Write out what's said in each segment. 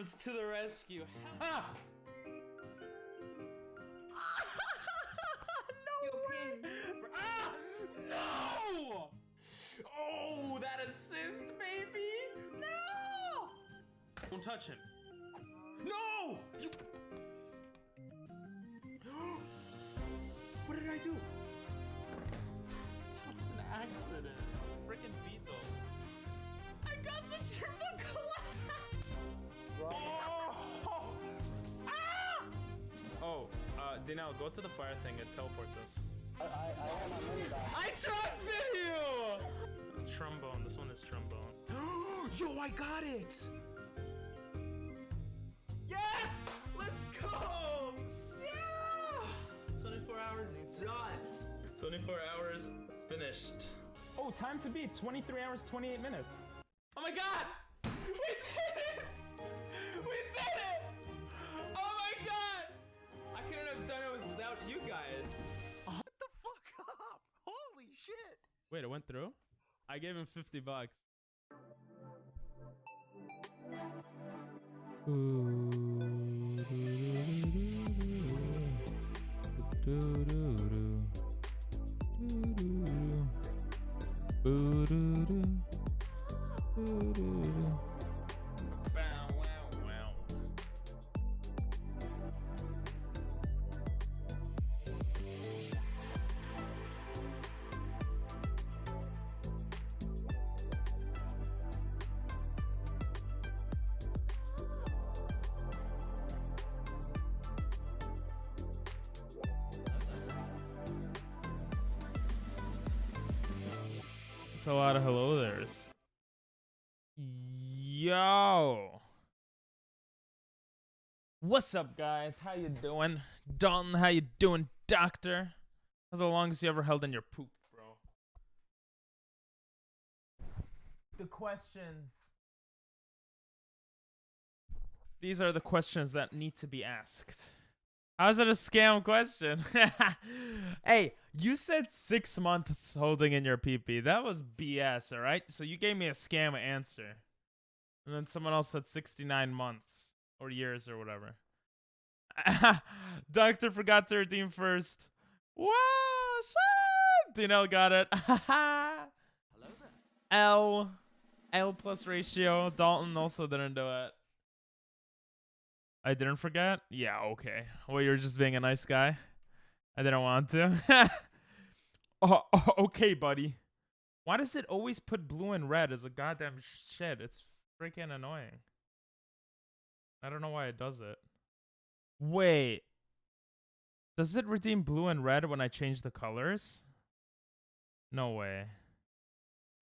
Arms to the rescue. Ha! No! Oh, that assist, baby! No! Don't touch him. No! You... What did I do? That's an accident. Freaking Beetle. I got the triple collapse! Oh! Ah! Oh, Dinell, go to the fire thing. It teleports us. I want my money back. I trusted you! Trombone. This one is trombone. Yo, I got it! Yes! Let's go! Yeah! 24 hours done. 24 hours finished. Oh, time to beat. 23 hours, 28 minutes. Oh my god! We did it! We did it! Oh my god! I couldn't have done it without you guys. Holy shit! Wait, it went through? I gave him $50. It's a lot of hello there's. Yo. What's up, guys? How you doing? Dalton, how you doing, doctor? How's the longest you ever held in your poop, bro? The questions. These are the questions that need to be asked. How's it a scam question? Hey, you said 6 months holding in your pee-pee. That was BS, all right? So you gave me a scam answer. And then someone else said 69 months or years or whatever. Doctor forgot to redeem first. Wow, shit! Dinell got it. Hello there. L plus ratio. Dalton also didn't do it. I didn't forget? Yeah, okay. Well, you're just being a nice guy. I didn't want to. Oh, okay, buddy. Why does it always put blue and red as a goddamn shit? It's freaking annoying. I don't know why it does it. Wait. Does it redeem blue and red when I change the colors? No way.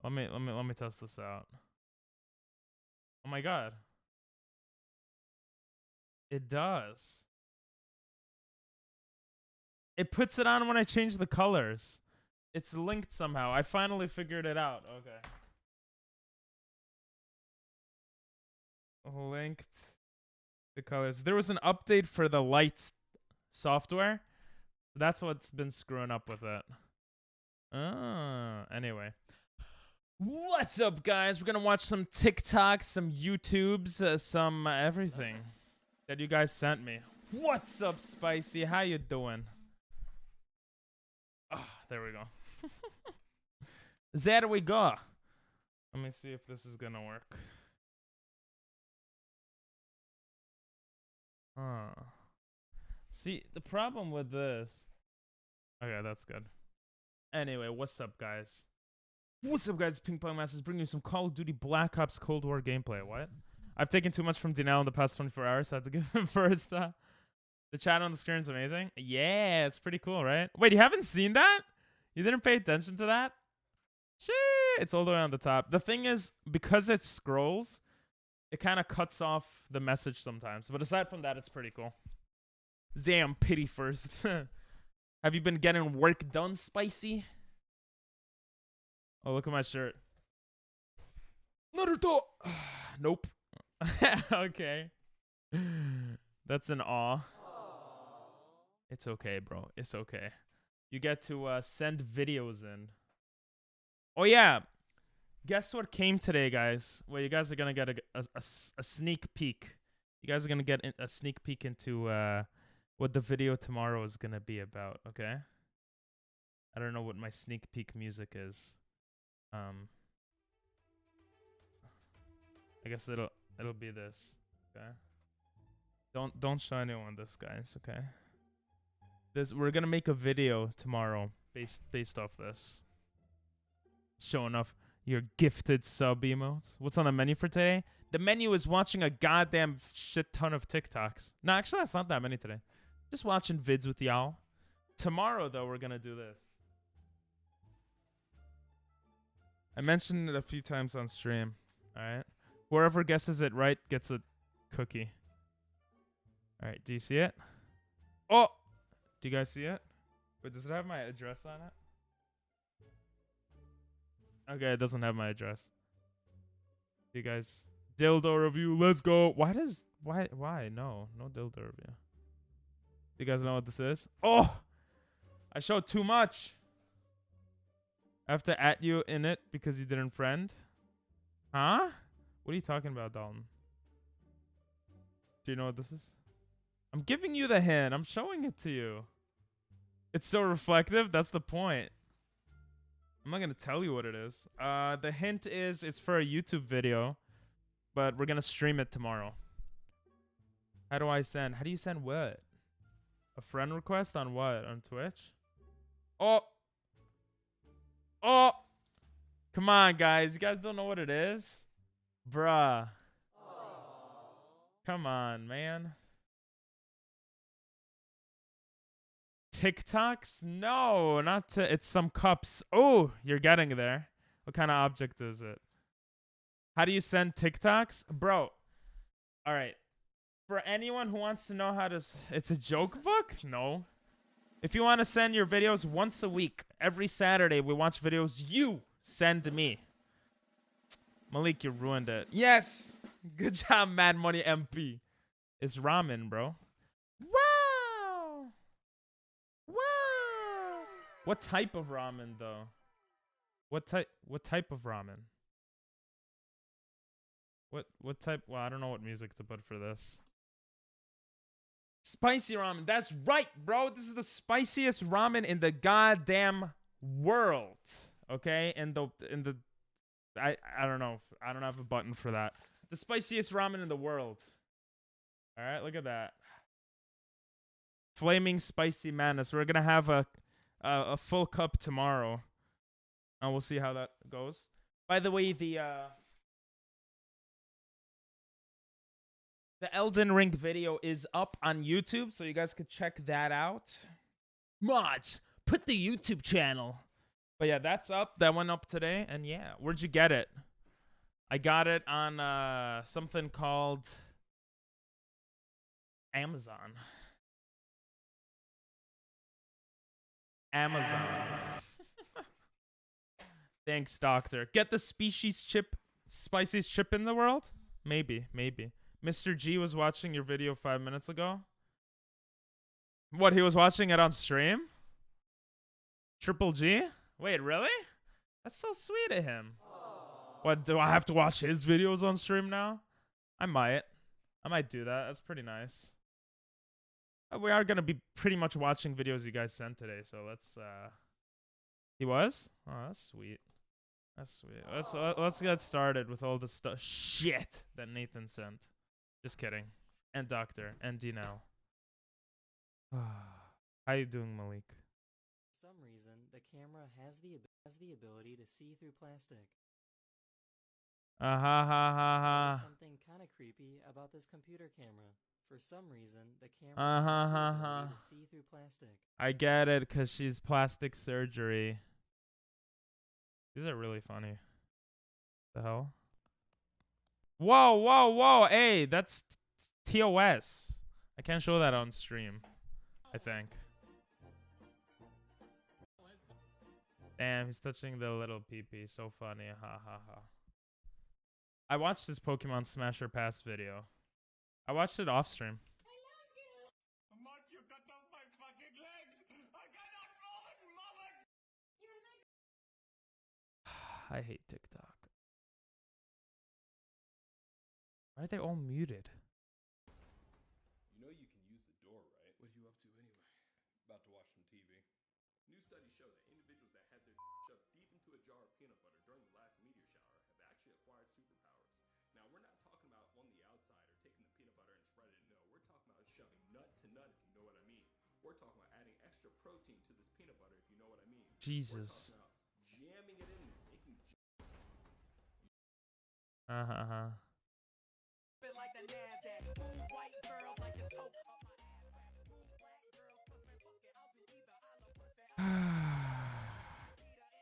Let me test this out. Oh my god. It does. It puts it on when I change the colors. It's linked somehow. I finally figured it out. Okay. Linked the colors. There was an update for the lights software. That's what's been screwing up with it. Anyway. What's up, guys? We're going to watch some TikToks, some YouTubes, some everything that you guys sent me. What's up, Spicy? How you doing? Oh, there we go. There we go. Let me see if this is gonna work. See, the problem with this... Okay, that's good. Anyway, what's up, guys? What's up, guys? Ping Pong Masters bringing you some Call of Duty Black Ops Cold War gameplay. What? I've taken too much from Dinell in the past 24 hours, so I have to give him first. The chat on the screen is amazing. Yeah, it's pretty cool, right? Wait, you haven't seen that? You didn't pay attention to that? Shit, it's all the way on the top. The thing is, because it scrolls, it kind of cuts off the message sometimes. But aside from that, it's pretty cool. Zam, pity first. Have you been getting work done, Spicy? Oh, look at my shirt. Naruto! Nope. Okay. That's an awe. It's okay, bro. It's okay. You get to send videos in. Oh, yeah. Guess what came today, guys? Well, you guys are going to get a sneak peek You guys are gonna get a sneak peek into what the video tomorrow is gonna be about. Okay. I don't know what my sneak peek music is. I guess it'll be this. Okay. Don't show anyone this, guys. Okay. We're gonna make a video tomorrow based off this. Showing off your gifted sub emotes. What's on the menu for today? The menu is watching a goddamn shit ton of TikToks. No, actually, that's not that many today. Just watching vids with y'all. Tomorrow, though, we're gonna do this. I mentioned it a few times on stream. All right. Whoever guesses it right gets a cookie. All right. Do you see it? Oh! Do you guys see it? Wait, does it have my address on it? Okay, it doesn't have my address. You guys, dildo review, let's go. Why? No dildo review. You guys know what this is? Oh, I showed too much. I have to at you in it because you didn't friend. Huh? What are you talking about, Dalton? Do you know what this is? I'm giving you the hint. I'm showing it to you. It's so reflective. That's the point. I'm not going to tell you what it is. The hint is it's for a YouTube video, but we're going to stream it tomorrow. How do I send? How do you send what? A friend request on what? On Twitch? Oh. Oh. Come on, guys. You guys don't know what it is? Bruh. Come on, man. TikToks? No, not to. It's some cups. Oh, you're getting there. What kind of object is it? How do you send TikToks? Bro. All right. For anyone who wants to know how to... It's a joke book? No. If you want to send your videos once a week, every Saturday we watch videos you send me. Malik, you ruined it. Yes! Good job, Mad Money MP. It's ramen, bro. Wow! Wow! What type of ramen, though? What type of ramen? What type? Well, I don't know what music to put for this. Spicy ramen. That's right, bro. This is the spiciest ramen in the goddamn world. Okay? I don't know. I don't have a button for that. The spiciest ramen in the world. All right, look at that. Flaming spicy madness. We're gonna have a full cup tomorrow, and we'll see how that goes. By the way, the Elden Ring video is up on YouTube, so you guys could check that out. Mods, put the YouTube channel. But yeah, that's up. That went up today, and yeah, where'd you get it? I got it on something called Amazon. Amazon. Thanks, doctor. Get the species chip, spiciest chip in the world? Maybe. Mr. G was watching your video 5 minutes ago. What, he was watching it on stream? Triple G? Wait, really? That's so sweet of him. What, do I have to watch his videos on stream now? I might do that. That's pretty nice. We are going to be pretty much watching videos you guys sent today, so let's He was? Oh, that's sweet. That's sweet. Let's get started with all the shit that Nathan sent. Just kidding. And Doctor and Dinell. How you doing, Malik? For some reason, the camera has the ability to see through plastic. There's something kind of creepy about this computer camera. For some reason, the camera has the ability to see through plastic. I get it, because she's plastic surgery. These are really funny. The hell? Whoa. Hey, that's TOS. I can't show that on stream, I think. Damn, he's touching the little peepee. So funny. Ha. I watched this Pokemon Smasher Pass video. I watched it off stream. I love you! Mark, you cut off my fucking legs! I cannot move it! I hate TikTok. Why are they all muted? We're talking about adding extra protein to this peanut butter, if you know what I mean. Jesus. We're talking about jamming it in, making Like the NASDAQ. Move white girls like it's coke up my ass. Move black girls, cause man, fuck it, I'll do either. I love pussy. Peter and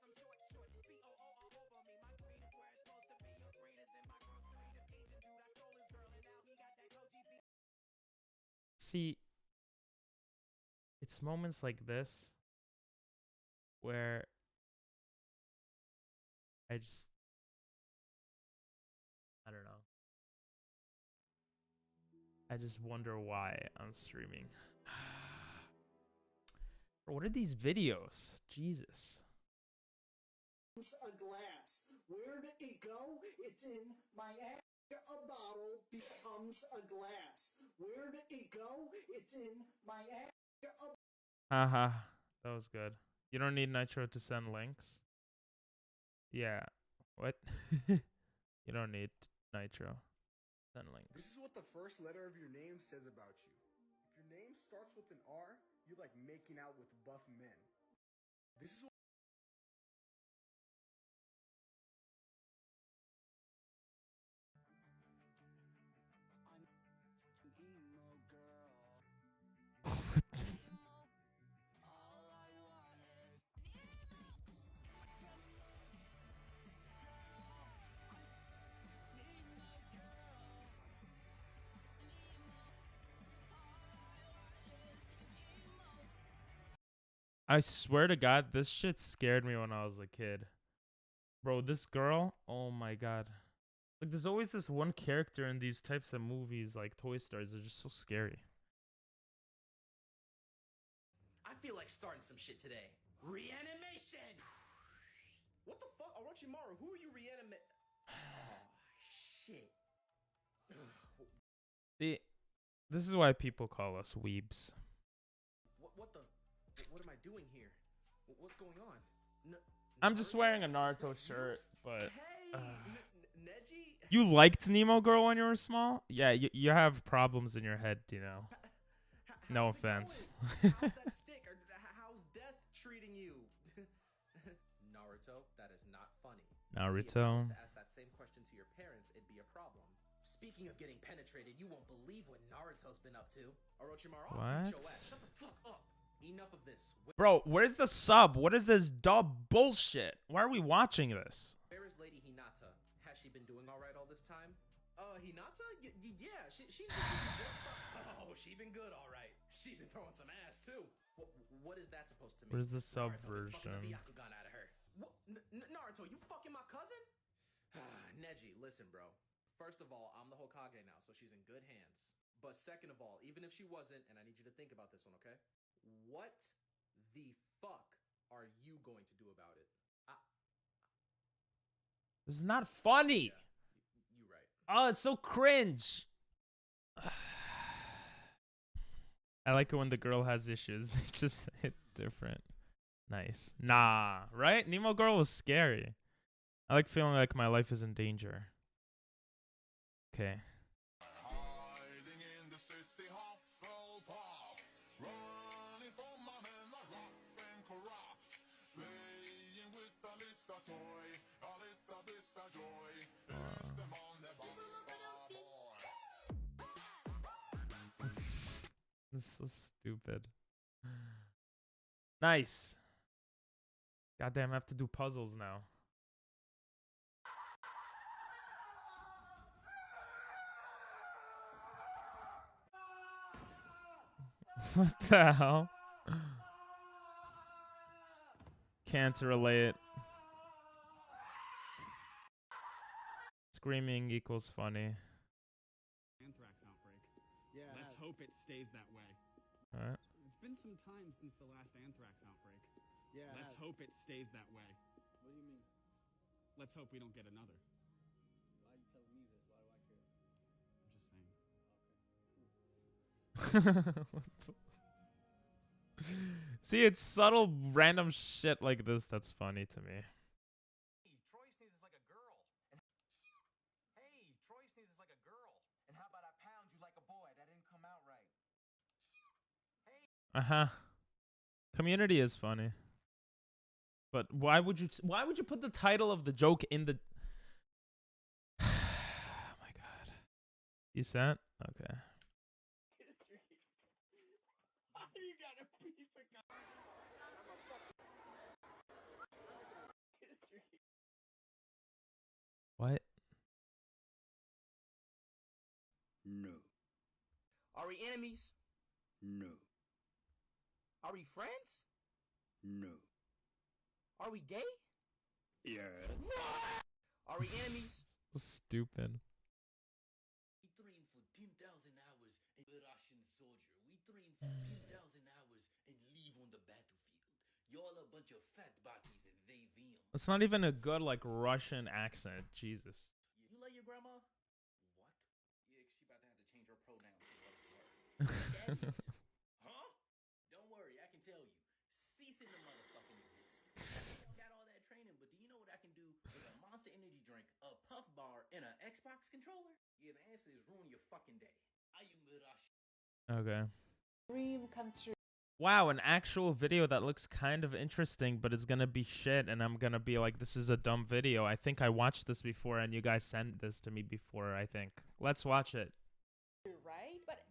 Adidas with some short shorts. B-O-O all over me. My green is where it's supposed to be. Your green is in my girl's sweetest Asian dude. I stole his girl and now he got that Koji B. See, it's moments like this where I don't know. I just wonder why I'm streaming. What are these videos? Jesus. A glass. Where did it go? It's in my ass. A bottle becomes a glass. Where did it go? It's in my ass. Haha, that was good. You don't need Nitro to send links? Yeah. What? You don't need Nitro. Send links. This is what the first letter of your name says about you. If your name starts with an R, you like making out with buff men. This is what I swear to God, this shit scared me when I was a kid. Bro, this girl, oh my God. Like, there's always this one character in these types of movies, like Toy Stories, they're just so scary. I feel like starting some shit today. Reanimation! What the fuck? Orochimaru, who are you reanimate? Oh, shit. This is why people call us weebs. What am I doing here? What's going on? I'm just wearing a Naruto shirt, but Hey, Neji? you liked Nemo Girl when you were small? Yeah, you have problems in your head, you know. No offense. How's that stick? Or how's death treating you? Naruto, that is not funny. Naruto. See, if I was to ask that same question to your parents, it'd be a problem. Speaking of getting penetrated, you won't believe what Naruto's been up to. Orochimaru, I'll beat your ass. Shut the fuck up. Enough of this. Bro, where's the sub? What is this dub bullshit? Why are we watching this? Where is Lady Hinata? Has she been doing all right all this time? Hinata? Yeah, she's been oh, she been good all right. She been throwing some ass too. What is that supposed to mean? Where's the sub Naruto version? fucking the Byakugan out of her. What? Naruto, you fucking my cousin? Neji, listen, bro. First of all, I'm the Hokage now, so she's in good hands. But second of all, even if she wasn't, and I need you to think about this one, okay? What the fuck are you going to do about it? This is not funny. Yeah, you're right. Oh, it's so cringe. I like it when the girl has issues. They just hit different. Nice. Nah, right? Nemo Girl was scary. I like feeling like my life is in danger. Okay. Hiding in the city, Hufflepuff, running from my men, rough and corrupt, playing with a little toy, a little bit of joy. Is them on the boy? This is so stupid. Nice. Goddamn, I have to do puzzles now. What the hell? Can't relate. Screaming equals funny. Anthrax outbreak. Yeah. Let's hope it stays that way. Alright. It's been some time since the last anthrax outbreak. Yeah. Let's hope it stays that way. What do you mean? Let's hope we don't get another. Why are you telling me this? Why do I care? I'm just saying. What the- See, it's subtle random shit like this that's funny to me. Hey, Troy sneezes like a girl. And hey, Troy sneezes like a girl. And how about I pound you like a boy? That didn't come out right. Hey, Community is funny. But why would you put the title of the joke in the oh my god. You sent? Okay. What? No. Are we enemies? No. Are we friends? No. Are we gay? Yes. Are we enemies? Stupid. We train for 10,000 hours and a Russian soldier. We train for 10,000 hours and leave on the battlefield. Y'all a bunch of fat bodies and they them. It's not even a good like Russian accent. Jesus. You love your grandma? What? Yeah, she about to have to change her pronouns to what's word. Huh? Don't worry, I can tell you. Cease in the motherfucking exist. I got all that training, but do you know what I can do with a Monster Energy drink, a Puff Bar, and an Xbox controller? Yeah, the answer is ruin your fucking day. I am Russian. Okay. Dream come true. Wow, an actual video that looks kind of interesting, but it's gonna be shit, and I'm gonna be like, this is a dumb video. I think I watched this before, and you guys sent this to me before, I think. Let's watch it. Right? But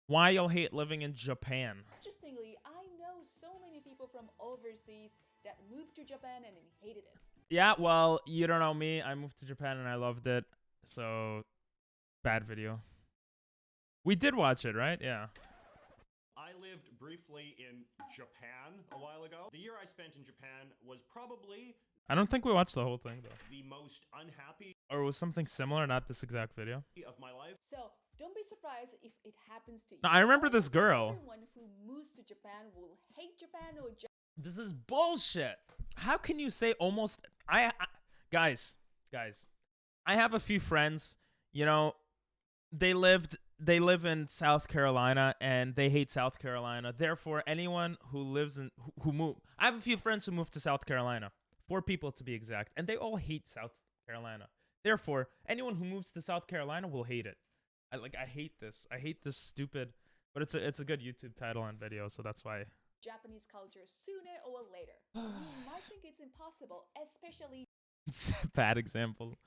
Why you'll hate living in Japan. interestingly, I know so many people from overseas that moved to Japan and hated it. Yeah, well, you don't know me. I moved to Japan, and I loved it. So, bad video. We did watch it, right? Yeah. I lived briefly in Japan a while ago. The year I spent in Japan was probably I don't think we watched the whole thing, though. the most unhappy Or was something similar, not this exact video. of my life. So don't be surprised if it happens to you. No, I remember this girl. Everyone who moves to Japan will hate Japan or This is bullshit. How can you say almost... Guys, I have a few friends, you know, they live in South Carolina and they hate South Carolina. Therefore, anyone who lives in who move, I have a few friends who moved to South Carolina, 4 people to be exact, and they all hate South Carolina. Therefore, anyone who moves to South Carolina will hate it. I hate this. I hate this stupid, but it's a good YouTube title and video, so that's why. Japanese culture sooner or later. You might think it's impossible, especially It's a bad example.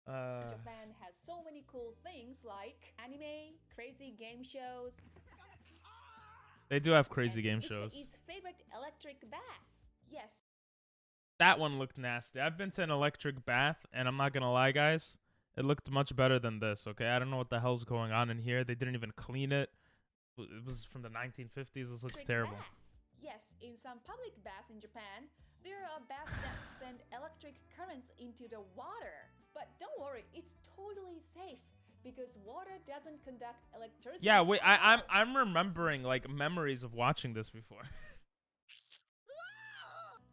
Japan has so many cool things like anime, crazy game shows. They do have crazy game Mr. shows. Eat's favorite electric bath. Yes. That one looked nasty. I've been to an electric bath, and I'm not gonna lie, guys. It looked much better than this, okay? I don't know what the hell's going on in here. They didn't even clean it. It was from the 1950s. This looks terrible. Baths. Yes, in some public baths in Japan, there are baths that send electric currents into the water. But don't worry, it's totally safe because water doesn't conduct electricity. Yeah, wait, I'm remembering like memories of watching this before.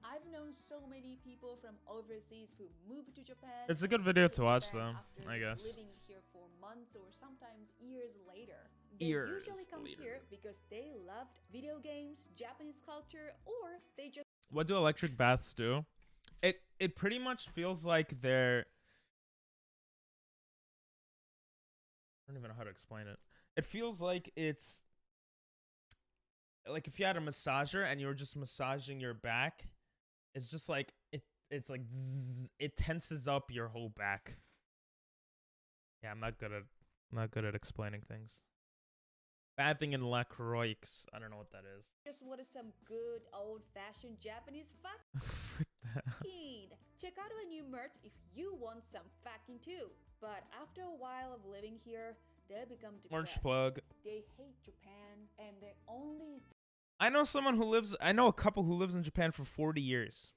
I've known so many people from overseas who moved to Japan. It's a good video to watch, though, I guess. Living here for months or sometimes years later. They usually come here because they loved video games, Japanese culture, or they just... What do electric baths do? It pretty much feels like they're... I don't even know how to explain it. It feels like it's... Like if you had a massager and you were just massaging your back, it's just like... It's like... Zzz, it tenses up your whole back. Yeah, I'm not good at explaining things. Bathing in LaCroix. I don't know what that is. Just wanted some good old-fashioned Japanese fuck. Check out our new merch if you want some fucking too. But after a while of living here, they become depressed. Merch plug. They hate Japan, and they only... I know a couple who lives in Japan for 40 years.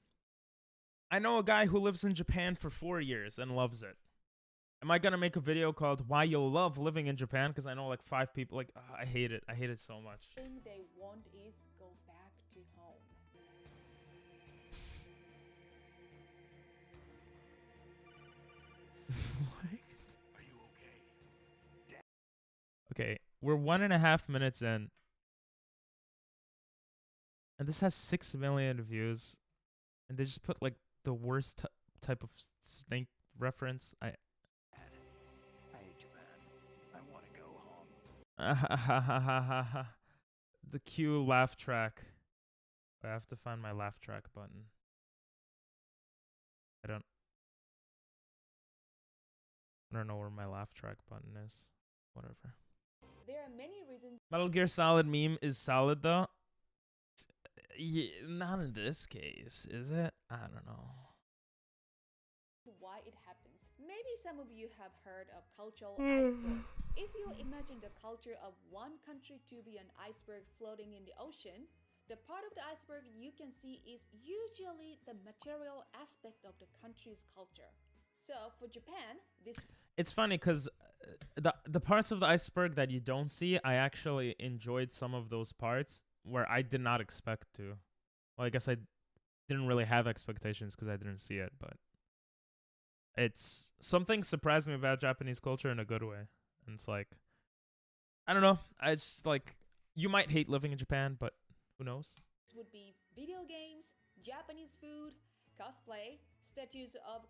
I know a guy who lives in Japan for 4 years and loves it. Am I gonna make a video called "Why You'll Love Living in Japan"? Because I know like 5 people. Like, I hate it. I hate it so much. The thing they want is go back to home. What? Are you okay? Okay, we're 1.5 minutes in, and this has 6 million views, and they just put like the worst type of snake reference. I hate Japan. I want to go home. the cue laugh track. I have to find my laugh track button. I don't know where my laugh track button is. Whatever. There are many reasons Metal Gear Solid meme is solid though. Yeah, not in this case, is it? I don't know. why it happens. Maybe some of you have heard of cultural iceberg. If you imagine the culture of one country to be an iceberg floating in the ocean, the part of the iceberg you can see is usually the material aspect of the country's culture. So for Japan, this It's funny because the parts of the iceberg that you don't see, I actually enjoyed some of those parts where I did not expect to. Well, I guess I didn't really have expectations because I didn't see it, but it's something surprised me about Japanese culture in a good way. And it's like, I don't know. It's like, you might hate living in Japan, but who knows? would be video games, Japanese food, cosplay, statues of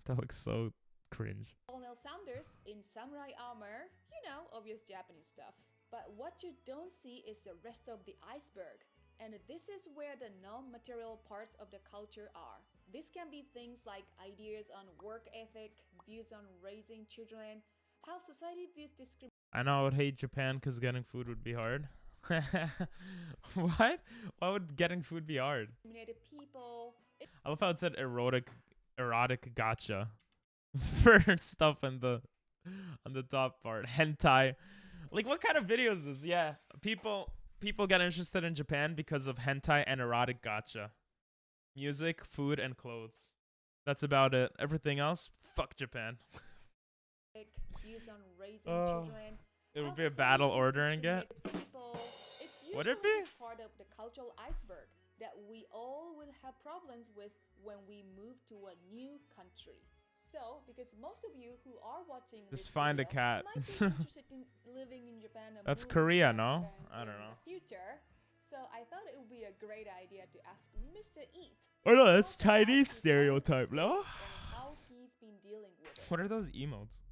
That looks so cringe. Colonel Sanders in samurai armor, you know, obvious Japanese stuff. But what you don't see is the rest of the iceberg. And this is where the non-material parts of the culture are. This can be things like ideas on work ethic, views on raising children, how society views discrimination. I know I would hate Japan because getting food would be hard. What? Why would getting food be hard? People. I love how it said erotic gacha for stuff on the top part. Hentai. Like, what kind of video is this? Yeah, people get interested in Japan because of hentai and erotic gacha. Music, food, and clothes. That's about it. Everything else, fuck Japan. Views on raising children. It would be a battle ordering it. Would it be? Part of the cultural iceberg that we all will have problems with when we move to a new country. So, because most of you who are watching Just this find a video cat. might be interested in living in Japan or That's moving Korea, to no? Japan I don't in know. the future. So I thought it would be a great idea to ask Mr. Eats Oh no, that's Chinese stereotype, no? how he's been dealing with it. What are those emotes?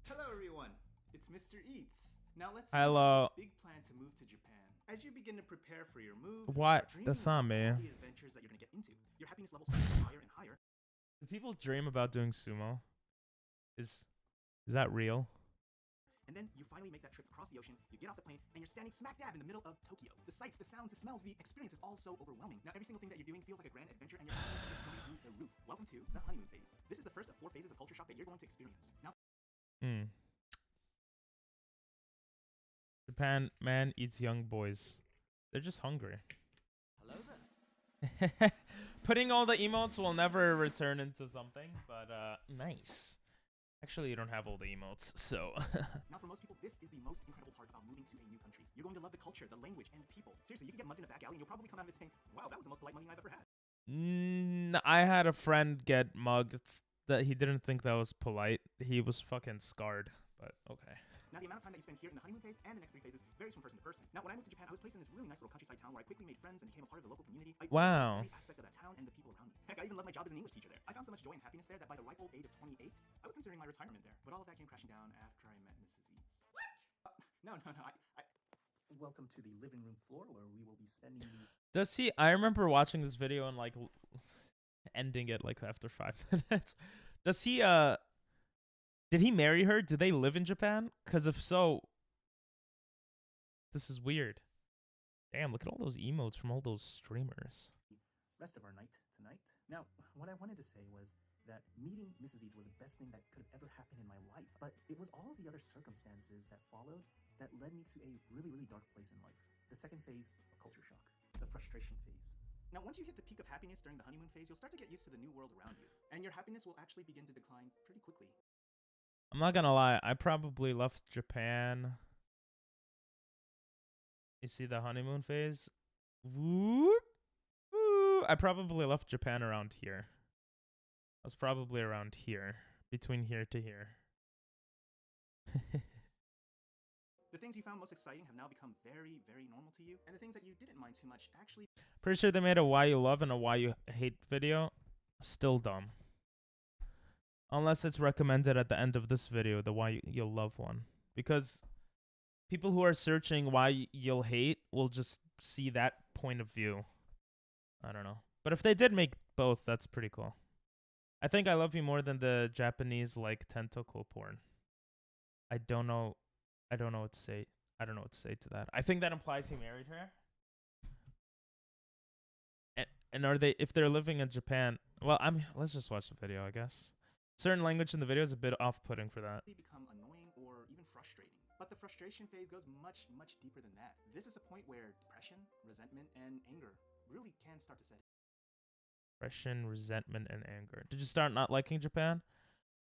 Hello everyone, it's Mr. Eats. Now let's Hello. this big plan to move to Japan. As you begin to prepare for your move, What? start dreaming That's not about me. all the adventures that you're gonna get into. Your happiness level starts to go higher and higher. Do people dream about doing sumo? Is that real? And then you finally make that trip across the ocean, you get off the plane, and you're standing smack dab in the middle of Tokyo. The sights, the sounds, the smells, the experience is all so overwhelming. Now every single thing that you're doing feels like a grand adventure, and your happiness is going through the roof. Welcome to the honeymoon phase. This is the first of 4 phases of culture shock that you're going to experience. Now, Japan man eats young boys. They're just hungry. Hello there. Putting all the emotes will never return into something, but nice. Actually, you don't have all the emotes, so. Now for most people, this is the most incredible part about moving to a new country. You're going to love the culture, the language, and the people. Seriously, you can get mugged in a back alley and you'll probably come out of it saying, wow, that was the most polite mugging I've ever had. I had a friend get mugged that he didn't think that was polite. He was fucking scarred, but okay. Now, the amount of time that you spend here in the honeymoon phase and the next 3 phases varies from person to person. Now, when I moved to Japan, I was placed in this really nice little countryside town where I quickly made friends and became a part of the local community. I Wow. every aspect of that town and the people around me. Heck, I even loved my job as an English teacher there. I found so much joy and happiness there that by the ripe old age of 28, I was considering my retirement there. But all of that came crashing down after I met Mrs. Eats. What? No. Welcome to the living room floor where we will be spending the... Does he? I remember watching this video and like ending it like after 5 minutes. Does he? Did he marry her? Do they live in Japan? Because if so, this is weird. Damn, look at all those emotes from all those streamers. rest of our night tonight. Now, what I wanted to say was that meeting Mrs. Eats was the best thing that could have ever happened in my life. But it was all of the other circumstances that followed that led me to a really, really dark place in life. The second phase of culture shock, the frustration phase. Now, once you hit the peak of happiness during the honeymoon phase, you'll start to get used to the new world around you. And your happiness will actually begin to decline pretty quickly. I'm not gonna lie, I probably left Japan. You see the honeymoon phase? Whoop, whoop. I probably left Japan around here. I was probably around here, between here to here. The things you found most exciting have now become very, very normal to you. And the things that you didn't mind too much actually... Pretty sure they made a why you love and a why you hate video. Still dumb. Unless it's recommended at the end of this video, the why you'll love one. Because people who are searching why you'll hate will just see that point of view. I don't know. But if they did make both, that's pretty cool. I think I love you more than the Japanese like tentacle porn. I don't know what to say. I don't know what to say to that. I think that implies he married her. And are they, if they're living in Japan, well, I mean, let's just watch the video, I guess. Certain language in the video is a bit off-putting for that. Become annoying or even frustrating. But the frustration phase goes much, much deeper than that. This is a point where depression, resentment, and anger really can start to set in. Depression, resentment, and anger. Did you start not liking Japan?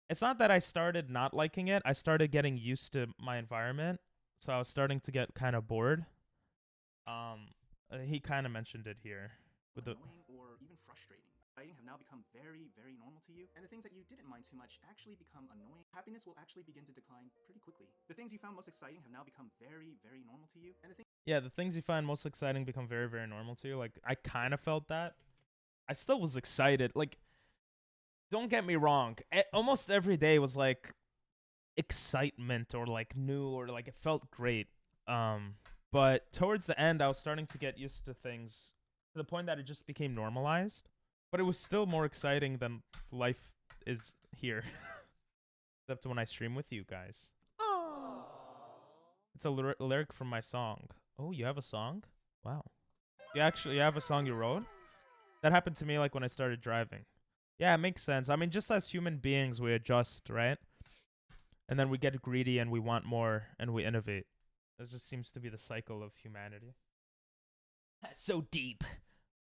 It's not that I started not liking it. I started getting used to my environment. So I was starting to get kind of bored. He kind of mentioned it here. With the annoying or even frustrating. Fighting have now become very, very normal to you, and the things that you didn't mind too much actually become annoying. Happiness will actually begin to decline pretty quickly. The things you found most exciting have now become very, very normal to you, and the things you find most exciting become very, very normal to you. Like, I kind of felt that. I still was excited. Like, don't get me wrong. Almost every day was like excitement or like new or like it felt great. But towards the end, I was starting to get used to things to the point that it just became normalized. But it was still more exciting than life is here. Except when I stream with you guys. Oh. It's a lyric from my song. Oh, you have a song? Wow. You actually have a song you wrote? That happened to me like when I started driving. Yeah, it makes sense. I mean, just as human beings, we adjust, right? And then we get greedy and we want more and we innovate. That just seems to be the cycle of humanity. That's so deep.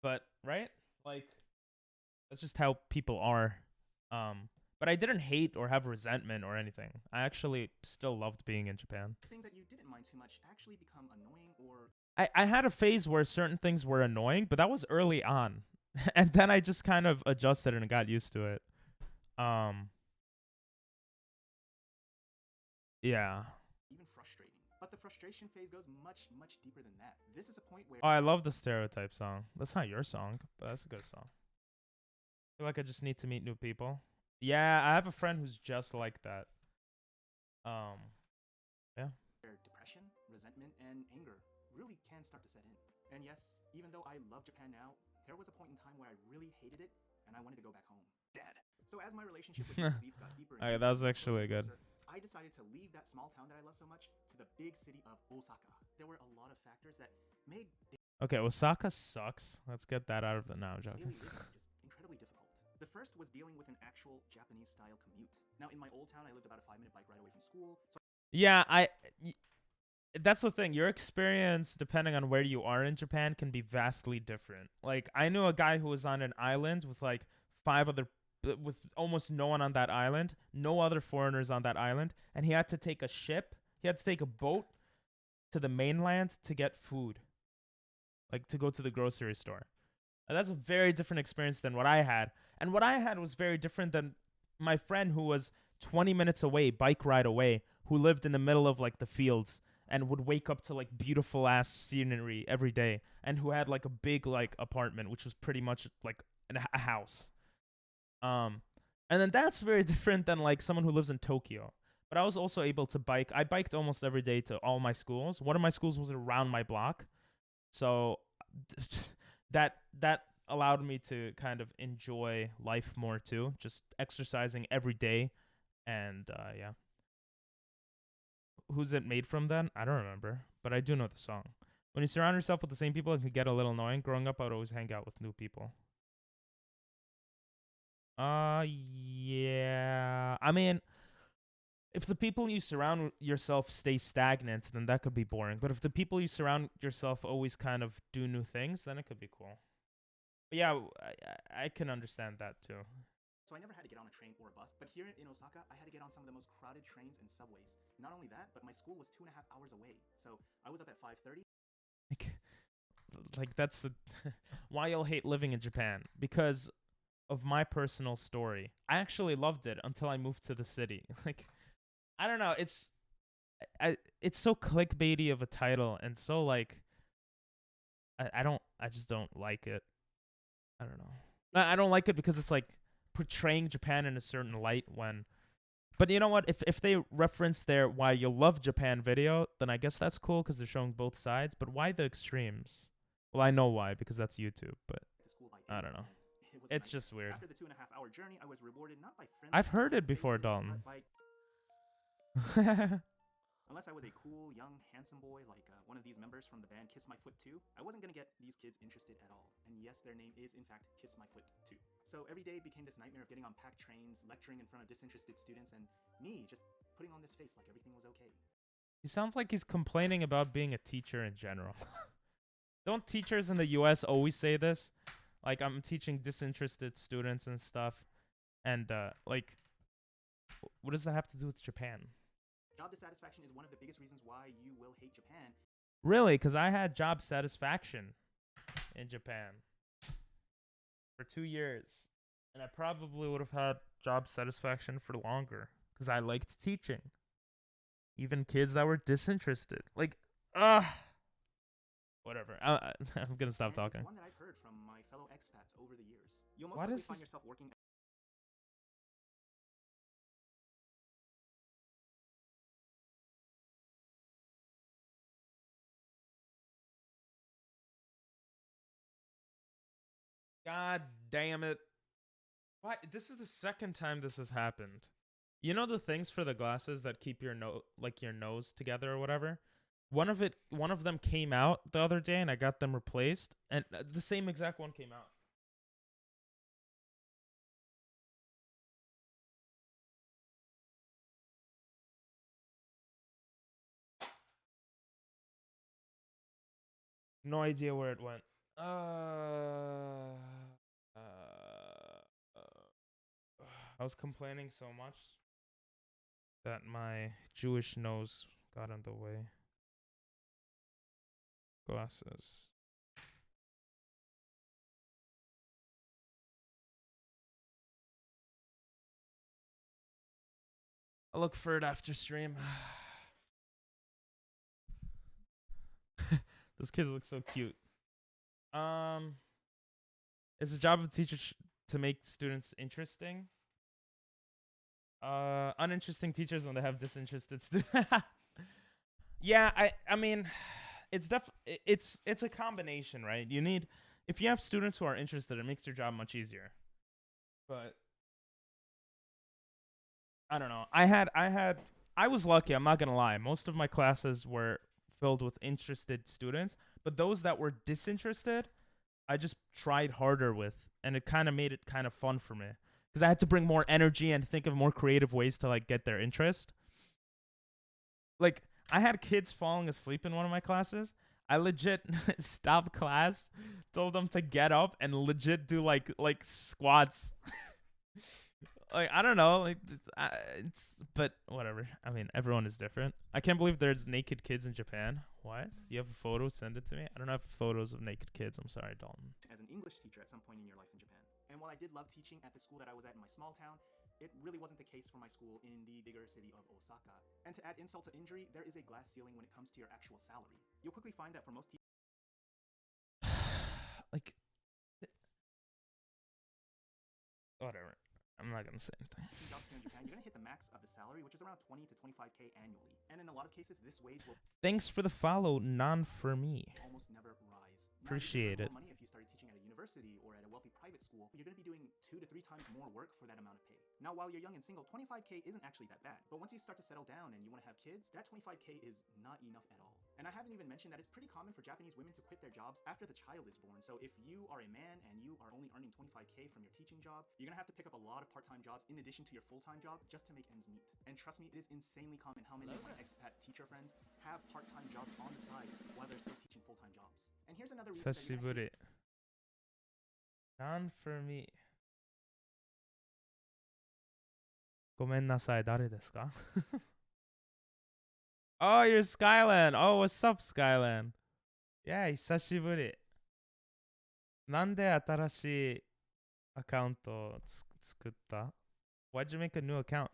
But, right? Like, that's just how people are. But I didn't hate or have resentment or anything. I actually still loved being in Japan. things that you didn't mind too much actually become annoying or... I had a phase where certain things were annoying, but that was early on. And then I just kind of adjusted and got used to it. Yeah. Even frustrating. But the frustration phase goes much, much deeper than that. This is a point where... Oh, I love the Stereotype song. That's not your song, but that's a good song. I feel like I just need to meet new people. Yeah, I have a friend who's just like that. Yeah. Depression, resentment, and anger really can start to set in. And yes, even though I love Japan now, there was a point in time where I really hated it, and I wanted to go back home. Dad. So as my relationship with Mrs. Eats got deeper and Okay, deeper, that was actually good. I decided to leave that small town that I love so much to the big city of Osaka. There were a lot of factors that made Okay, Osaka sucks. Let's get that out of the now, joking. daily living just incredibly difficult. The first was dealing with an actual Japanese-style commute. Now, in my old town, I lived about a 5-minute bike ride away from school. So Yeah, that's the thing. Your experience, depending on where you are in Japan, can be vastly different. Like, I knew a guy who was on an island with like with almost no one on that island, no other foreigners on that island, and he had to take a ship. He had to take a boat to the mainland to get food, like to go to the grocery store. And that's a very different experience than what I had. And what I had was very different than my friend who was 20 minutes away, bike ride away, who lived in the middle of like the fields and would wake up to like beautiful ass scenery every day, and who had like a big like apartment, which was pretty much like a house. And then that's very different than like someone who lives in Tokyo. But I was also able to bike. I biked almost every day to all my schools. One of my schools was around my block. So that allowed me to kind of enjoy life more too, just exercising every day. And yeah. Who's it made from then? I don't remember, but I do know the song. When you surround yourself with the same people, it can get a little annoying. Growing up, I would always hang out with new people. Yeah. I mean, if the people you surround yourself stay stagnant, then that could be boring. But if the people you surround yourself always kind of do new things, then it could be cool. But yeah, I can understand that too. So I never had to get on a train or a bus, but here in Osaka, I had to get on some of the most crowded trains and subways. Not only that, but my school was 2.5 hours away. So I was up at 5:30. Like that's why you'll hate living in Japan, because of my personal story. I actually loved it until I moved to the city. Like, I don't know, it's so clickbaity of a title, and so like I just don't like it. I don't know. I don't like it because it's like portraying Japan in a certain light when But you know what? If they reference their why you love Japan video, then I guess that's cool because they're showing both sides. But why the extremes? Well, I know why because that's YouTube, but I don't know. It's just weird. After the 2.5-hour journey, I was rewarded not by friends. I've heard it before, Dalton. Unless I was a cool, young, handsome boy like one of these members from the band Kiss My Foot 2, I wasn't gonna get these kids interested at all. And yes, their name is in fact Kiss My Foot 2. So every day became this nightmare of getting on packed trains, lecturing in front of disinterested students, and me just putting on this face like everything was okay. He sounds like he's complaining about being a teacher in general. Don't teachers in the US always say this? Like, I'm teaching disinterested students and stuff. And, like, what does that have to do with Japan? Job dissatisfaction is one of the biggest reasons why you will hate Japan. Really? Because I had job satisfaction in Japan for 2 years. And I probably would have had job satisfaction for longer because I liked teaching. Even kids that were disinterested. Like, whatever. I'm going to stop talking. It's one that I've heard from my fellow expats over the years. You'll most likely find yourself working... God damn it. Why? This is the second time this has happened. You know the things for the glasses that keep your your nose together or whatever? One of them came out the other day and I got them replaced and the same exact one came out. No idea where it went. I was complaining so much that my Jewish nose got in the way. Glasses. I'll look for it after stream. This kid looks so cute. It's the job of teachers to make students interesting. Uninteresting teachers when they have disinterested students. Yeah, I mean, it's a combination, right? You need, if you have students who are interested, it makes your job much easier. But I don't know. I was lucky, I'm not gonna lie. Most of my classes were filled with interested students, but those that were disinterested, I just tried harder with, and it kind of made it kind of fun for me because I had to bring more energy and think of more creative ways to like get their interest. Like, I had kids falling asleep in one of my classes. I legit stopped class, told them to get up and legit do like squats. Like, I don't know, like but whatever. I mean, everyone is different. I can't believe there's naked kids in Japan. What? You have a photo? Send it to me. I don't have photos of naked kids. I'm sorry, Dalton. As an English teacher at some point in your life in Japan. And while I did love teaching at the school that I was at in my small town, it really wasn't the case for my school in the bigger city of Osaka. And to add insult to injury, there is a glass ceiling when it comes to your actual salary. You'll quickly find that for most teachers... Like, whatever. I'm not gonna say anything. Jobs here in Japan, you're gonna hit the max of the salary, which is around 20 to 25K annually. And in a lot of cases, this wage will... Thanks for the follow, non for me. ...almost never rise. Appreciate it. Money if you started teaching at a university or at a wealthy private school, but you're gonna be doing 2 to 3 times more work for that amount of pay. Now, while you're young and single, 25K isn't actually that bad. But once you start to settle down and you want to have kids, that 25K is not enough at all. And I haven't even mentioned that it's pretty common for Japanese women to quit their jobs after the child is born. So if you are a man and you are only earning 25K from your teaching job, you're gonna have to pick up a lot of part-time jobs in addition to your full-time job just to make ends meet. And trust me, it is insanely common how many of my expat teacher friends have part-time jobs on the side while they're still teaching full-time jobs. And here's another reason that you're gonna... Non for me. ごめんなさい、誰ですか? Oh, you're Skyland. Oh, what's up, Skyland? Yeah, 久しぶり。なんで新しいアカウントを作った? Why'd you make a new account?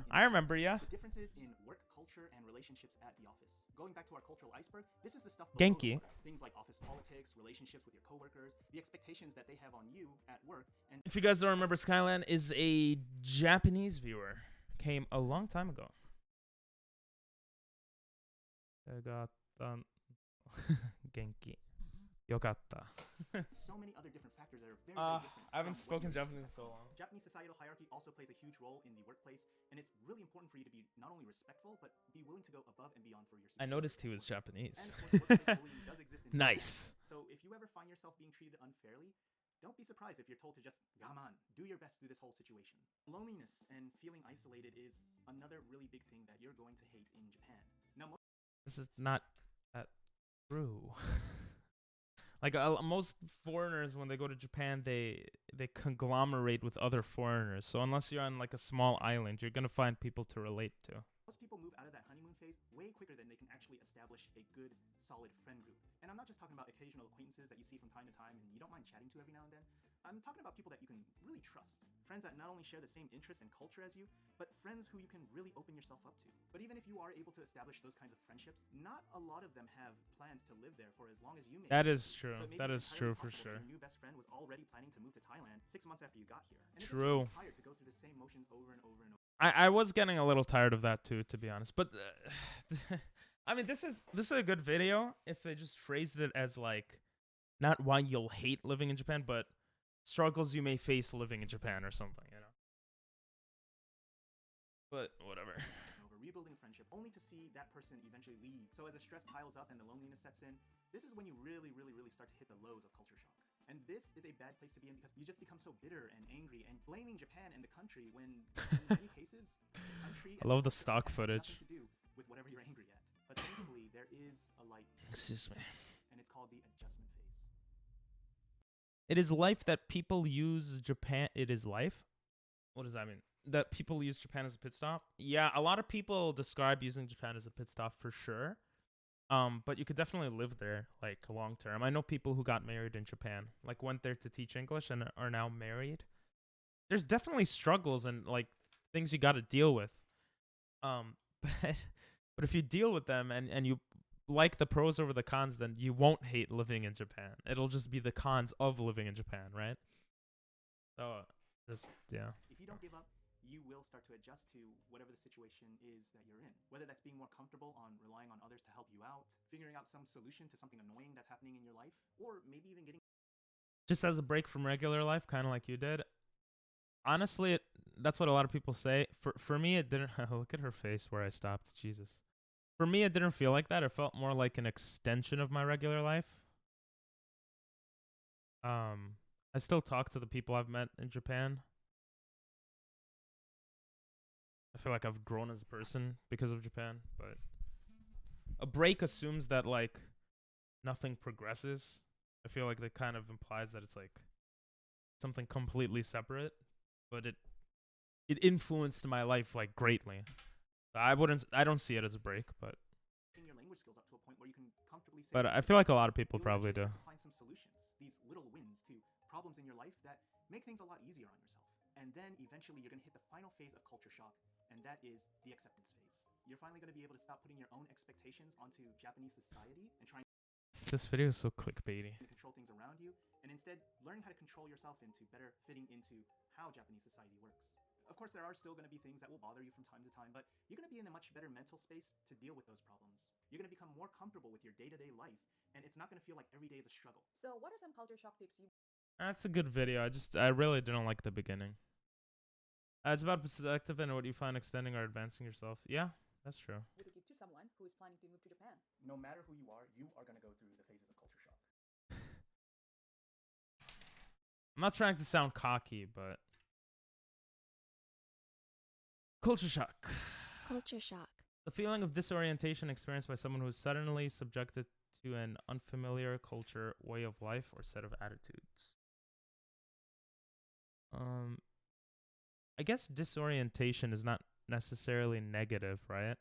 I remember ya. The differences in work culture culture and relationships at the office. Going back to our cultural iceberg, this is the stuff below the Genki. water. Things like office politics, relationships with your coworkers, the expectations that they have on you at work, and If you guys don't remember, Skyland is a Japanese viewer. Came a long time ago. I got Genki. Yokatta. so many other different factors that are very, very different. I haven't from what spoken you Japanese in expect. so long. Japanese societal hierarchy also plays a huge role in the workplace, and it's really important for you to be not only respectful, but be willing to go above and beyond for your I superiors. noticed he was Japanese. And of course, workplace bullying does exist in Nice. Japan. So if you ever find yourself being treated unfairly, don't be surprised if you're told to just gaman, do your best through this whole situation. Loneliness and feeling isolated is another really big thing that you're going to hate in Japan. Now, This is not that true. Like most foreigners, when they go to Japan, they conglomerate with other foreigners. So unless you're on like a small island, you're gonna find people to relate to. most people move out of that honeymoon phase way quicker than they can actually establish a good, solid friend group. And I'm not just talking about occasional acquaintances that you see from time to time and you don't mind chatting to every now and then. I'm talking about people that you can really trust. Friends that not only share the same interests and culture as you, but friends who you can really open yourself up to. But even if you are able to establish those kinds of friendships, not a lot of them have plans to live there for as long as you may. That is true. So it may That be is entirely true for possible that sure. Your new best friend was already planning to move to Thailand 6 months after you got here. And it just True. becomes tired to go through the same motions over and over and over. I was getting a little tired of that too, to be honest. But I mean, this is a good video if they just phrased it as like not why you'll hate living in Japan, but struggles you may face living in Japan or something, you know. But whatever. Over rebuilding friendship, only to see that person eventually leave. So as the stress piles up and the loneliness sets in, this is when you really start to hit the lows of culture shock. And this is a bad place to be in because you just become so bitter and angry and blaming Japan and the country when in many cases the country I love the and stock has nothing footage. to do with whatever you're angry at. But thankfully there is a light. Excuse me. And it's called the adjustment phase. It is life that people use Japan. It is life? What does that mean? That people use Japan as a pit stop? Yeah, a lot of people describe using Japan as a pit stop for sure. But you could definitely live there, like, long term. I know people who got married in Japan, like, went there to teach English and are now married. There's definitely struggles and, like, things you got to deal with. But if you deal with them and you like the pros over the cons, then you won't hate living in Japan. It'll just be the cons of living in Japan, right? So, yeah. If you don't give up, you will start to adjust to whatever the situation is that you're in. Whether that's being more comfortable on relying on others to help you out, figuring out some solution to something annoying that's happening in your life, or maybe even getting Just as a break from regular life, kind of like you did. Honestly, that's what a lot of people say. For me, it didn't. Look at her face where I stopped. Jesus. For me, it didn't feel like that. It felt more like an extension of my regular life. I still talk to the people I've met in Japan. I feel like I've grown as a person because of Japan, but a break assumes that, like, nothing progresses. I feel like that kind of implies that it's like something completely separate, but it influenced my life, like, greatly. I don't see it as a break, but your language skills up to a point where you can comfortably say. but I feel like a lot of people you'll probably eventually do. start to find some solutions, these little wins to problems in your life that make things a lot easier on yourself. And then eventually you're going to hit the final phase of culture shock, and that is the acceptance phase. You're finally going to be able to stop putting your own expectations onto Japanese society and trying This video is so clickbaity. to control things around you, and instead learning how to control yourself into better fitting into how Japanese society works. Of course, there are still going to be things that will bother you from time to time, but you're going to be in a much better mental space to deal with those problems. You're going to become more comfortable with your day-to-day life, and it's not going to feel like every day is a struggle. So what are some culture shock tips you That's a good video. I really didn't like the beginning. It's about perspective and what you find extending or advancing yourself. Yeah, that's true. would give to someone who is planning to move to Japan? No matter who you are going to go through the phases of culture shock. I'm not trying to sound cocky, but culture shock. Culture shock. The feeling of disorientation experienced by someone who is suddenly subjected to an unfamiliar culture, way of life, or set of attitudes. I guess disorientation is not necessarily negative, right?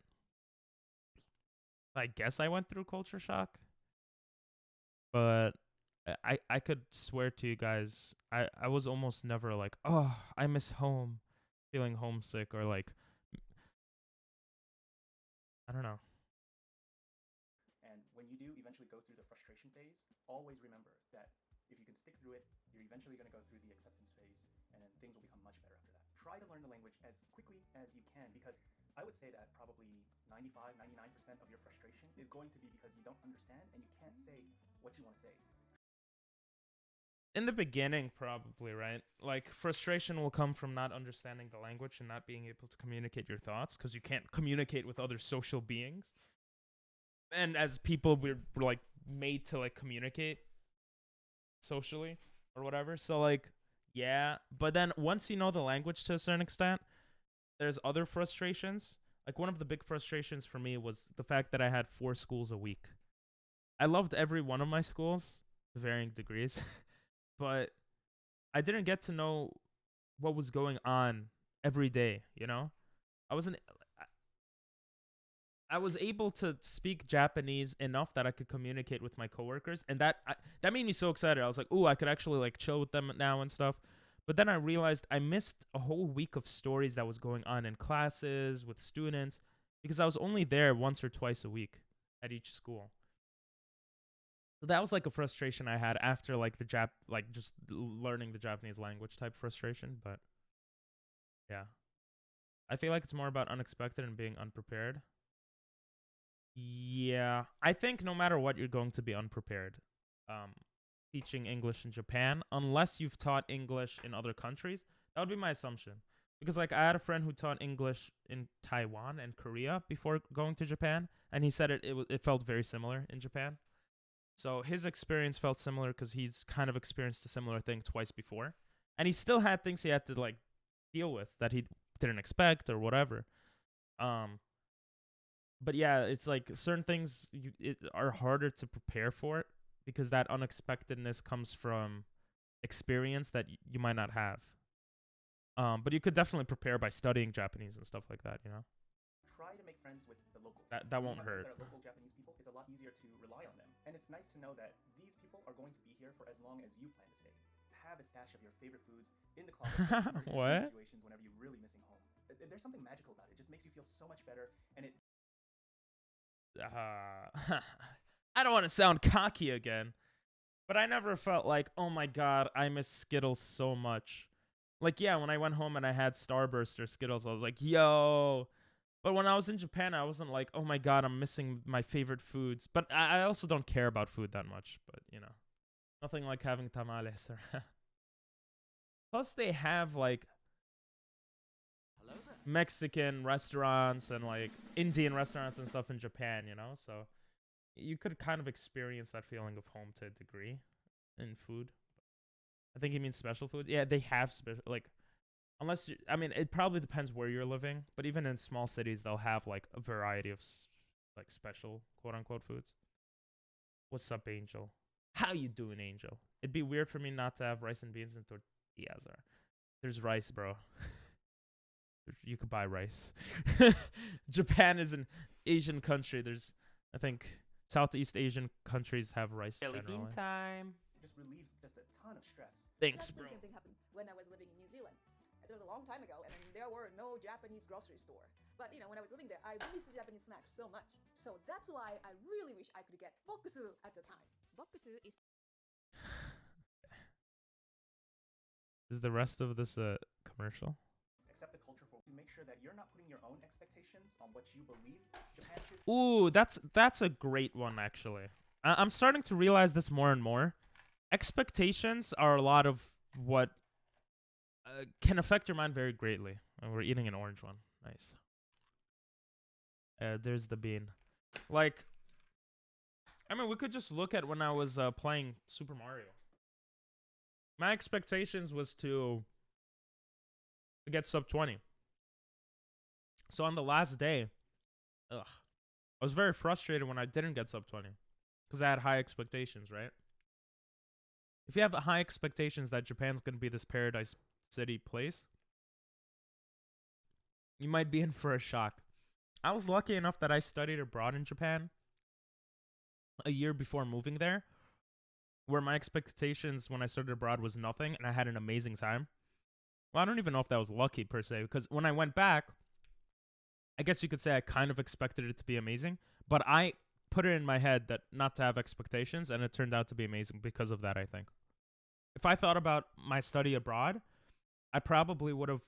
I guess I went through culture shock. But I could swear to you guys, I was almost never like, oh, I miss home, feeling homesick, or like I don't know. And when you do eventually go through the frustration phase, always remember that if you can stick through it, you're eventually going to go through the acceptance phase, and then things will become much better after that. Try to learn the language as quickly as you can, because I would say that probably 95, 99% of your frustration is going to be because you don't understand and you can't say what you want to say. In the beginning, probably, right? Like, frustration will come from not understanding the language and not being able to communicate your thoughts, because you can't communicate with other social beings. And as people, we're like made to like communicate socially or whatever. So like, yeah. But then once you know the language to a certain extent, there's other frustrations. Like, one of the big frustrations for me was the fact that I had 4 schools a week. I loved every one of my schools to varying degrees. But I didn't get to know what was going on every day, you know? I was able to speak Japanese enough that I could communicate with my coworkers, and that made me so excited. I was like, "Ooh, I could actually like chill with them now and stuff." But then I realized I missed a whole week of stories that was going on in classes with students because I was only there once or twice a week at each school. So that was like a frustration I had after like just learning the Japanese language type frustration. But yeah, I feel like it's more about unexpected and being unprepared. Yeah, I think no matter what, you're going to be unprepared. Teaching English in Japan, unless you've taught English in other countries. That would be my assumption. Because like I had a friend who taught English in Taiwan and Korea before going to Japan, and he said it felt very similar in Japan. So his experience felt similar because he's kind of experienced a similar thing twice before. And he still had things he had to like deal with that he didn't expect or whatever. But yeah, it's like certain things are harder to prepare for it because that unexpectedness comes from experience that you might not have. But you could definitely prepare by studying Japanese and stuff like that, you know? Try to make friends with the locals. That won't hurt. That are local Japanese people, it's a lot easier to rely on them. And it's nice to know that these people are going to be here for as long as you plan to stay. Have a stash of your favorite foods in the closet. What? Situations whenever you're really missing home. There's something magical about it. It just makes you feel so much better, and it. I don't want to sound cocky again, but I never felt like, oh my god, I miss Skittles so much. Like, yeah, when I went home and I had Starburst or Skittles, I was like, yo. But when I was in Japan, I wasn't like, oh my god, I'm missing my favorite foods. But I also don't care about food that much. But, you know, nothing like having tamales. Plus, they have, like, Mexican restaurants and, like, Indian restaurants and stuff in Japan, you know? So you could kind of experience that feeling of home to a degree in food. I think he means special foods. Yeah, they have special, like, unless you, I mean, it probably depends where you're living, but even in small cities, they'll have like a variety of like special quote unquote foods. What's up, Angel? How you doing, Angel? It'd be weird for me not to have rice and beans and tortillas. There's rice, bro. You could buy rice. Japan is an Asian country. There's, I think, Southeast Asian countries have rice. Jelly bean time. It just relieves just a ton of stress. Thanks, That's bro. the same thing happened when I was living in New Zealand. It was a long time ago, and there were no Japanese grocery store. But, you know, when I was living there, I missed Japanese snacks so much. So that's why I really wish I could get bokusu at the time. Bokusu is... Is the rest of this a commercial? Accept the culture for to make sure that you're not putting your own expectations on what you believe Japan should. Ooh, that's a great one, actually. I'm starting to realize this more and more. Expectations are a lot of what can affect your mind very greatly. And we're eating an orange one. Nice. There's the bean. Like, I mean, we could just look at when I was playing Super Mario. My expectations was to get sub 20. So on the last day, I was very frustrated when I didn't get sub 20. Because I had high expectations, right? If you have high expectations that Japan's going to be this paradise city place, you might be in for a shock. I was lucky enough that I studied abroad in Japan a year before moving there, where my expectations when I started abroad was nothing, and I had an amazing time. Well, I don't even know if that was lucky per se, because when I went back, I guess you could say I kind of expected it to be amazing, but I put it in my head that not to have expectations, and it turned out to be amazing because of that, I think. If I thought about my study abroad, I probably would have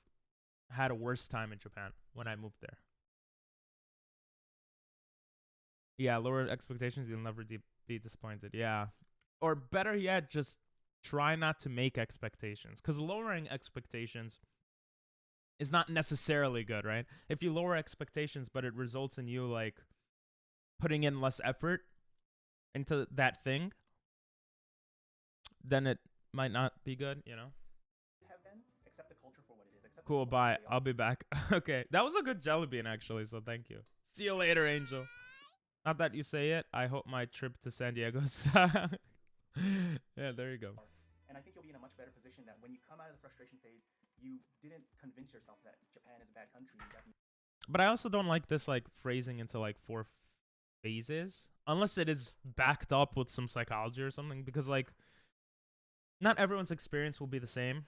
had a worse time in Japan when I moved there. Yeah, lower expectations, you'll never be disappointed. Yeah. Or better yet, just try not to make expectations. Because lowering expectations is not necessarily good, right? If you lower expectations, but it results in you, like, putting in less effort into that thing, then it might not be good, you know? Have been, accept the culture for what it is. Accept Cool, bye. I'll be back. Okay, that was a good jelly bean, actually, so thank you. See you later, Angel. Not that you say it. I hope my trip to San Diego sucks. Yeah, there you go. And I think you'll be in a much better position that when you come out of the frustration phase, you didn't convince yourself that Japan is a bad country. But I also don't like this, like, phrasing into, like, 4 phases. Unless it is backed up with some psychology or something. Because, like, not everyone's experience will be the same.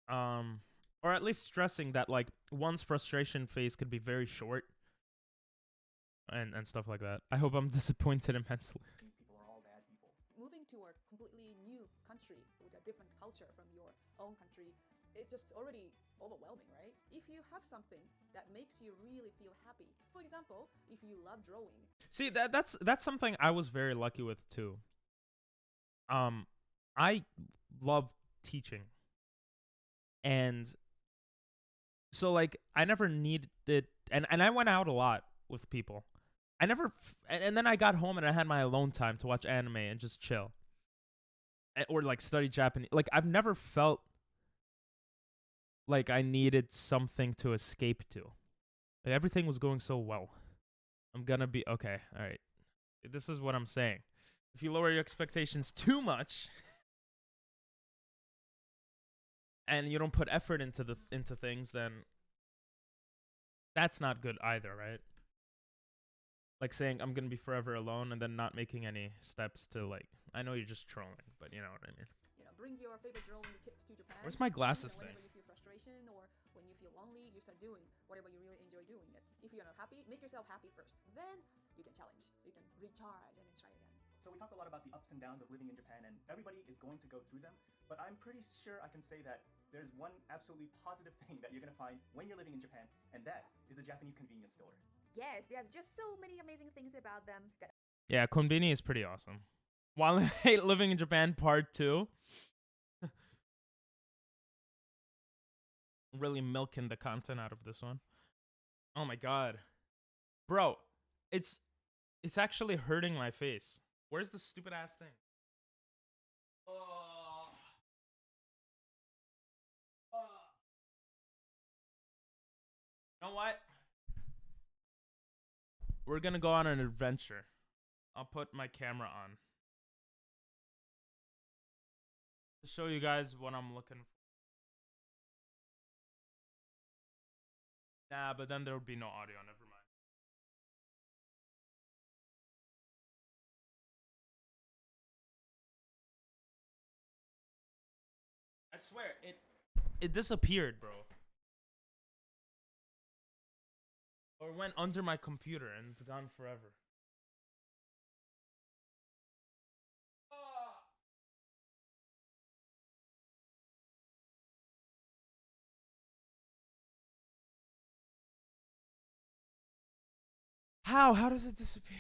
Or at least stressing that, like, one's frustration phase could be very short. And stuff like that. I hope I'm disappointed immensely. These people are all bad people. Moving to a completely new country with a different culture from your own country, it's just already overwhelming, right? If you have something that makes you really feel happy, for example, if you love drawing. See, that's something I was very lucky with too. I love teaching, and so, like, I never needed it, and I went out a lot with people. I never, and then I got home and I had my alone time to watch anime and just chill. Or, like, study Japanese. Like, I've never felt like I needed something to escape to. Like, everything was going so well. I'm gonna be, okay, alright. This is what I'm saying. If you lower your expectations too much, and you don't put effort into things, then that's not good either, right? Like saying I'm gonna be forever alone and then not making any steps to, like, I know you're just trolling, but you know what I mean. You know, bring your favorite drawing kits to Japan. Where's my glasses thing? Whenever you feel frustration or when you feel lonely, you start doing whatever you really enjoy doing it. If you're not happy, make yourself happy first. Then you can challenge, so you can recharge and then try again. So we talked a lot about the ups and downs of living in Japan, and everybody is going to go through them. But I'm pretty sure I can say that there's one absolutely positive thing that you're going to find when you're living in Japan, and that is a Japanese convenience store. Yes, there's just so many amazing things about them. Yeah, Konbini is pretty awesome. While I hate living in Japan, part 2. Really milking the content out of this one. Oh my god. Bro, it's actually hurting my face. Where's the stupid ass thing? You know what? We're gonna go on an adventure. I'll put my camera on to show you guys what I'm looking for. Nah, but then there would be no audio. Never mind. I swear, it disappeared, bro. Or went under my computer and it's gone forever. How? How does it disappear?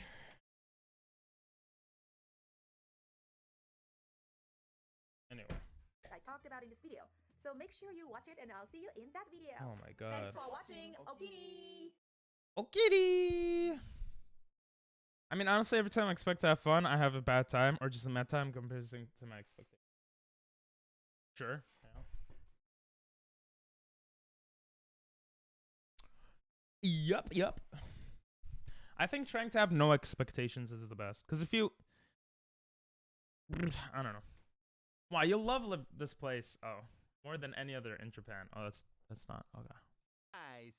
Anyway. I talked about in this video. So make sure you watch it and I'll see you in that video. Oh my god. Thanks for watching. Okini. Okitty! I mean, honestly, every time I expect to have fun, I have a bad time, or just a bad time compared to my expectations. Sure. Yeah. Yep. I think trying to have no expectations is the best. Because if you... I don't know. Wow, you'll love this place. Oh, more than any other in Japan. Oh, that's not... Okay. Nice.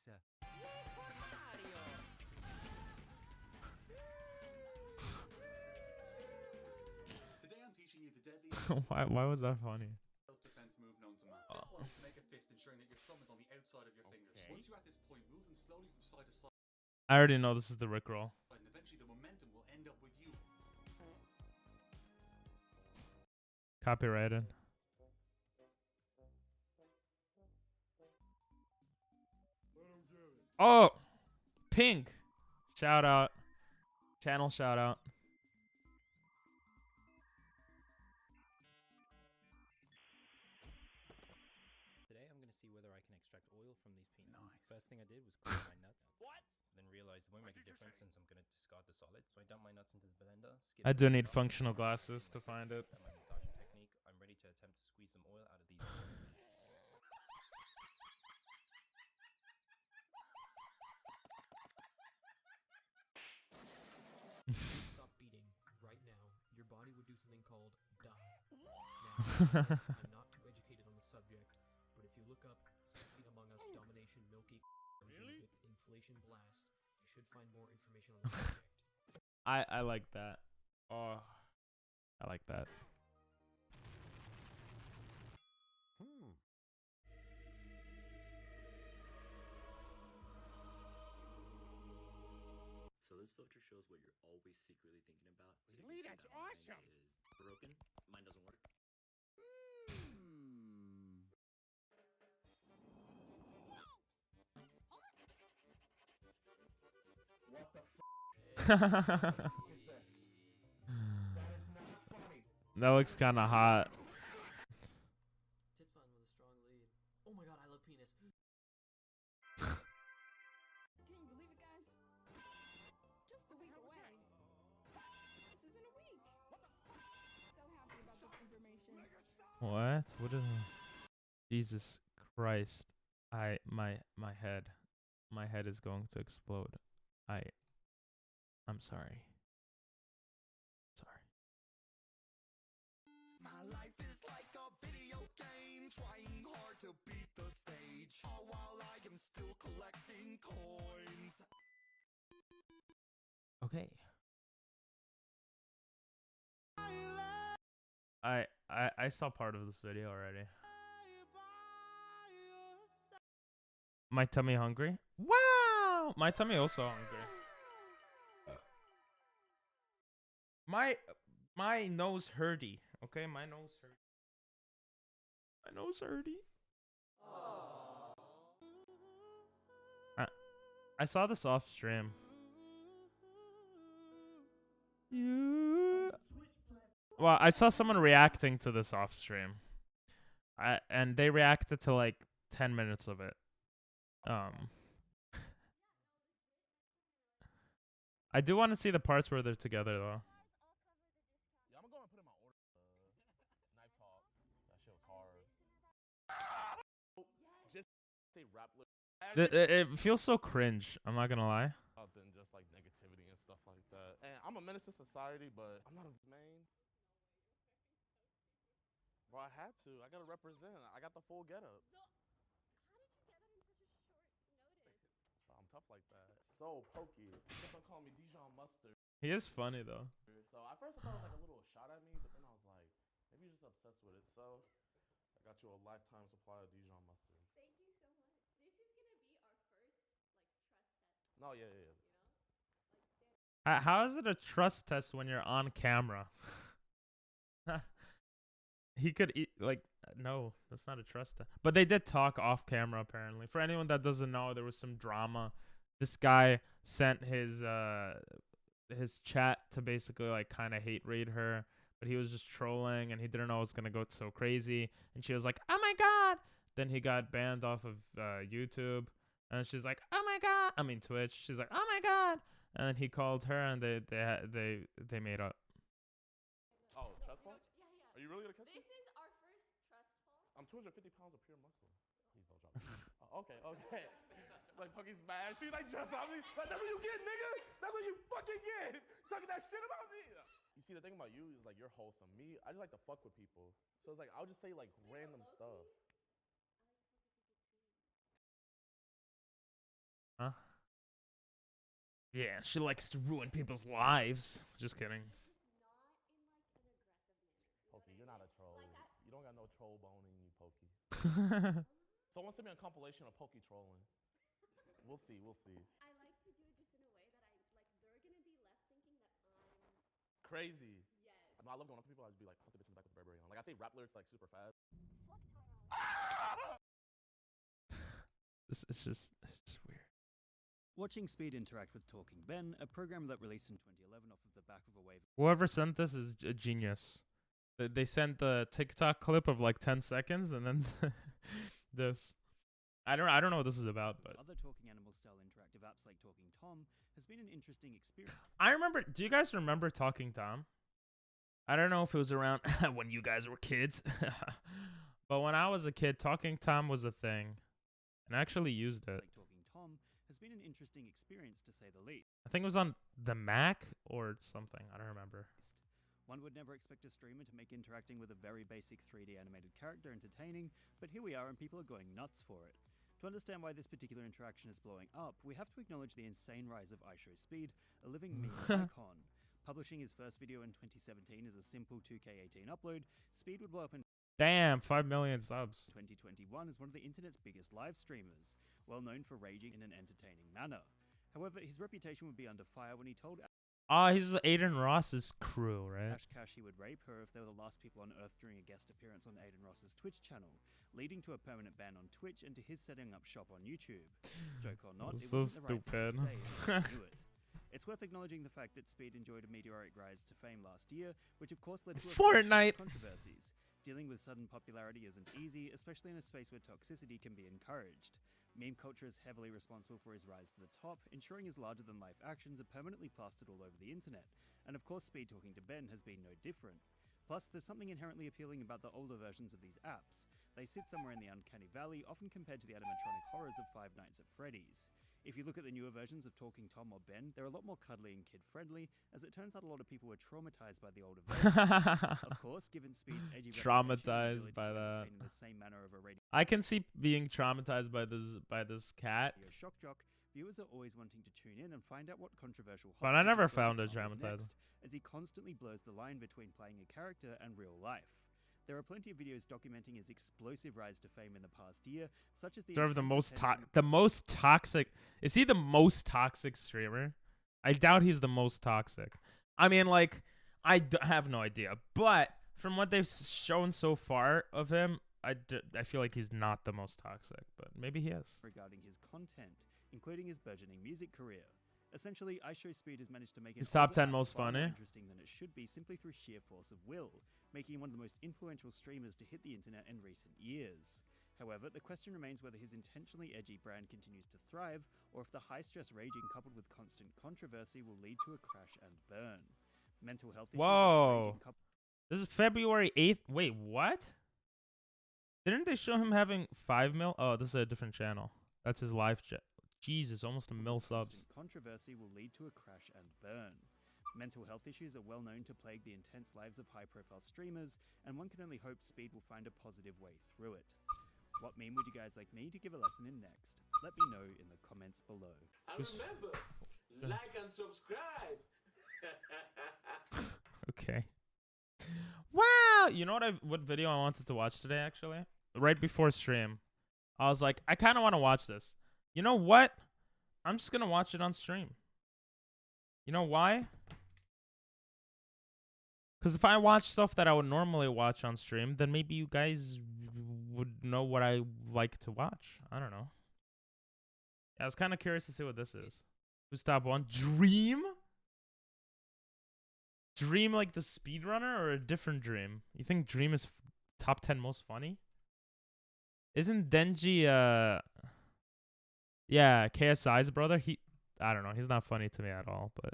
Today I'm teaching you the deadly why was that funny? self-defense move known to man. Step 1 is to make a fist, ensuring that your thumb is on the outside of your fingers. Once you're at this point, move them slowly from side to side. I already know this is the Rickroll. And eventually the momentum will end up with you. Copyrighted. Oh, Pink. Shout out. Channel shout out. Today I'm gonna see whether I can extract oil from these peanuts. First thing I did was clean my nuts. What? Then realized it won't make a difference since I'm gonna discard the solid. So I dump my nuts into the blender. I do need functional glasses to find it. My massaging technique. I'm ready to attempt to squeeze some oil out of these. Stop beating right now. Your body would do something called die. Now, I'm not too educated on the subject, but if you look up 16 Among Us Domination Milky with Inflation Blast, you should find more information on the subject. I like that. Oh, I like that. So this filter shows what you're always secretly thinking about. Really? That's awesome. Is broken. Mine doesn't work. What the f is this? That is not funny. That looks kind of hot. Tit fun with a strong lead. Oh my god, I love penis. Can you believe it, guys? Just a week away. This isn't a week. So happy about this information. What? What is it? Jesus Christ. My head is going to explode. I'm sorry. Sorry. My life is like a video game, trying hard to beat the stage, all while I am still collecting coins. Okay. I saw part of this video already. My tummy hungry? Wow! My tummy also hungry. My nose hurty. Okay, my nose hurt. My nose hurty. I saw this off stream. Well, I saw someone reacting to this off stream. And they reacted to like 10 minutes of it. I do want to see the parts where they're together though. Yeah, I'm gonna go and put in my order. Knife talk. That shit was hard. Just say rap. It feels so cringe. I'm not gonna lie. Than just like negativity and stuff like that. And I'm a menace to society, but I'm not a main. Bro, I had to. I gotta represent. I got the full getup. I'm tough like that. So pokey. He kept on calling me Dijon mustard. He is funny though. So at first I thought it was like a little shot at me, but then I was like, maybe you're just obsessed with it. So I got you a lifetime supply of Dijon mustard. Thank you so much. This is gonna be our first trust test. No, yeah. How is it a trust test when you're on camera? He could eat like no, that's not a trust test. But they did talk off camera apparently. For anyone that doesn't know, there was some drama. This guy sent his chat to basically like kind of hate raid her, but he was just trolling and he didn't know it was gonna go so crazy. And she was like, "Oh my god!" Then he got banned off of YouTube, and she's like, "Oh my god!" I mean Twitch. She's like, "Oh my god!" And then he called her, and they made up. Oh, trust fall? Are you really gonna catch me? This is our first trust fall. I'm 250 pounds of pure muscle. Please don't drop me. Okay. Like Puggy's mad. She's like, just on me. Like, that's what you get, nigga. That's what you fucking get. Talking that shit about me. You see, the thing about you is like you're wholesome. Me, I just like to fuck with people. So it's like I'll just say like random stuff. Huh? Yeah, she likes to ruin people's lives. Just kidding. Pokey, you're not a troll. You don't got no troll bone in you, Pokey. Someone sent me a compilation of Pokey trolling. We'll see. I like to do just an crazy. I love going up to people. I'd be like, fuck the bitch in the back with the Burberry on. Like I say rap lyrics like super fast. It's just weird. Watching Speed interact with Talking Ben, a program that released in 2011 off of the back of a wave. Whoever sent this is a genius. They sent the TikTok clip of like 10 seconds and then this. I don't know what this is about, but Other talking animal style interactive apps like Talking Tom has been an interesting experience. I remember. Do you guys remember Talking Tom? I don't know if it was around when you guys were kids, but when I was a kid, Talking Tom was a thing, and I actually used it. Like Talking Tom has been an interesting experience to say the least. I think it was on the Mac or something. I don't remember. One would never expect a streamer to make interacting with a very basic 3D animated character entertaining, but here we are and people are going nuts for it. To understand why this particular interaction is blowing up, we have to acknowledge the insane rise of iShowSpeed, a living meme icon. Publishing his first video in 2017 as a simple 2K18 upload, Speed would blow up in Damn, 5 million subs. 2021 as one of the internet's biggest live streamers, well known for raging in an entertaining manner. However, his reputation would be under fire when he told He's Aiden Ross's crew, right? Ash Cash he would rape her if they were the last people on Earth during a guest appearance on Aiden Ross's Twitch channel, leading to a permanent ban on Twitch and to his setting up shop on YouTube. Joke or not, it So wasn't the right thing to stupid. say, and he knew it. It's worth acknowledging the fact that Speed enjoyed a meteoric rise to fame last year, which of course led to a Fortnite. controversies. Dealing with sudden popularity isn't easy, especially in a space where toxicity can be encouraged. Meme culture is heavily responsible for his rise to the top, ensuring his larger-than-life actions are permanently plastered all over the internet. And of course, Speed Talking to Ben has been no different. Plus, there's something inherently appealing about the older versions of these apps. They sit somewhere in the uncanny valley, often compared to the animatronic horrors of Five Nights at Freddy's. If you look at the newer versions of Talking Tom or Ben, they're a lot more cuddly and kid-friendly, as it turns out a lot of people were traumatized by the older versions. Of course, given Speed's edgy Traumatized by that. in the same manner of a radio I can see being traumatized by this cat, shock jock, viewers are always wanting to tune in and find out what controversial but hot I take never is going found to it come up traumatized. next, as he constantly blurs the line between playing a character and real life. There are plenty of videos documenting his explosive rise to fame in the past year, such as the Sort of the intense most toxic. Is he the most toxic streamer? I doubt he's the most toxic. I mean, like, I have no idea, but from what they've shown so far of him, I feel like he's not the most toxic, but maybe he is. regarding his content, including his burgeoning music career. Essentially, iShowSpeed has managed to make His an top older 10 app most far more funny. interesting than it should be simply through sheer force of will, making him one of the most influential streamers to hit the internet in recent years. However, the question remains whether his intentionally edgy brand continues to thrive, or if the high-stress raging coupled with constant controversy will lead to a crash and burn. Mental health issues Whoa. This is February 8th. Wait, what? Didn't they show him having 5 mil? Oh, this is a different channel. That's his live chat. Jesus, almost a mil subs. Controversy will lead to a crash and burn. Mental health issues are well known to plague the intense lives of high-profile streamers, and one can only hope Speed will find a positive way through it. What meme would you guys like me to give a lesson in next? Let me know in the comments below. And remember, like and subscribe. Okay. Wow. You know what video I wanted to watch today, actually? Right before stream. I was like, I kind of want to watch this. You know what? I'm just going to watch it on stream. You know why? Because if I watch stuff that I would normally watch on stream, then maybe you guys would know what I like to watch. I don't know. Yeah, I was kind of curious to see what this is. Who's top one? Dream? Dream like the speedrunner or a different Dream? You think Dream is top 10 most funny? Isn't Denji, yeah, KSI's brother? I don't know. He's not funny to me at all, but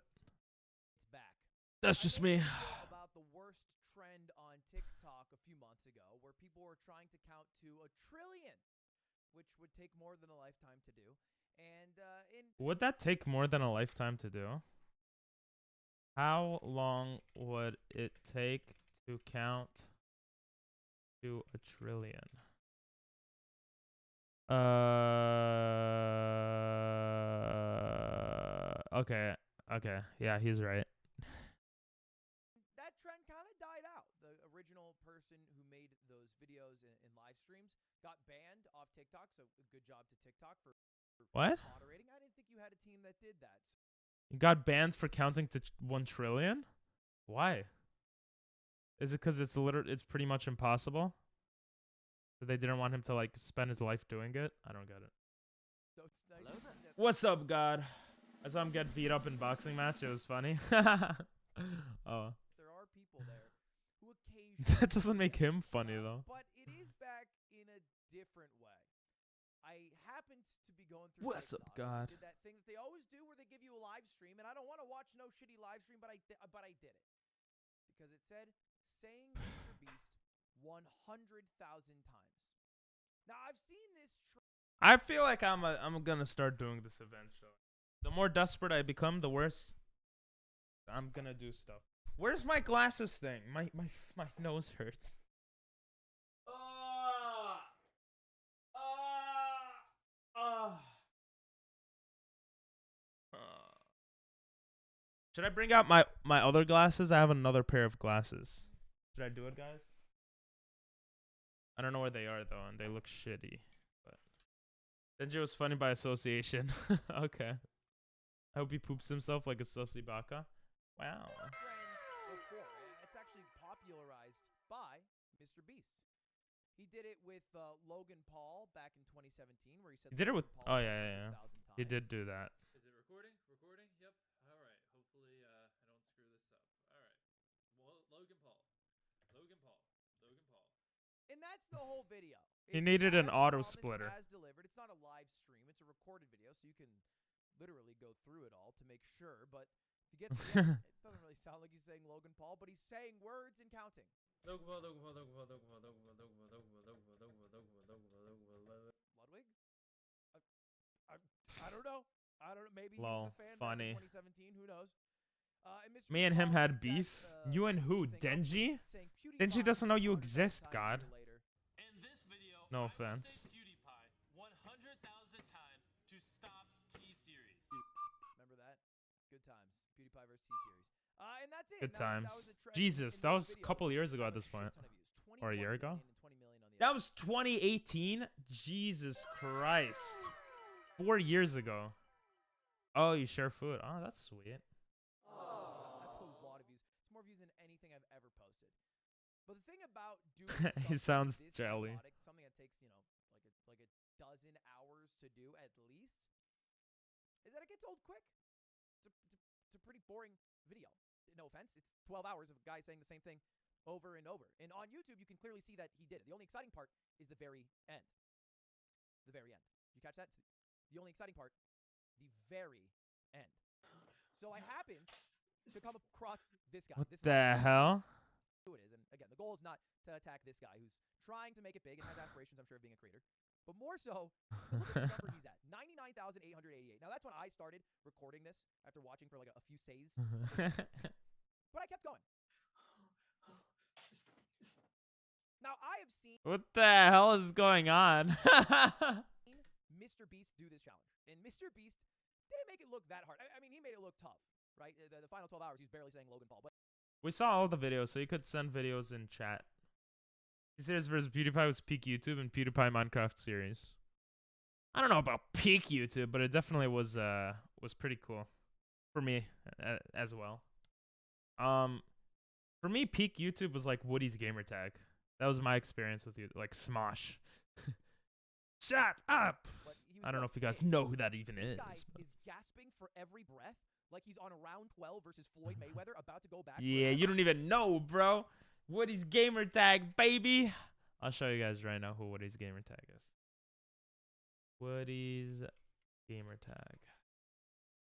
It's back. that's just me. About the worst trend on TikTok a few months ago, where people were trying to count to 1 trillion, which would take more than a lifetime to do. And Would that take more than a lifetime to do? How long would it take to count to 1 trillion? Okay. Okay. Yeah, he's right. that trend kind of died out. The original person who made those videos in live streams got banned off TikTok, so good job to TikTok for What? moderating. I didn't think you had a team that did that. He got banned for counting to 1 trillion? Why? Is it because it's pretty much impossible? So they didn't want him to like spend his life doing it? I don't get it. So it's nice. What's up, God? I saw him get beat up in boxing match. It was funny. Oh. There are people there who occasionally That doesn't make him funny though. but it is back in a different way. I happened to be going through What's up, TikTok, and God? did that thing that they always do where they give you a live stream, and I don't want to watch no shitty live stream, but I did it because it said saying Mr. Beast 100,000 times. Now I've seen this. I feel like I'm gonna start doing this eventually. The more desperate I become, the worse I'm gonna do stuff. Where's my glasses thing? My nose hurts. Should I bring out my other glasses? I have another pair of glasses. Should I do it, guys? I don't know where they are though, and they look shitty. But Denji was funny by association. Okay. I hope he poops himself like a sussy baka. Wow. Before. It's actually popularized by Mr. Beast. He did it with Logan Paul back in 2017, where he said. He did it with. Logan Paul Oh yeah. 100,000 He times. did do that. Is it recording? Recording? Yep. All right. Hopefully, I don't screw this up. All right. Logan Paul. Logan Paul. Logan Paul. And that's the whole video. He It's needed an as auto promised, splitter. As delivered. It's not a live stream. It's a recorded video, so you can literally go through it all to make sure. But if you get to the end, it doesn't really sound like he's saying Logan Paul, but he's saying words and counting. Logan Paul. Logan Paul. Logan Paul. Logan Paul. Logan Paul. Logan Paul. Logan Paul. Logan Paul. Logan Paul. Logan Paul. Ludwig? I don't know. I don't know. Maybe he Lol, was a fan funny. back in 2017. Who knows? And Mr. Me and him Beast had follows beef. that, You and who? thing up Denji? saying PewDiePie Denji doesn't know you 100,000 exist, times God. a year later. In this video, No I will offense. say PewDiePie 100,000 times to stop T-Series. Remember that? Good times. PewDiePie versus T-Series. And that's it. Good That times. was a trend Jesus, in that those was a videos. couple years ago Got at this a shit point. ton of views. Or a 21 year ago? million and 20 million on the That was 2018? Jesus Christ. 4 years ago. Oh, you share food. Oh, that's sweet. That's a lot of views. It's more views than anything I've ever posted. But the thing about doing He something sounds this jelly. chaotic, something that takes, like a dozen hours to do at least, is that it gets old quick. It's a pretty boring video. No offense. It's 12 hours of a guy saying the same thing over and over. And on YouTube, you can clearly see that he did it. The only exciting part is the very end. The very end. You catch that? The only exciting part, the very end. So I happened to come across this guy. What This is the hell? who it is. And again, the goal is not to attack this guy who's trying to make it big and has aspirations, I'm sure, of being a creator. But more so, to look at the number he's at. 99,888. Now, that's when I started recording this after watching for like a few says. But I kept going. Now, I have seen What the hell is going on? Mr. Beast do this challenge. And Mr. Beast didn't make it look that hard. I mean, he made it look tough, right? The final 12 hours, he's barely saying Logan Paul. But We saw all the videos, so you could send videos in chat. T-Series versus PewDiePie was peak YouTube and PewDiePie Minecraft series. I don't know about peak YouTube, but it definitely was pretty cool for me as well. For me, peak YouTube was like Woody's gamertag. That was my experience with you, like Smosh. Shut up! I don't know if you guys know who that even this is. guy but- is gasping for every breath like he's on round 12 versus Floyd Mayweather about to go back. for Yeah, another you don't even know, bro. Woody's gamertag, baby. I'll show you guys right now who Woody's gamertag is. Woody's gamertag.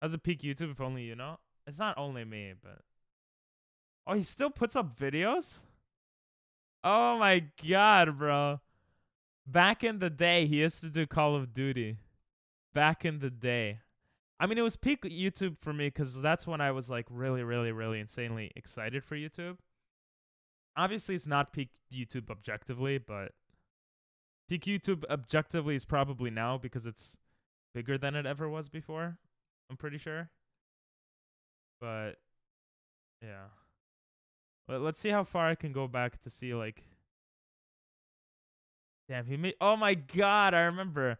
How's it peak YouTube if only you know? It's not only me, but... Oh, he still puts up videos? Oh my god, bro. Back in the day, he used to do Call of Duty. Back in the day. I mean, it was peak YouTube for me because that's when I was like really, really, really insanely excited for YouTube. Obviously, it's not peak YouTube objectively, but peak YouTube objectively is probably now because it's bigger than it ever was before. I'm pretty sure. But yeah. Let's see how far I can go back to see like. Damn, he made. Oh my god, I remember.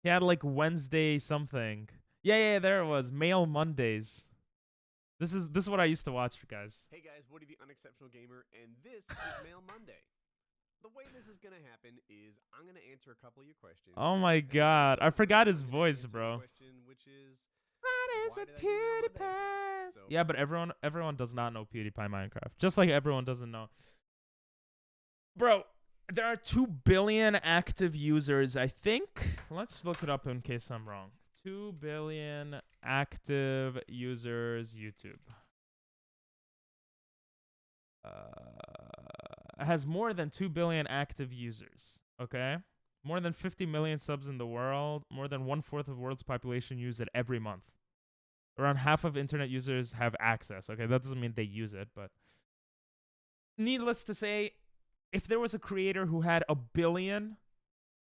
He had like Wednesday something. Yeah, there it was. Mail Mondays. This is what I used to watch, guys. Hey guys, Woody the Unexceptional Gamer, and this is Mail Monday. The way this is gonna happen is I'm gonna answer a couple of your questions. Oh my god, I forgot his voice, bro. Question, which is why did I do Mail Monday? So, Yeah, but everyone does not know PewDiePie Minecraft. Just like everyone doesn't know. Bro, there are 2 billion active users, I think. Let's look it up in case I'm wrong. 2 billion active users YouTube. Has more than 2 billion active users, okay? More than 50 million subs in the world. More than 1/4 of the world's population use it every month. Around half of internet users have access. Okay, that doesn't mean they use it, but needless to say, if there was a creator who had 1 billion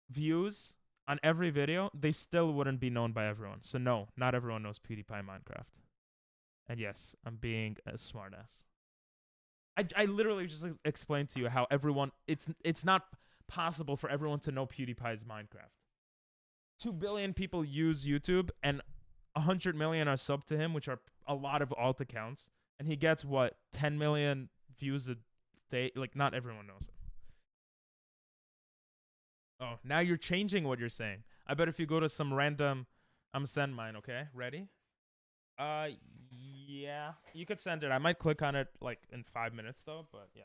views on every video, they still wouldn't be known by everyone. So no, not everyone knows PewDiePie Minecraft. And yes, I'm being a smartass. I literally just explained to you how everyone, it's not possible for everyone to know PewDiePie's Minecraft. 2 billion people use YouTube, and 100 million are subbed to him, which are a lot of alt accounts. And he gets, what, 10 million views a day? Like, not everyone knows him. Oh, now you're changing what you're saying. I bet if you go to some random... I'm send mine, okay? Ready? Yeah. You could send it. I might click on it, like, in 5 minutes, though, but yeah.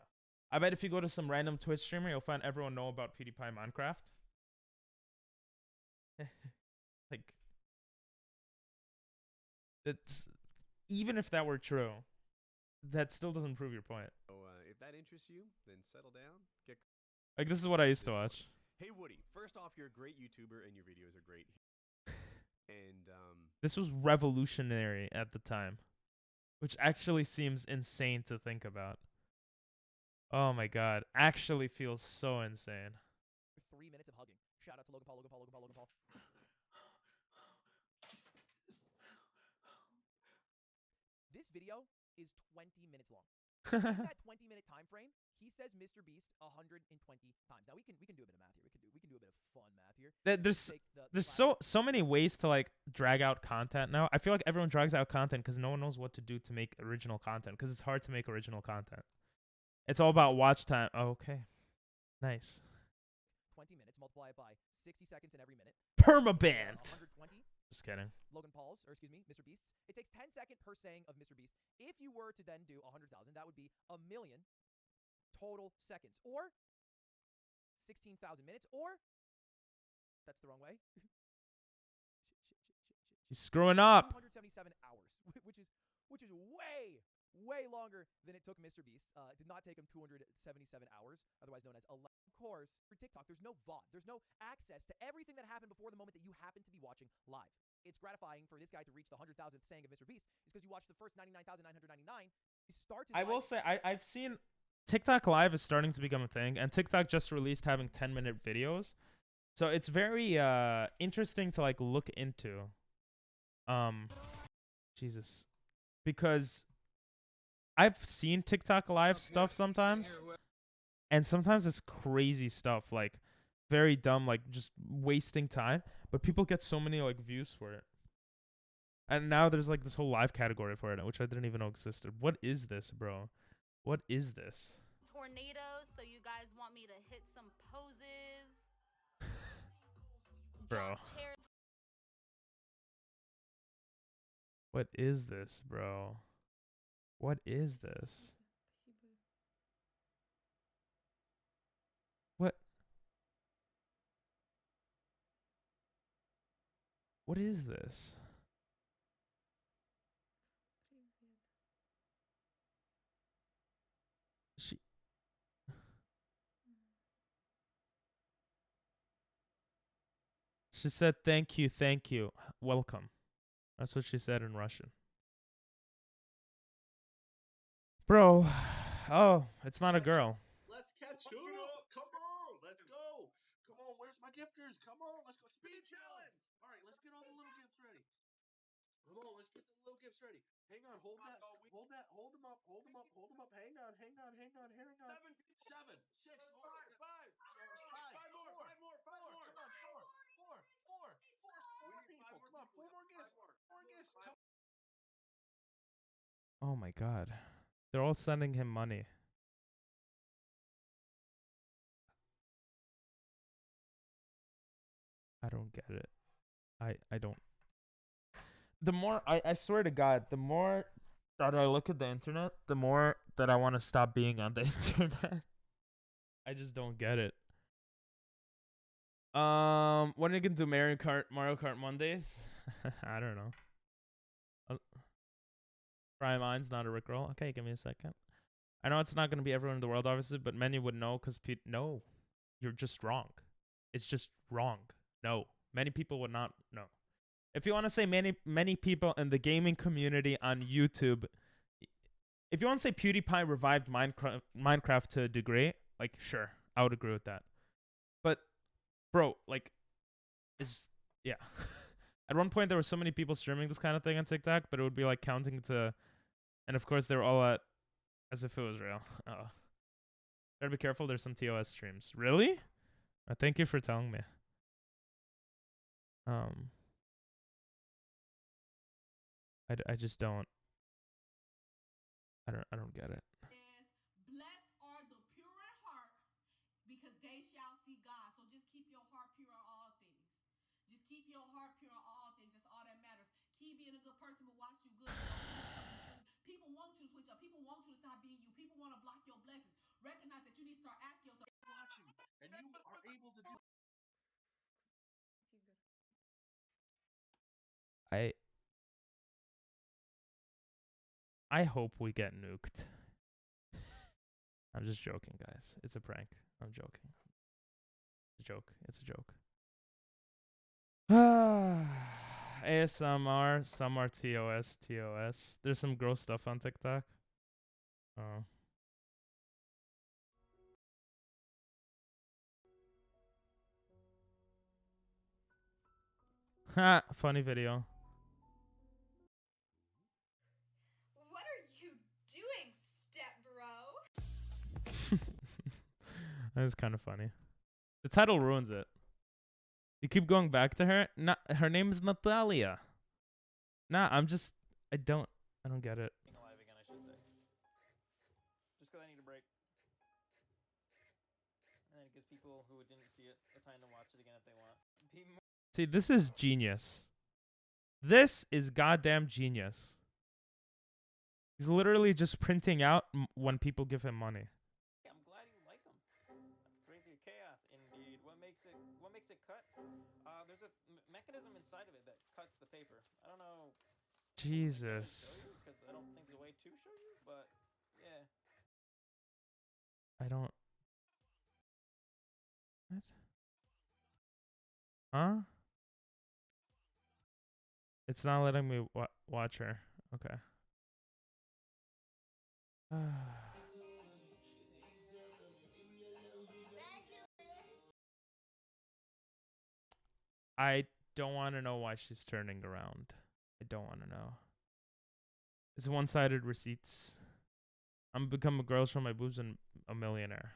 I bet if you go to some random Twitch streamer, you'll find everyone know about PewDiePie Minecraft. Like... It's... Even if that were true, that still doesn't prove your point. So, if that interests you, then settle down. Like, this is what I used to watch. Hey Woody, first off, you're a great YouTuber and your videos are great. And This was revolutionary at the time, which actually seems insane to think about. Oh my god, actually feels so insane. 3 minutes of hugging. Shout out to Logan Paul, Logan Paul, Logan Paul, Logan Paul. This video is 20 minutes long. In that 20-minute time frame, he says Mr. Beast 120 times. Now we can do a bit of math here. We can do a bit of fun math here. There's so many ways to like drag out content now. I feel like everyone drags out content because no one knows what to do to make original content, because it's hard to make original content. It's all about watch time. Oh, okay, nice. 20 minutes, multiply it by 60 seconds in every minute. Permaband. 120. Just kidding. Logan Paul's, or excuse me, Mr. Beast's. It takes 10 seconds per saying of Mr. Beast. If you were to then do 100,000, that would be 1 million total seconds, or 16,000 minutes, or that's the wrong way. He's screwing up. 277 hours, which is way longer than it took Mr. Beast. It did not take him 277 hours, otherwise known as 11. Of course, for TikTok, there's no VOD. There's no access to everything that happened before the moment that you happen to be watching live. It's gratifying for this guy to reach the 100,000th saying of Mr. Beast, is because you watched the first 99,999. He starts his I will say, I've seen TikTok Live is starting to become a thing, and TikTok just released having 10-minute videos. So it's very interesting to like look into. Jesus. Because I've seen TikTok Live stuff sometimes, and sometimes it's crazy stuff, like very dumb, like just wasting time, but people get so many like views for it. And now there's like this whole live category for it, which I didn't even know existed. What is this, bro? What is this? Tornadoes, so you guys want me to hit some poses? Bro. What is this, bro? What is this? What? What is this? She said, thank you, welcome. That's what she said in Russian. Bro, oh, it's not a girl. Let's catch up. Come on, let's go. Come on, where's my gifters? Come on, let's go. Speed challenge. All right, let's get all the little gifts ready. Come on, let's get the little gifts ready. Hang on, hold them up. Hold them up. Hang on. 7, 6, 5 more. Come on, 4 people. Come on, 4 more gifts. 4 gifts. Oh my god. They're all sending him money. I don't get it. I don't. The more I swear to God, the more that I look at the internet, the more that I want to stop being on the internet. I just don't get it. When are you gonna do Mario Kart Mondays? I don't know. Prime Mine's not a Rickroll. Okay, give me a second. I know it's not gonna be everyone in the world, obviously, but many would know because no, you're just wrong. It's just wrong. No, many people would not know. If you want to say many people in the gaming community on YouTube, if you want to say PewDiePie revived Minecraft to a degree, like sure, I would agree with that. But bro, like, it's yeah. At one point there were so many people streaming this kind of thing on TikTok, but it would be like counting to, and of course they were all at as if it was real. Oh, gotta be careful. There's some TOS streams. Really? Thank you for telling me. I just don't. I don't get it. Blessed are the pure in heart, because they shall see God. So just keep your heart pure in all things. Just keep your heart pure in all things. That's all that matters. Keep being a good person will watch you good. People want you to switch up. People want you to stop being you. People want to block your blessings. Recognize that you need to start asking yourself. Watching, and you are able to do. I hope we get nuked. I'm just joking, guys. It's a prank. I'm joking. It's a joke. It's a joke. ASMR, some are TOS. There's some gross stuff on TikTok. Oh. Ha! Funny video. What are you doing, step bro? That is kind of funny. The title ruins it. You keep going back to her. Nah, her name is Natalia. Nah, I don't get it. Alive again, I should say. Just because I need a break. And then it gives people who didn't see it the time to watch it again if they want. See, this is genius. This is goddamn genius. He's literally just printing out when people give him money. I'm glad you like them. That's crazy chaos, indeed. What makes it cut? There's a mechanism inside of it that cuts the paper. I don't know. Jesus. Because I don't think the way to show you, but yeah. I don't. What? Huh? It's not letting me watch her. Okay. I don't want to know why she's turning around. I don't want to know. It's one-sided receipts. I'm become a girls from my boobs and a millionaire.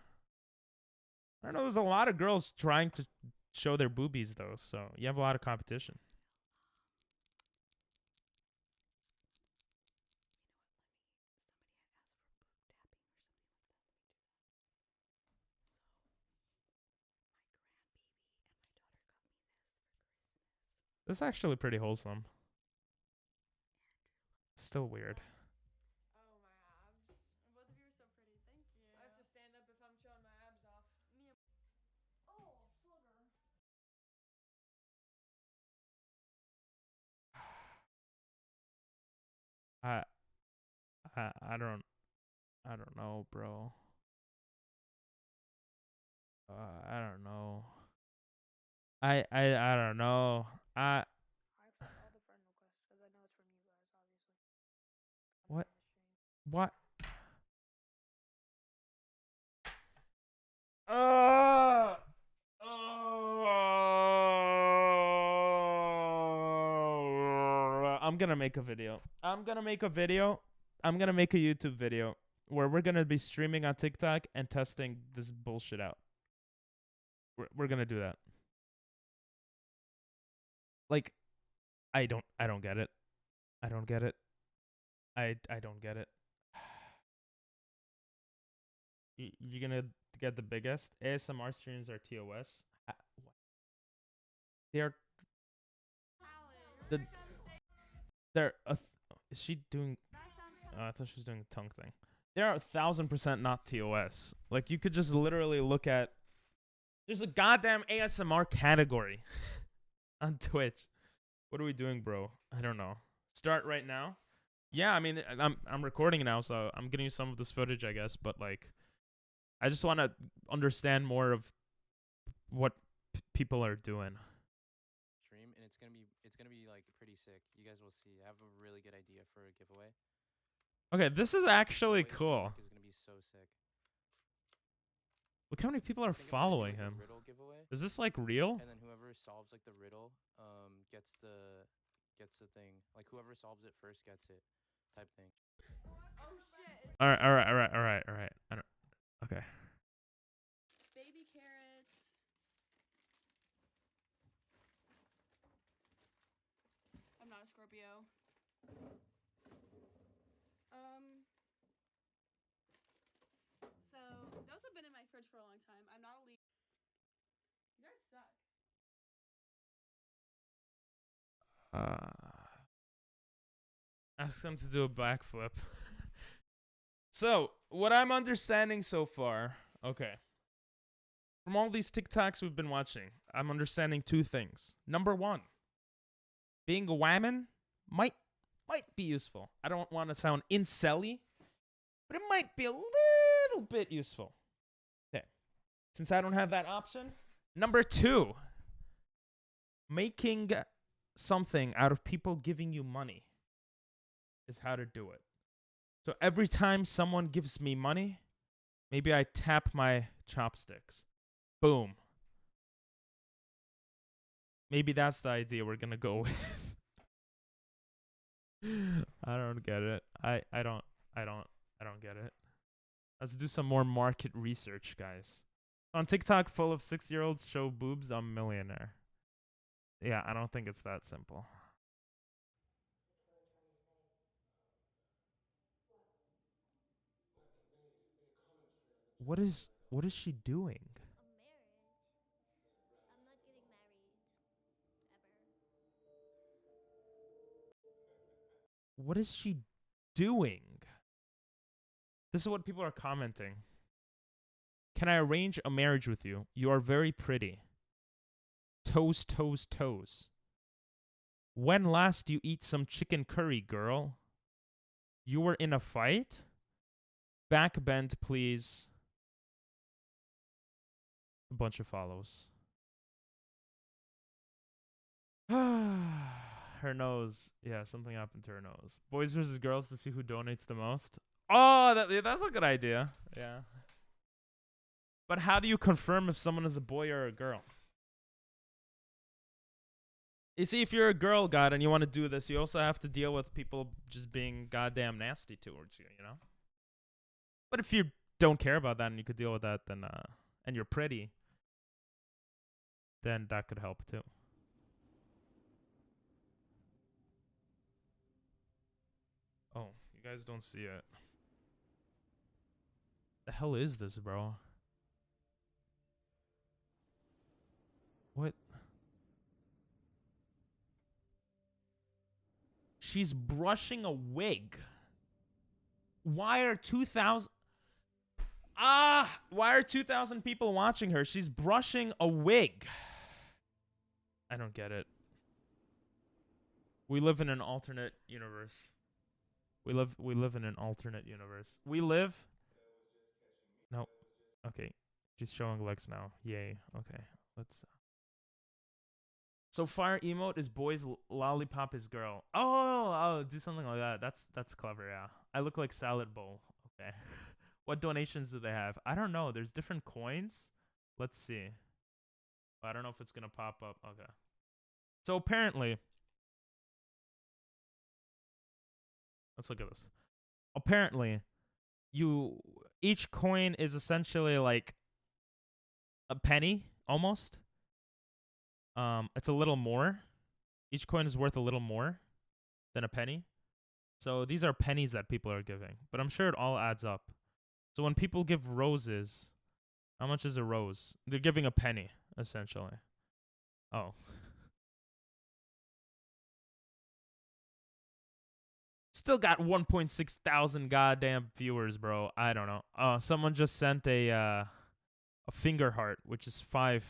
I don't know. There's a lot of girls trying to show their boobies though, so you have a lot of competition. This is actually pretty wholesome. Still weird. Oh, my abs. Both of you are so pretty. Thank you. I have to stand up if I'm showing my abs off. Oh, slugger. I don't know, bro. I don't know. I don't know. I accept all the friend requests because I know it's from you guys, obviously. What? What? I'm gonna make a video. I'm gonna make a YouTube video where we're gonna be streaming on TikTok and testing this bullshit out. We're gonna do that. Like, I don't get it. I don't get it. I don't get it. You're gonna get the biggest ASMR streams are TOS. They're the they're is she doing? Oh, I thought she was doing a tongue thing. They're 1,000% not TOS. Like you could just literally look at. There's a goddamn ASMR category on Twitch. What are we doing, bro? I don't know. Start right now. Yeah, I mean, I'm recording now, so I'm getting you some of this footage, I guess. But like, I just want to understand more of what people are doing. Stream, and it's gonna be like pretty sick. You guys will see. I have a really good idea for a giveaway. Okay, this is actually cool. It's gonna be so sick. Look how many people are following him. Is this like real? And then whoever solves like the riddle, gets the thing. Like whoever solves it first gets it, type thing. Oh shit. All right. I don't. Okay. Baby carrots. I'm not a Scorpio. So those have been in my fridge for a long time. I'm not a leak. You guys suck. Ask them to do a backflip. So, what I'm understanding so far, okay. From all these TikToks we've been watching, I'm understanding two things. Number one, being a whammon might be useful. I don't want to sound incel-y, but it might be a little bit useful. Okay. Since I don't have that option. Number two, making something out of people giving you money is how to do it. So every time someone gives me money, maybe I tap my chopsticks. Boom. Maybe that's the idea we're gonna go with. I don't get it. I don't get it. Let's do some more market research, guys. On TikTok, full of 6-year-olds show boobs, I'm a millionaire. Yeah, I don't think it's that simple. What is she doing? What is she doing? This is what people are commenting. Can I arrange a marriage with you? You are very pretty. Toes, toes, toes. When last you eat some chicken curry, girl? You were in a fight? Back bend, please. A bunch of follows. Her nose. Yeah, something happened to her nose. Boys versus girls to see who donates the most. Oh, that's a good idea. Yeah. But how do you confirm if someone is a boy or a girl? You see, if you're a girl, God, and you want to do this, you also have to deal with people just being goddamn nasty towards you, you know? But if you don't care about that and you could deal with that, then, and you're pretty, then that could help too. Oh, you guys don't see it. The hell is this, bro? What? She's brushing a wig. Why are 2,000... why are 2,000 people watching her? She's brushing a wig. I don't get it. We live in an alternate universe. We live in an alternate universe. We live... No. Okay. She's showing legs now. Yay. Okay. Let's... So fire emote is boys, lollipop is girl. Oh, do something like that. That's clever, yeah. I look like salad bowl. Okay. What donations do they have? I don't know. There's different coins. Let's see. I don't know if it's gonna pop up. Okay. So apparently, let's look at this. Apparently, each coin is essentially like a penny almost. It's a little more. Each coin is worth a little more than a penny. So these are pennies that people are giving, but I'm sure it all adds up. So when people give roses, how much is a rose? They're giving a penny, essentially. Oh. Still got 1.6 thousand goddamn viewers, bro. I don't know. Someone just sent a finger heart, which is five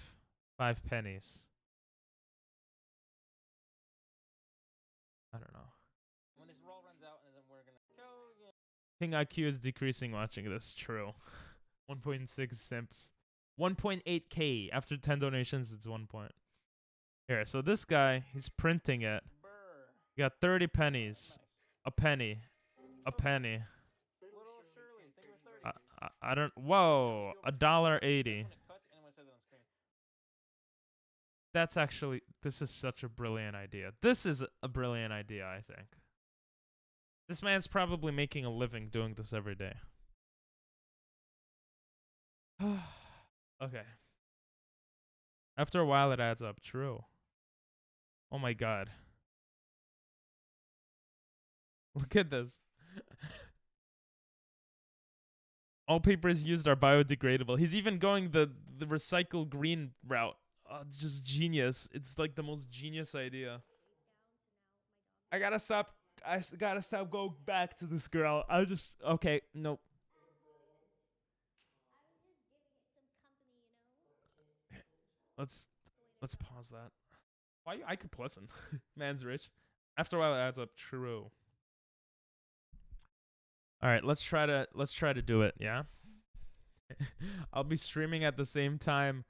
pennies. I don't know. When this roll runs out, and then we're gonna go again. Ping IQ is decreasing watching this. True. 1.6 simps. 1.8k. After 10 donations, it's 1 point. Here, so this guy, he's printing it. He got 30 pennies. A penny. A penny. I don't... Whoa. $1.80. That's actually... This is such a brilliant idea. This is a brilliant idea, I think. This man's probably making a living doing this every day. Okay. After a while, it adds up. True. Oh my god. Look at this. All papers used are biodegradable. He's even going the recycle green route. Oh, it's just genius. It's like the most genius idea. I gotta stop. I gotta stop going back to this girl. I just... Okay, nope. Let's pause that. Why I could listen. Man's rich. After a while, it adds up. True. All right, let's try to do it. Yeah. I'll be streaming at the same time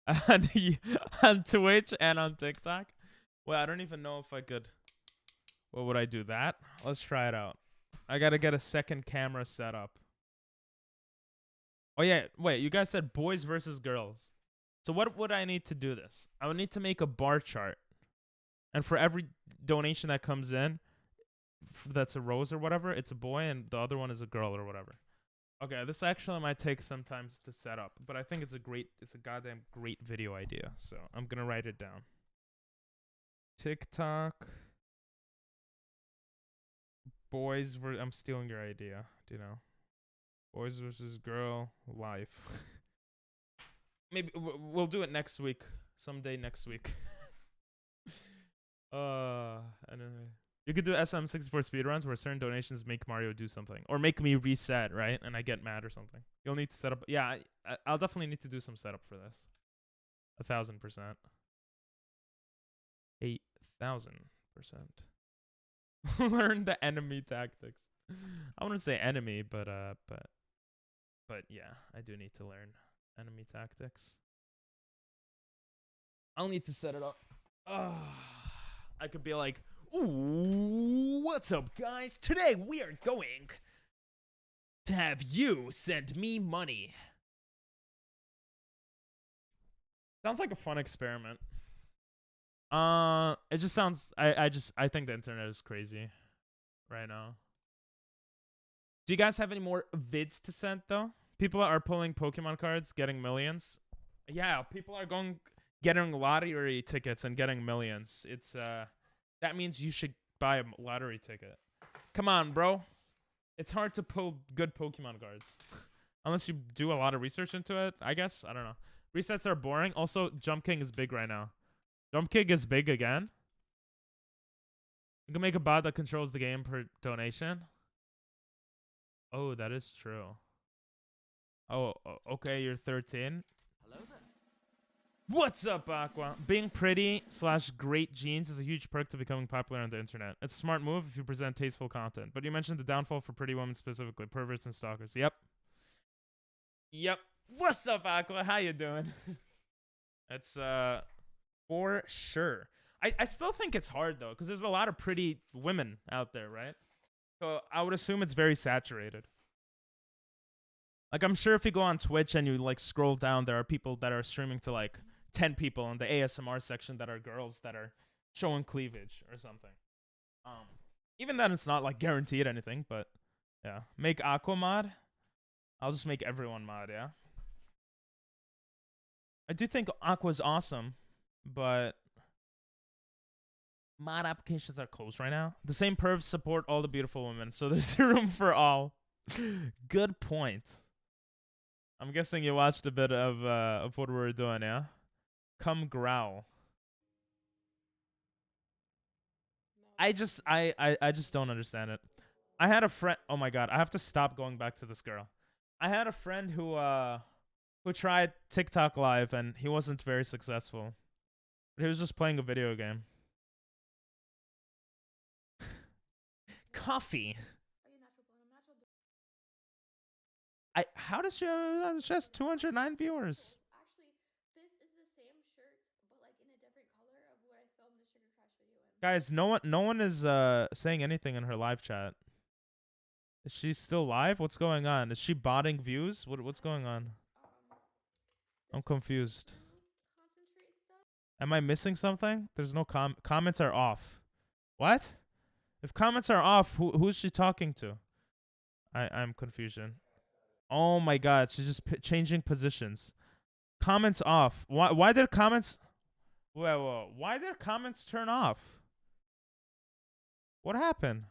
on Twitch and on TikTok. Well, I don't even know if I could. What would I do that? Let's try it out. I gotta get a second camera set up. Oh yeah, wait. You guys said boys versus girls. So what would I need to do this? I would need to make a bar chart. And for every donation that comes in, that's a rose or whatever, it's a boy, and the other one is a girl or whatever. Okay, this actually might take some time to set up, but I think it's a goddamn great video idea. So I'm gonna write it down. TikTok. Boys I'm stealing your idea, do you know? Boys versus girl life. Maybe we'll do it next week. Someday next week. Anyway. You could do SM64 speedruns where certain donations make Mario do something. Or make me reset, right? And I get mad or something. You'll need to set up... Yeah, I'll definitely need to do some setup for this. 1,000%. 8,000%. Learn the enemy tactics. I wouldn't say enemy, but yeah, I do need to learn enemy tactics. I'll need to set it up. I could be like, ooh, what's up, guys? Today we are going to have you send me money. Sounds like a fun experiment. It just sounds... I think the internet is crazy right now. Do you guys have any more vids to send, though? People are pulling Pokemon cards, getting millions. Yeah, people are getting lottery tickets and getting millions. It's that means you should buy a lottery ticket. Come on, bro. It's hard to pull good Pokemon cards. Unless you do a lot of research into it, I guess. I don't know. Resets are boring. Also, Jump King is big right now. Jump King is big again. You can make a bot that controls the game per donation. Oh, that is true. Oh, okay, you're 13. Hello there. What's up, Aqua? Being pretty / great genes is a huge perk to becoming popular on the internet. It's a smart move if you present tasteful content. But you mentioned the downfall for pretty women specifically, perverts and stalkers. Yep. Yep. What's up, Aqua? How you doing? It's for sure. I still think it's hard though, because there's a lot of pretty women out there, right? So I would assume it's very saturated. Like, I'm sure if you go on Twitch and you like scroll down, there are people that are streaming to like 10 people in the ASMR section that are girls that are showing cleavage or something. Even then, it's not like guaranteed anything, but yeah. Make Aqua mod. I'll just make everyone mod, yeah. I do think Aqua's awesome, but Mod applications are closed right now. The same pervs support all the beautiful women, so there's room for all. Good point. I'm guessing you watched a bit of what we were doing, yeah? Come growl. I just don't understand it. I had a friend. Oh my god, I have to stop going back to this girl. I had a friend who tried TikTok Live and he wasn't very successful. But he was just playing a video game. Coffee. How does she has 209 viewers? Guys, no one is saying anything in her live chat. Is she still live? What's going on? Is she botting views? What's going on? I'm confused. Am I missing something? There's no comments are off. What? If comments are off, who's she talking to? I'm confusion. Oh my god, she's just changing positions. Comments off. Why did comments? Whoa. Why did comments turn off? What happened?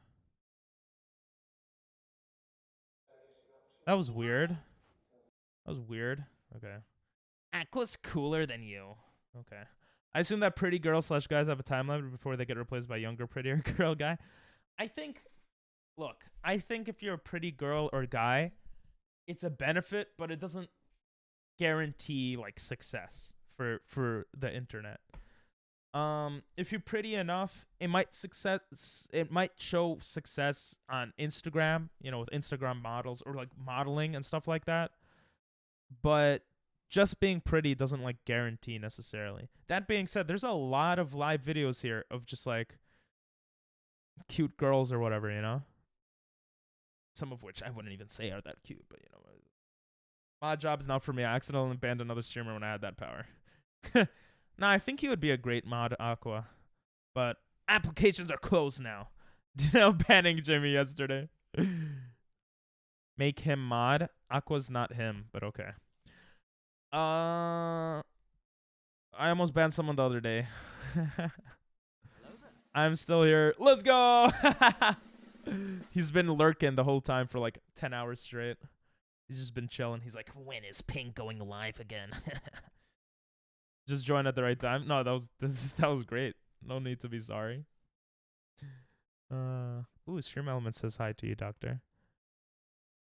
That was weird. Okay. Aqua's cooler than you. Okay. I assume that pretty girl / guys have a time limit before they get replaced by younger, prettier girl guy. I think if you're a pretty girl or guy, it's a benefit, but it doesn't guarantee like success for the internet. If you're pretty enough, it might show success on Instagram, you know, with Instagram models or like modeling and stuff like that. But just being pretty doesn't like guarantee necessarily. That being said, there's a lot of live videos here of just like cute girls or whatever, you know? Some of which I wouldn't even say are that cute, but you know. My job is not for me. I accidentally banned another streamer when I had that power. Nah, I think you would be a great mod, Aqua. But applications are closed now. Banning Jimmy yesterday. Make him mod. Aqua's not him, but okay. I almost banned someone the other day. I'm still here. Let's go! He's been lurking the whole time for like 10 hours straight. He's just been chilling. He's like, when is Pink going live again? Just joined at the right time. No, that was great. No need to be sorry. Ooh, Stream Element says hi to you, Doctor.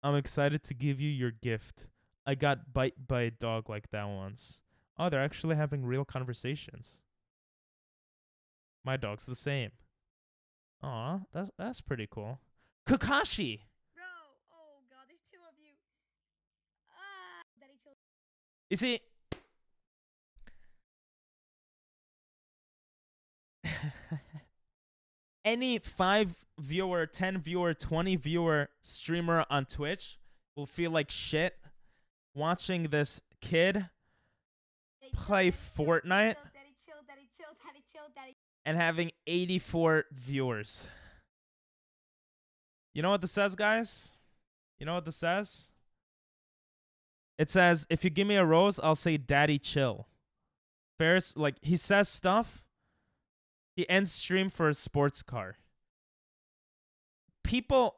I'm excited to give you your gift. I got bite by a dog like that once. Oh, they're actually having real conversations. My dog's the same. Aw, that's pretty cool. Kakashi! Bro, oh god, there's two of you. Daddy chill. You see, any 5 viewer, 10 viewer, 20 viewer streamer on Twitch will feel like shit watching this kid play Fortnite and having 84 viewers. You know what this says, guys? You know what this says? It says, if you give me a rose, I'll say daddy chill. Ferris, like, he says stuff. He ends stream for a sports car. People,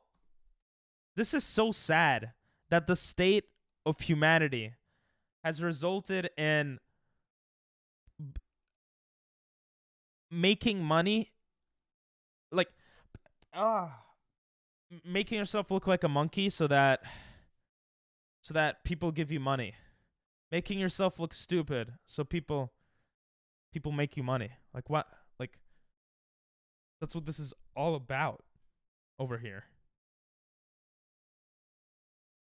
this is so sad that the state of humanity has resulted in making money, like, making yourself look like a monkey so that people give you money. Making yourself look stupid so people make you money. Like what? Like, that's what this is all about over here.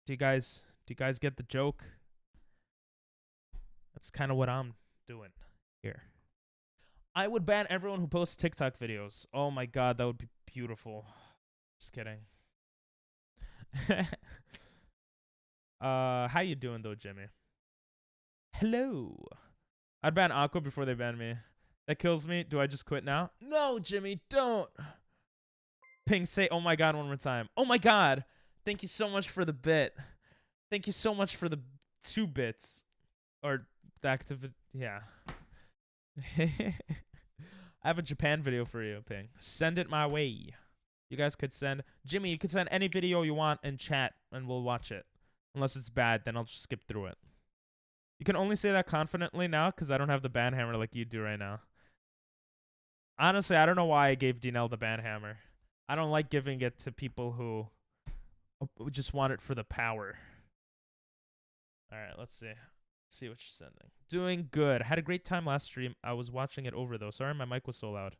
Do you guys get the joke? That's kind of what I'm doing here. I would ban everyone who posts TikTok videos. Oh my god, that would be beautiful. Just kidding. How you doing though, Jimmy? Hello. I'd ban Aqua before they ban me. That kills me. Do I just quit now? No, Jimmy, don't. Ping, say oh my god one more time. Oh my god. Thank you so much for the bit. Thank you so much for the 2 bits. Or the activity. Yeah. I have a Japan video for you, Ping. Send it my way. You guys could send Jimmy. You could send any video you want in chat, and we'll watch it. Unless it's bad, then I'll just skip through it. You can only say that confidently now because I don't have the ban hammer like you do right now. Honestly, I don't know why I gave Dinel the ban hammer. I don't like giving it to people who just want it for the power. All right, let's see. See what you're sending. Doing good. Had a great time last stream. I was watching it over though. Sorry, my mic was so loud.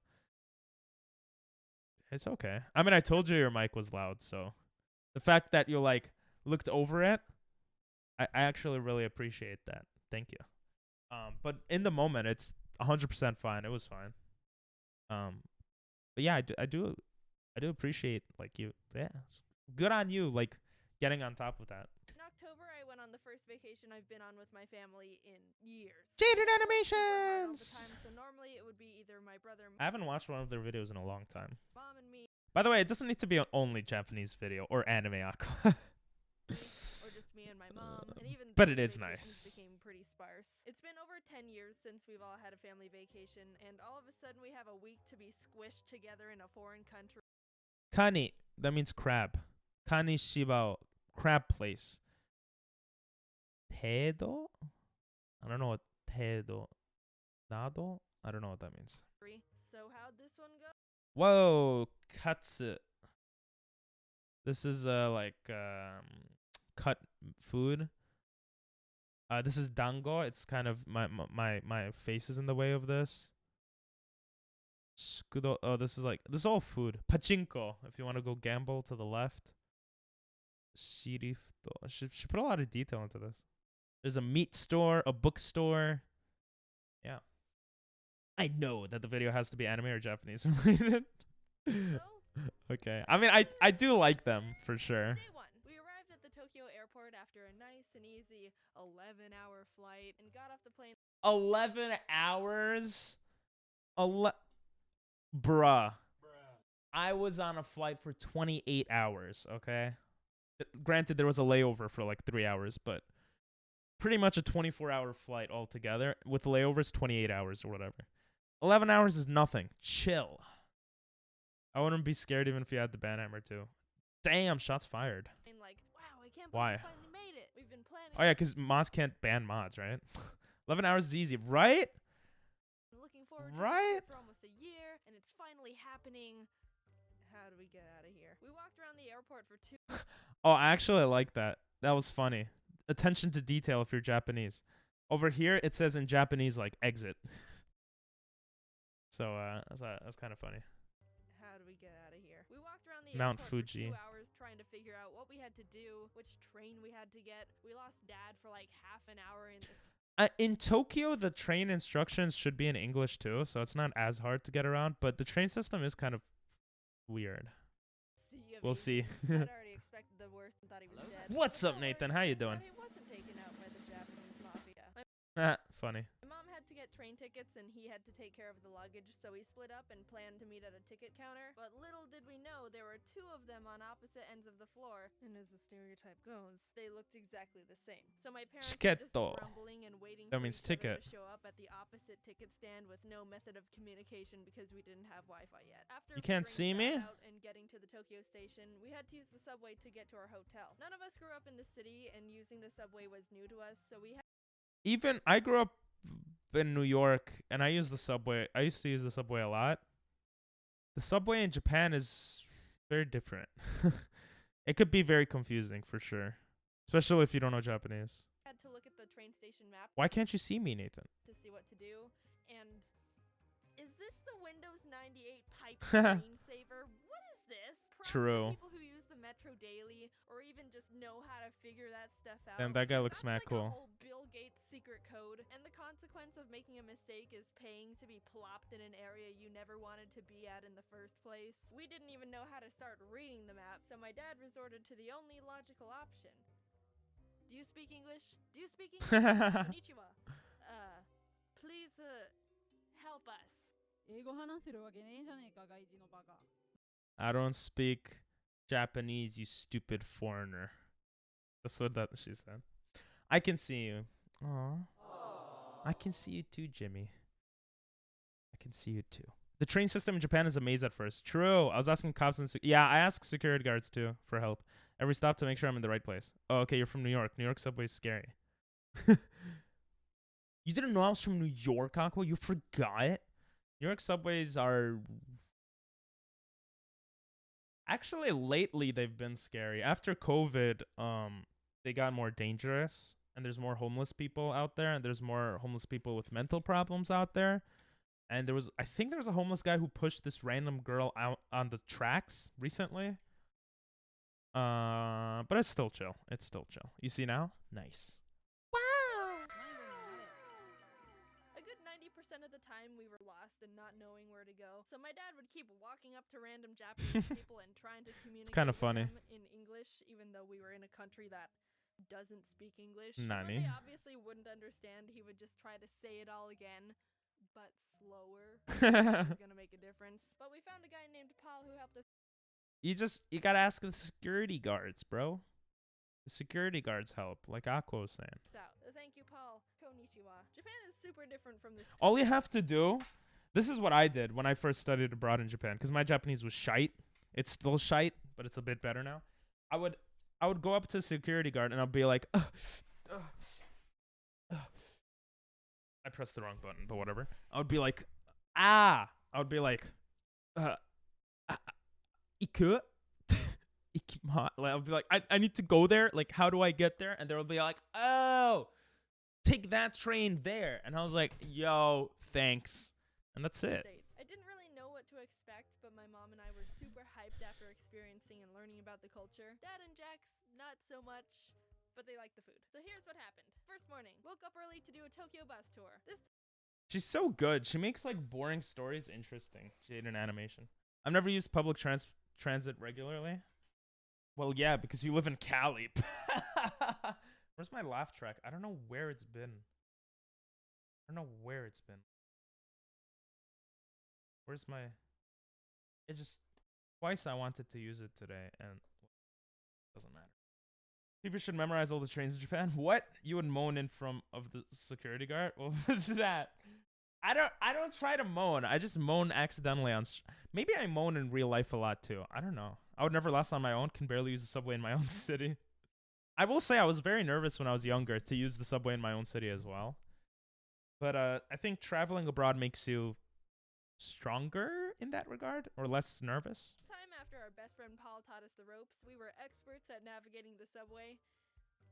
It's okay. I mean, I told you your mic was loud, so the fact that you like looked over it, I actually really appreciate that. Thank you. But in the moment, it's 100% fine. It was fine. But yeah, I do appreciate like you. Yeah, good on you. Like getting on top of that. In October, I went on the first vacation I've been on with my family in years. Jaded All the Animations. time, so normally it would be either my brother, I haven't watched one of their videos in a long time. mom, and me, By the way, it doesn't need to be an only Japanese video or anime aqua. or just me and my mom. And even But those it is vacations nice. became pretty sparse. It's been over 10 years since we've all had a family vacation, and all of a sudden we have a week to be squished together in a foreign country. Kani, that means crab. Kani Shibao, crab place. Tedo? I don't know what Tedo. Nado? I don't know what that means. So how'd this one go? Whoa, katsu. This is like cut food. This is dango. It's kind of my face is in the way of this. Skudo. Oh, this is all food. Pachinko. If you want to go gamble to the left. Shirifto. She put a lot of detail into this. There's a meat store, a bookstore. Yeah. I know that the video has to be anime or Japanese related. Okay. I mean, I do like them for sure. Day one, we arrived at the Tokyo airport after a nice and easy 11-hour flight and got off the plane. 11 hours? Bruh. I was on a flight for 28 hours, okay? Granted, there was a layover for like 3 hours, but pretty much a 24-hour flight altogether. With layovers, 28 hours or whatever. 11 hours is nothing. Chill. I wouldn't be scared even if you had the ban hammer too. Damn, shots fired. And like, wow, I can't Why? believe we finally made it. We've been planning. Oh yeah, because mods can't ban mods, right? 11 hours is easy, right? Looking forward Right? to it for almost a year, and it's finally happening. How do we get out of here? We walked around the airport for 2 Oh, I actually like that. That was funny. Attention to detail if you're Japanese. Over here, it says in Japanese, like, exit. So, that's kind of funny. How do we get out of here? We walked around the Mount airport Fuji. for 2 hours trying to figure out what we had to do, which train we had to get. We lost Dad for like half an hour in the In Tokyo, the train instructions should be in English too, so it's not as hard to get around, but the train system is kind of weird. We'll see. I'd already expected the worst and thought he was dead. What's up, Nathan? How you doing? He wasn't taken out by the Japanese mafia. Funny. My mom had to get train tickets and he had to take care of the luggage, so we split up and planned to meet at a ticket counter. But little did we know there were 2 of them on opposite ends of the floor. And as the stereotype goes, they looked exactly the same. So my parents were just Chiketo. grumbling and waiting That for means each other ticket. to show up at the opposite ticket stand with no method of communication because we didn't have Wi-Fi yet. After You can't see figuring me? that out and getting to the Tokyo station, we had to use the subway to get to our hotel. None of us grew up in the city, and using the subway was new to us, so we had Even I grew up in New York, and I use the subway. I used to use the subway a lot. The subway in Japan is very different. It could be very confusing for sure, especially if you don't know Japanese. to look at the train station map. Why can't you see me, Nathan? To see what to do. And is this the Windows 98 pipe screensaver? What is this? Props to True. people who use the Metro daily or even just know how to figure that stuff out. Damn, that guy looks That's mad like cool. A whole Bill Gates secret code, and the consequence of making a mistake is paying to be plopped in an area you never wanted to be at in the first place. We didn't even know how to start reading the map, so my dad resorted to the only logical option. Do you speak English? Do you speak English? Konnichiwa. Please, help us. 英語話せるわけねえじゃねえか、外人のバカ。 I don't speak Japanese, you stupid foreigner. That's what that she said. I can see you. Aww. I can see you too, Jimmy. I can see you too. The train system in Japan is a maze at first. True. I was asking cops and yeah, I ask security guards too for help. Every stop to make sure I'm in the right place. Oh, okay, you're from New York. New York subway is scary. You didn't know I was from New York, Aqua? You forgot? New York subways are... Actually, lately they've been scary. After COVID, they got more dangerous. And there's more homeless people out there. And there's more homeless people with mental problems out there. And I think there was a homeless guy who pushed this random girl out on the tracks recently. But it's still chill. It's still chill. You see now? Nice. A good 90% of the time we were lost and not knowing where to go. So my dad would keep walking up to random Japanese people and trying to communicate kinda with funny. them in English, even though we were in a country that doesn't speak English. Nani? When they obviously wouldn't understand, he would just try to say it all again, but slower. It was gonna make a difference. But we found a guy named Paul who helped us. You gotta ask the security guards, bro. The security guards help, like Aqua was saying. out. Thank you, Paul. Konnichiwa. Japan is super different from this. All you have to do, this is what I did when I first studied abroad in Japan, because my Japanese was shite. It's still shite, but it's a bit better now. I would go up to a security guard and I'll be like, I pressed the wrong button, but whatever. I would be like, I would be like, iku? Ikima? Like, I'll be like, I need to go there. Like, how do I get there? And they'll be like, oh, take that train there. And I was like, yo, thanks. And that's it. I didn't really know what to expect, but my mom and I were super hyped after experiencing and learning about the culture. Dad and Jax, not so much, but they like the food. So here's what happened. First morning, woke up early to do a Tokyo bus tour. She's so good. She makes like boring stories interesting. Jade in animation. I've never used public transit regularly. Well, yeah, because you live in Cali. Where's my laugh track? I don't know where it's been. Where's my... It just... Twice I wanted to use it today, and... Doesn't matter. People should memorize all the trains in Japan. What? You would moan in front of the security guard? What was that? I don't try to moan. I just moan accidentally on... Maybe I moan in real life a lot, too. I don't know. I would never last on my own. Can barely use the subway in my own city. I will say I was very nervous when I was younger to use the subway in my own city as well. But I think traveling abroad makes you stronger in that regard, or less nervous. Time after our best friend Paul taught us the ropes, we were experts at navigating the subway.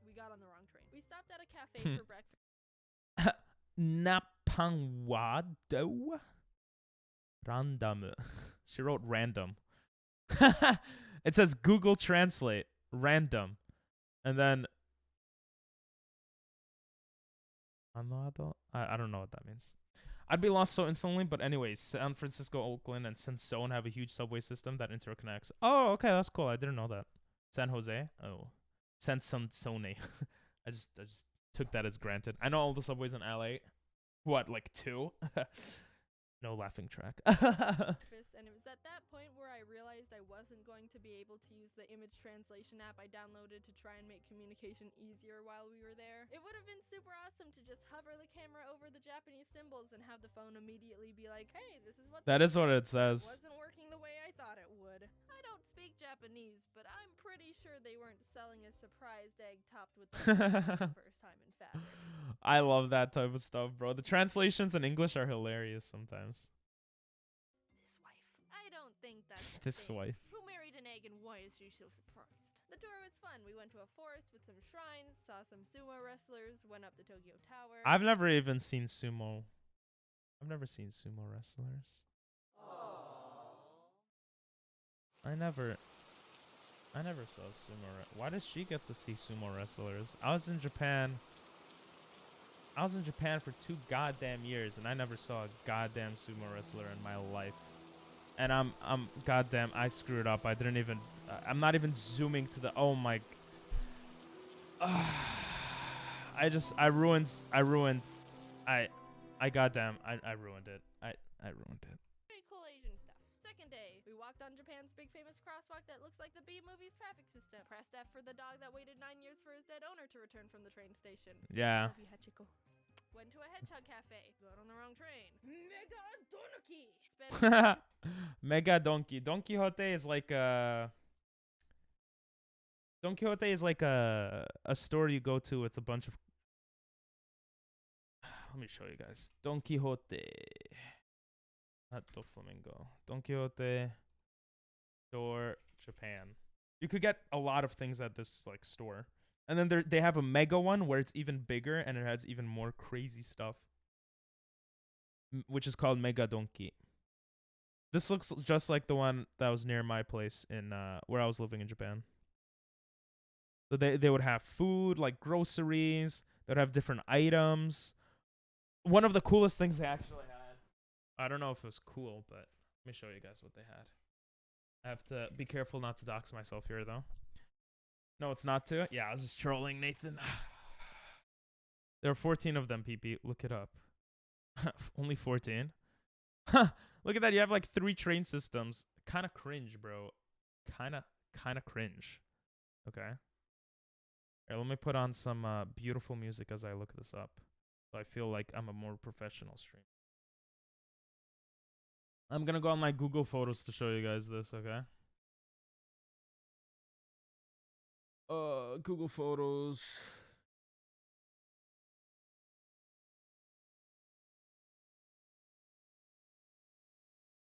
We got on the wrong train. We stopped at a cafe for breakfast. Napangwado? Random. She wrote random. It says Google Translate. Random. And then... I don't know what that means. I'd be lost so instantly, but anyways, San Francisco, Oakland, and Sansone have a huge subway system that interconnects. Oh, okay, that's cool. I didn't know that. San Jose? Oh. Sansone. I just took that as granted. I know all the subways in LA. What, like 2? No laughing track. And it was at that point where I realized I wasn't going to be able to use the image translation app I downloaded to try and make communication easier while we were there. It would have been super awesome to just hover the camera over the Japanese symbols and have the phone immediately be like, hey, this is what That is what it says. Wasn't working the way I thought it would. I don't speak Japanese, but I'm pretty sure they weren't selling a surprised egg topped with the first time in fabric. I love that type of stuff, bro. The translations in English are hilarious sometimes. I don't think that's a This thing. wife. Who married an egg and why is she so surprised? The tour was fun. We went to a forest with some shrines, saw some sumo wrestlers, went up the Tokyo Tower. I've never even seen sumo. I've never seen sumo wrestlers. I never saw sumo. Why does she get to see sumo wrestlers? I was in Japan for 2 goddamn years, and I never saw a goddamn sumo wrestler in my life. And I'm goddamn, I screwed up. I didn't even, I'm not even zooming to the, oh my. I ruined it. I ruined it. I ruined it. Pretty cool Asian stuff. Second day, we walked on Japan's big famous crosswalk that looks like the B movie's traffic system. Pressed F for the dog that waited 9 years for his dead owner to return from the train station. Yeah. Love you, Hachiko. Went to a hedgehog cafe. Got on the wrong train. Mega Donkey. Spent Mega Donkey. Don Quixote is like a store you go to with a bunch of. Let me show you guys. Don Quixote. Not Doflamingo. Don Quixote store, Japan. You could get a lot of things at this like store. And then they have a mega one where it's even bigger and it has even more crazy stuff. Which is called Mega Donkey. This looks just like the one that was near my place in where I was living in Japan. So they would have food, like groceries. They would have different items. One of the coolest things they actually had. I don't know if it was cool, but let me show you guys what they had. I have to be careful not to dox myself here, though. No, it's not to. Yeah, I was just trolling, Nathan. There are 14 of them, PP. Look it up. Only 14? Huh. Look at that. You have like 3 train systems. Kind of cringe, bro. Kind of cringe. Okay. Here, let me put on some beautiful music as I look this up. So I feel like I'm a more professional streamer. I'm going to go on my Google Photos to show you guys this, okay? Google Photos.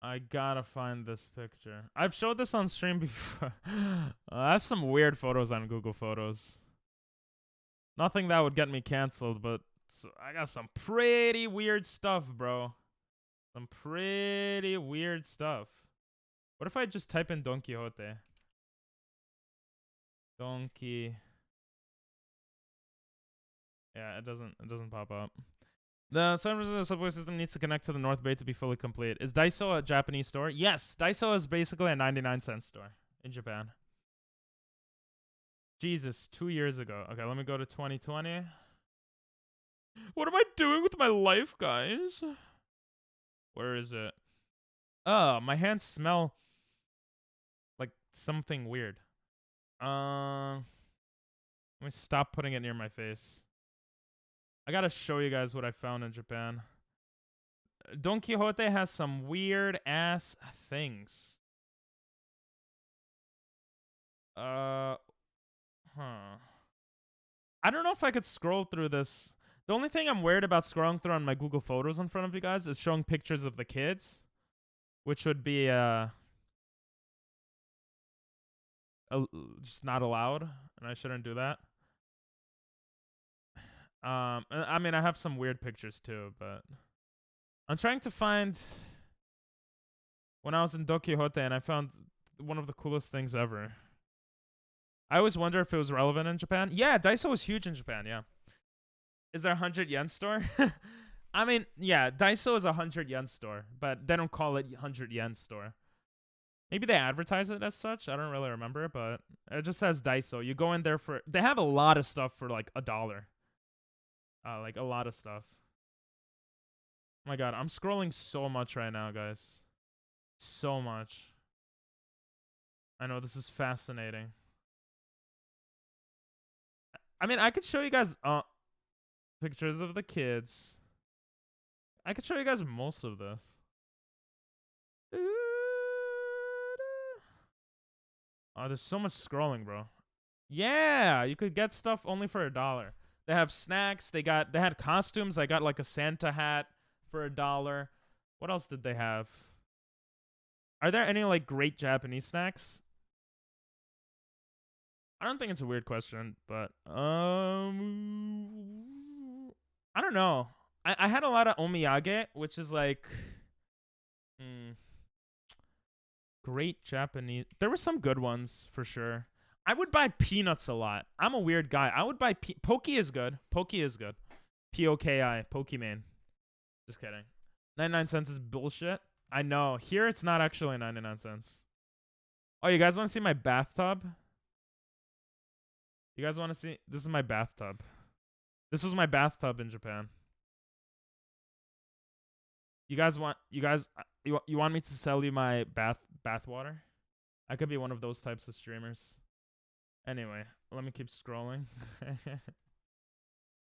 I gotta find this picture. I've showed this on stream before. I have some weird photos on Google Photos. Nothing that would get me canceled, but I got some pretty weird stuff, bro. Some pretty weird stuff. What if I just type in Don Quixote? Donkey. Yeah, it doesn't pop up. The San Francisco subway system needs to connect to the North Bay to be fully complete. Is Daiso a Japanese store? Yes, Daiso is basically a 99-cent store in Japan. Jesus, 2 years ago. Okay, let me go to 2020. What am I doing with my life, guys? Where is it? Oh, my hands smell like something weird. Let me stop putting it near my face. I gotta show you guys what I found in Japan. Don Quixote has some weird ass things. I don't know if I could scroll through this. The only thing I'm worried about scrolling through on my Google Photos in front of you guys is showing pictures of the kids, which would be just not allowed, and I shouldn't do that. I mean, I have some weird pictures too, but I'm trying to find when I was in Don Quixote, and I found one of the coolest things ever. I always wonder if it was relevant in Japan. Yeah, Daiso was huge in Japan, yeah. Is there a 100 yen store? I mean, yeah, Daiso is a 100 yen store, but they don't call it 100 yen store. Maybe they advertise it as such. I don't really remember, but it just says Daiso. You go in there for... They have a lot of stuff for like $1. Like a lot of stuff. Oh my god, I'm scrolling so much right now, guys. So much. I know, this is fascinating. I mean, I could show you guys pictures of the kids. I could show you guys most of this. Oh, there's so much scrolling, bro. Yeah, you could get stuff only for $1. They have snacks. They had costumes. I got like a Santa hat for $1. What else did they have? Are there any like great Japanese snacks? I don't think it's a weird question, but I don't know. I had a lot of omiyage, which is like great Japanese. There were some good ones for sure. I would buy peanuts a lot. I'm a weird guy. I would buy Pocky is good. Pocky is good. P-O-K-I. Pokemon. Just kidding. 99 cents is bullshit. I know. Here it's not actually 99 cents. Oh, you guys want to see my bathtub? You guys want to see? This is my bathtub. This was my bathtub in Japan. You want me to sell you my bath water? I could be one of those types of streamers. Anyway, let me keep scrolling.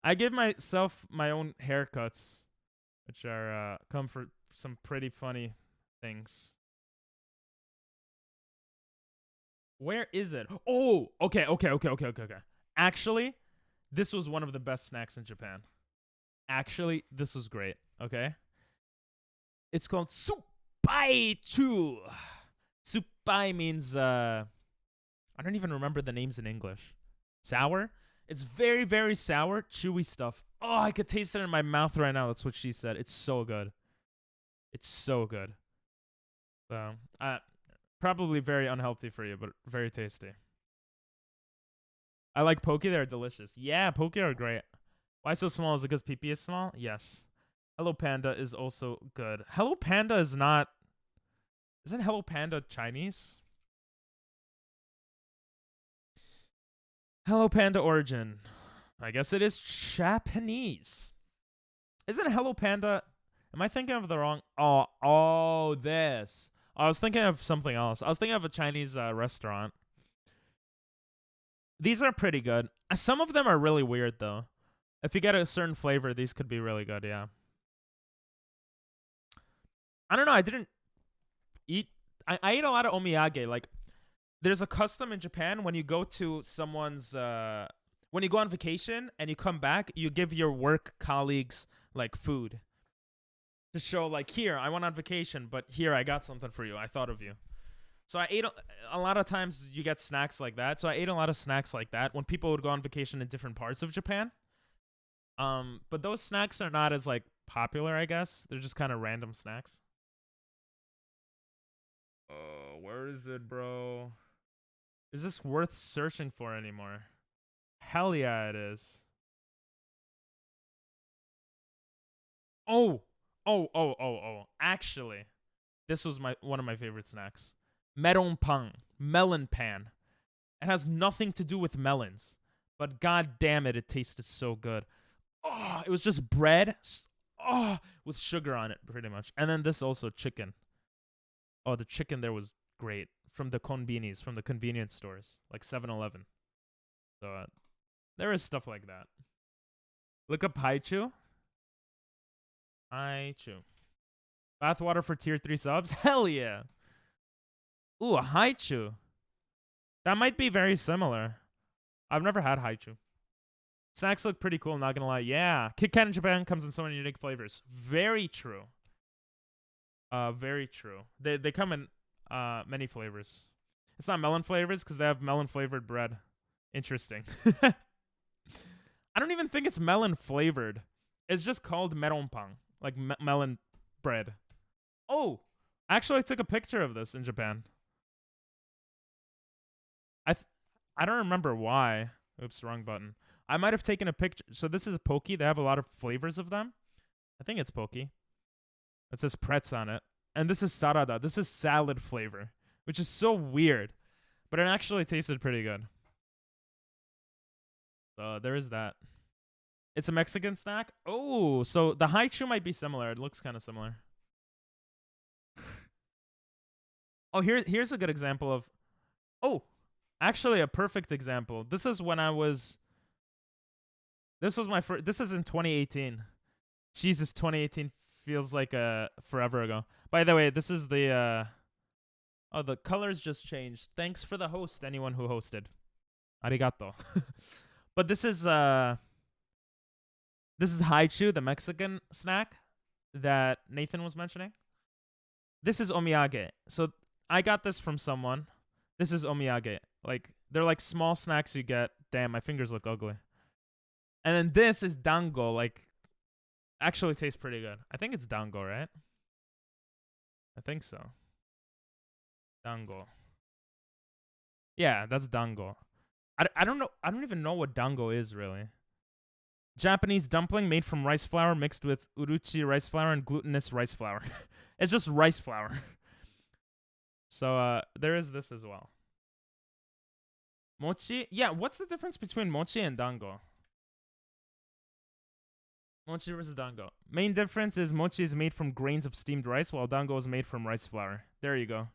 I give myself my own haircuts, which are come for some pretty funny things. Where is it? Oh, okay. Actually, this was one of the best snacks in Japan. Actually, this was great. Okay. It's called Suppai-chu. Suppai means I don't even remember the names in English. Sour? It's very, very sour, chewy stuff. Oh, I could taste it in my mouth right now. That's what she said. It's so good. It's so good. So, probably very unhealthy for you, but very tasty. I like Poke. They're delicious. Yeah, Poke are great. Why so small? Is it because PP is small? Yes. Hello Panda is also good. Hello Panda is not... Isn't Hello Panda Chinese? Hello Panda origin. I guess it is Japanese. Isn't Hello Panda... Am I thinking of the wrong... Oh, this. I was thinking of something else. I was thinking of a Chinese restaurant. These are pretty good. Some of them are really weird, though. If you get a certain flavor, these could be really good, yeah. I don't know. I didn't eat... I ate a lot of omiyage. Like, there's a custom in Japan when you go to someone's... when you go on vacation and you come back, you give your work colleagues, like, food. To show, like, here, I went on vacation, but here, I got something for you. I thought of you. So I ate a lot of times you get snacks like that. So I ate a lot of snacks like that when people would go on vacation in different parts of Japan. But those snacks are not as, like, popular, I guess. They're just kind of random snacks. Oh, where is it, bro? Is this worth searching for anymore? Hell yeah, it is. Oh. Actually, this was one of my favorite snacks. Melon pan. It has nothing to do with melons, but god damn it, it tasted so good. Oh, it was just bread, with sugar on it, pretty much. And then this also chicken. Oh, the chicken there was great from the konbinis, from the convenience stores, like 7-Eleven. So there is stuff like that. Look up Haichu. Bathwater for tier 3 subs? Hell yeah. Ooh, a Haichu. That might be very similar. I've never had Haichu. Snacks look pretty cool, not gonna lie. Yeah. Kit Kat in Japan comes in so many unique flavors. Very true. Very true. They come in many flavors. It's not melon flavors because they have melon flavored bread. Interesting. I don't even think it's melon flavored. It's just called meronpan. Like melon bread. Oh, actually I took a picture of this in Japan. I don't remember why. Oops, wrong button. I might have taken a picture. So this is Poke. They have a lot of flavors of them. I think it's Poke. It says pretz on it. And this is sarada. This is salad flavor, which is so weird. But it actually tasted pretty good. So there is that. It's a Mexican snack? Oh, so the Haichu might be similar. It looks kind of similar. Oh, here's a good example of... Oh, actually a perfect example. This is when I was... This was my first... This is in 2018. Jesus, 2018 feels like forever ago. By the way, this is the... Oh, the colors just changed. Thanks for the host, anyone who hosted. Arigato. But this is Haichu, the Mexican snack that Nathan was mentioning. This is omiyage. So I got this from someone. This is omiyage. Like, they're like small snacks you get. Damn, my fingers look ugly. And then this is dango. Like, actually tastes pretty good. I think it's dango, right? I think so. Dango. Yeah, that's dango. I don't know. I don't even know what dango is, really. Japanese dumpling made from rice flour mixed with uruchi rice flour and glutinous rice flour. It's just rice flour. So there is this as well. Mochi? Yeah, what's the difference between mochi and dango? Mochi versus dango. Main difference is mochi is made from grains of steamed rice, while dango is made from rice flour. There you go.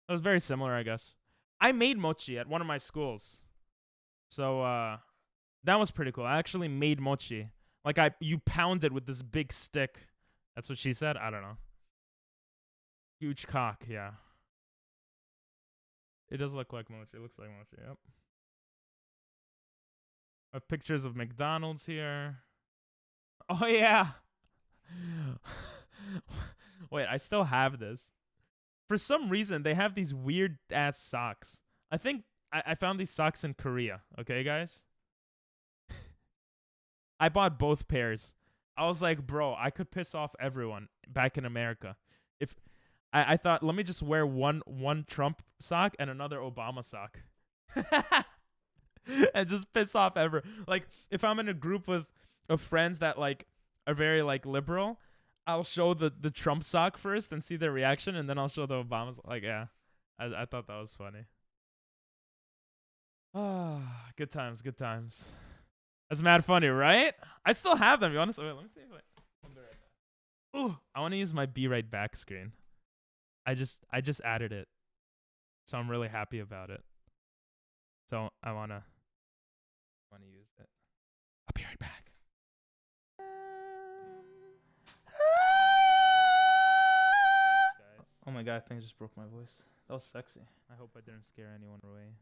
That was very similar, I guess. I made mochi at one of my schools. So, That was pretty cool. I actually made mochi. Like you pound it with this big stick. That's what she said. I don't know. Huge cock. Yeah. It does look like mochi. It looks like mochi. Yep. I have pictures of McDonald's here. Oh yeah. Wait, I still have this. For some reason, they have these weird ass socks. I think I found these socks in Korea. Okay, guys? I bought both pairs. I was like, bro, I could piss off everyone back in America. If I thought, let me just wear one Trump sock and another Obama sock. And just piss off like if I'm in a group of friends that like are very like liberal, I'll show the Trump sock first and see their reaction, and then I'll show the Obama sock. Like, yeah. I thought that was funny. Ah, good times, good times. That's mad funny, right? I still have them. You want to? Wait, let me see if I'll be right back. Ooh, I want to use my Be Right Back screen. I just added it, so I'm really happy about it. So I wanna use it. I'll be right back. Thanks, guys. Oh my god, I think I just broke my voice. That was sexy. I hope I didn't scare anyone away.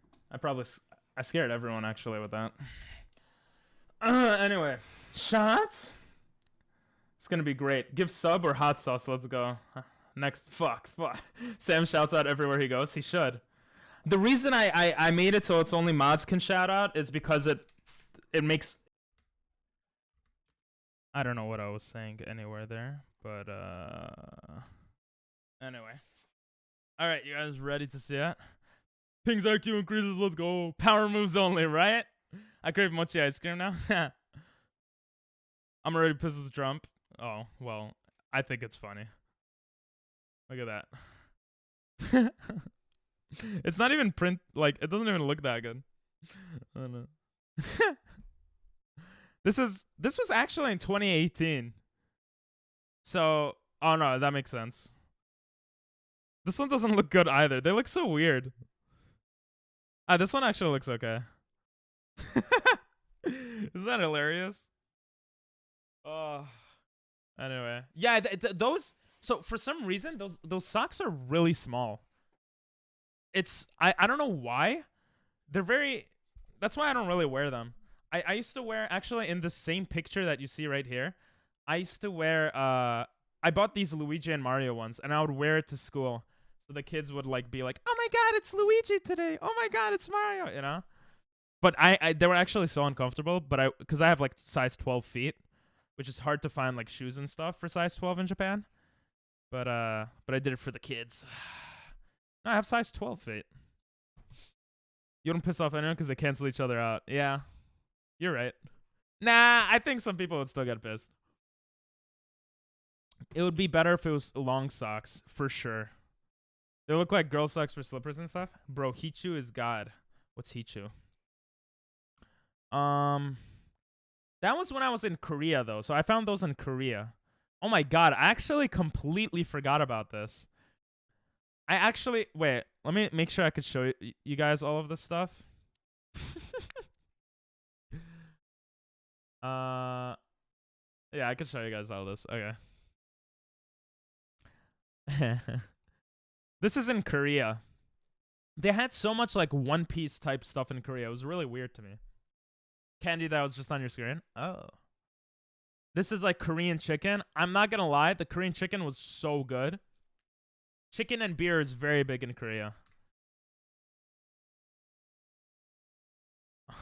I scared everyone actually with that. Anyway, shots. It's gonna be great. Give sub or hot sauce. Let's go. Next, fuck. Sam shouts out everywhere he goes. He should. The reason I made it so it's only mods can shout out is because it makes. I don't know what I was saying anywhere there, but anyway. All right, you guys ready to see it? Ping's IQ increases. Let's go. Power moves only, right? I crave mochi ice cream now. I'm already pissed with Trump. Oh, well, I think it's funny. Look at that. It's not even print, like, it doesn't even look that good. Oh, no. This was actually in 2018. So, oh no, that makes sense. This one doesn't look good either. They look so weird. This one actually looks okay. Isn't that hilarious? Oh, anyway, yeah. Those. So for some reason, those socks are really small. I don't know why. They're very. That's why I don't really wear them. I used to wear, actually, in the same picture that you see right here. I used to wear. I bought these Luigi and Mario ones, and I would wear it to school, so the kids would like be like, "Oh my god, it's Luigi today! Oh my god, it's Mario!" You know. But they were actually so uncomfortable. But because I have like size 12 feet, which is hard to find like shoes and stuff for size 12 in Japan. But I did it for the kids. No, I have size 12 feet. You don't piss off anyone because they cancel each other out. Yeah, you're right. Nah, I think some people would still get pissed. It would be better if it was long socks, for sure. They look like girl socks for slippers and stuff. Bro, Hichu is God. What's Hichu? That was when I was in Korea, though. So I found those in Korea. Oh my god, I actually completely forgot about this. Wait, let me make sure I could show you guys all of this stuff. Yeah, I could show you guys all this. Okay. This is in Korea. They had so much like One Piece type stuff in Korea. It was really weird to me. Candy, that was just on your screen. Oh. This is like Korean chicken. I'm not gonna lie, the Korean chicken was so good. Chicken and beer is very big in Korea.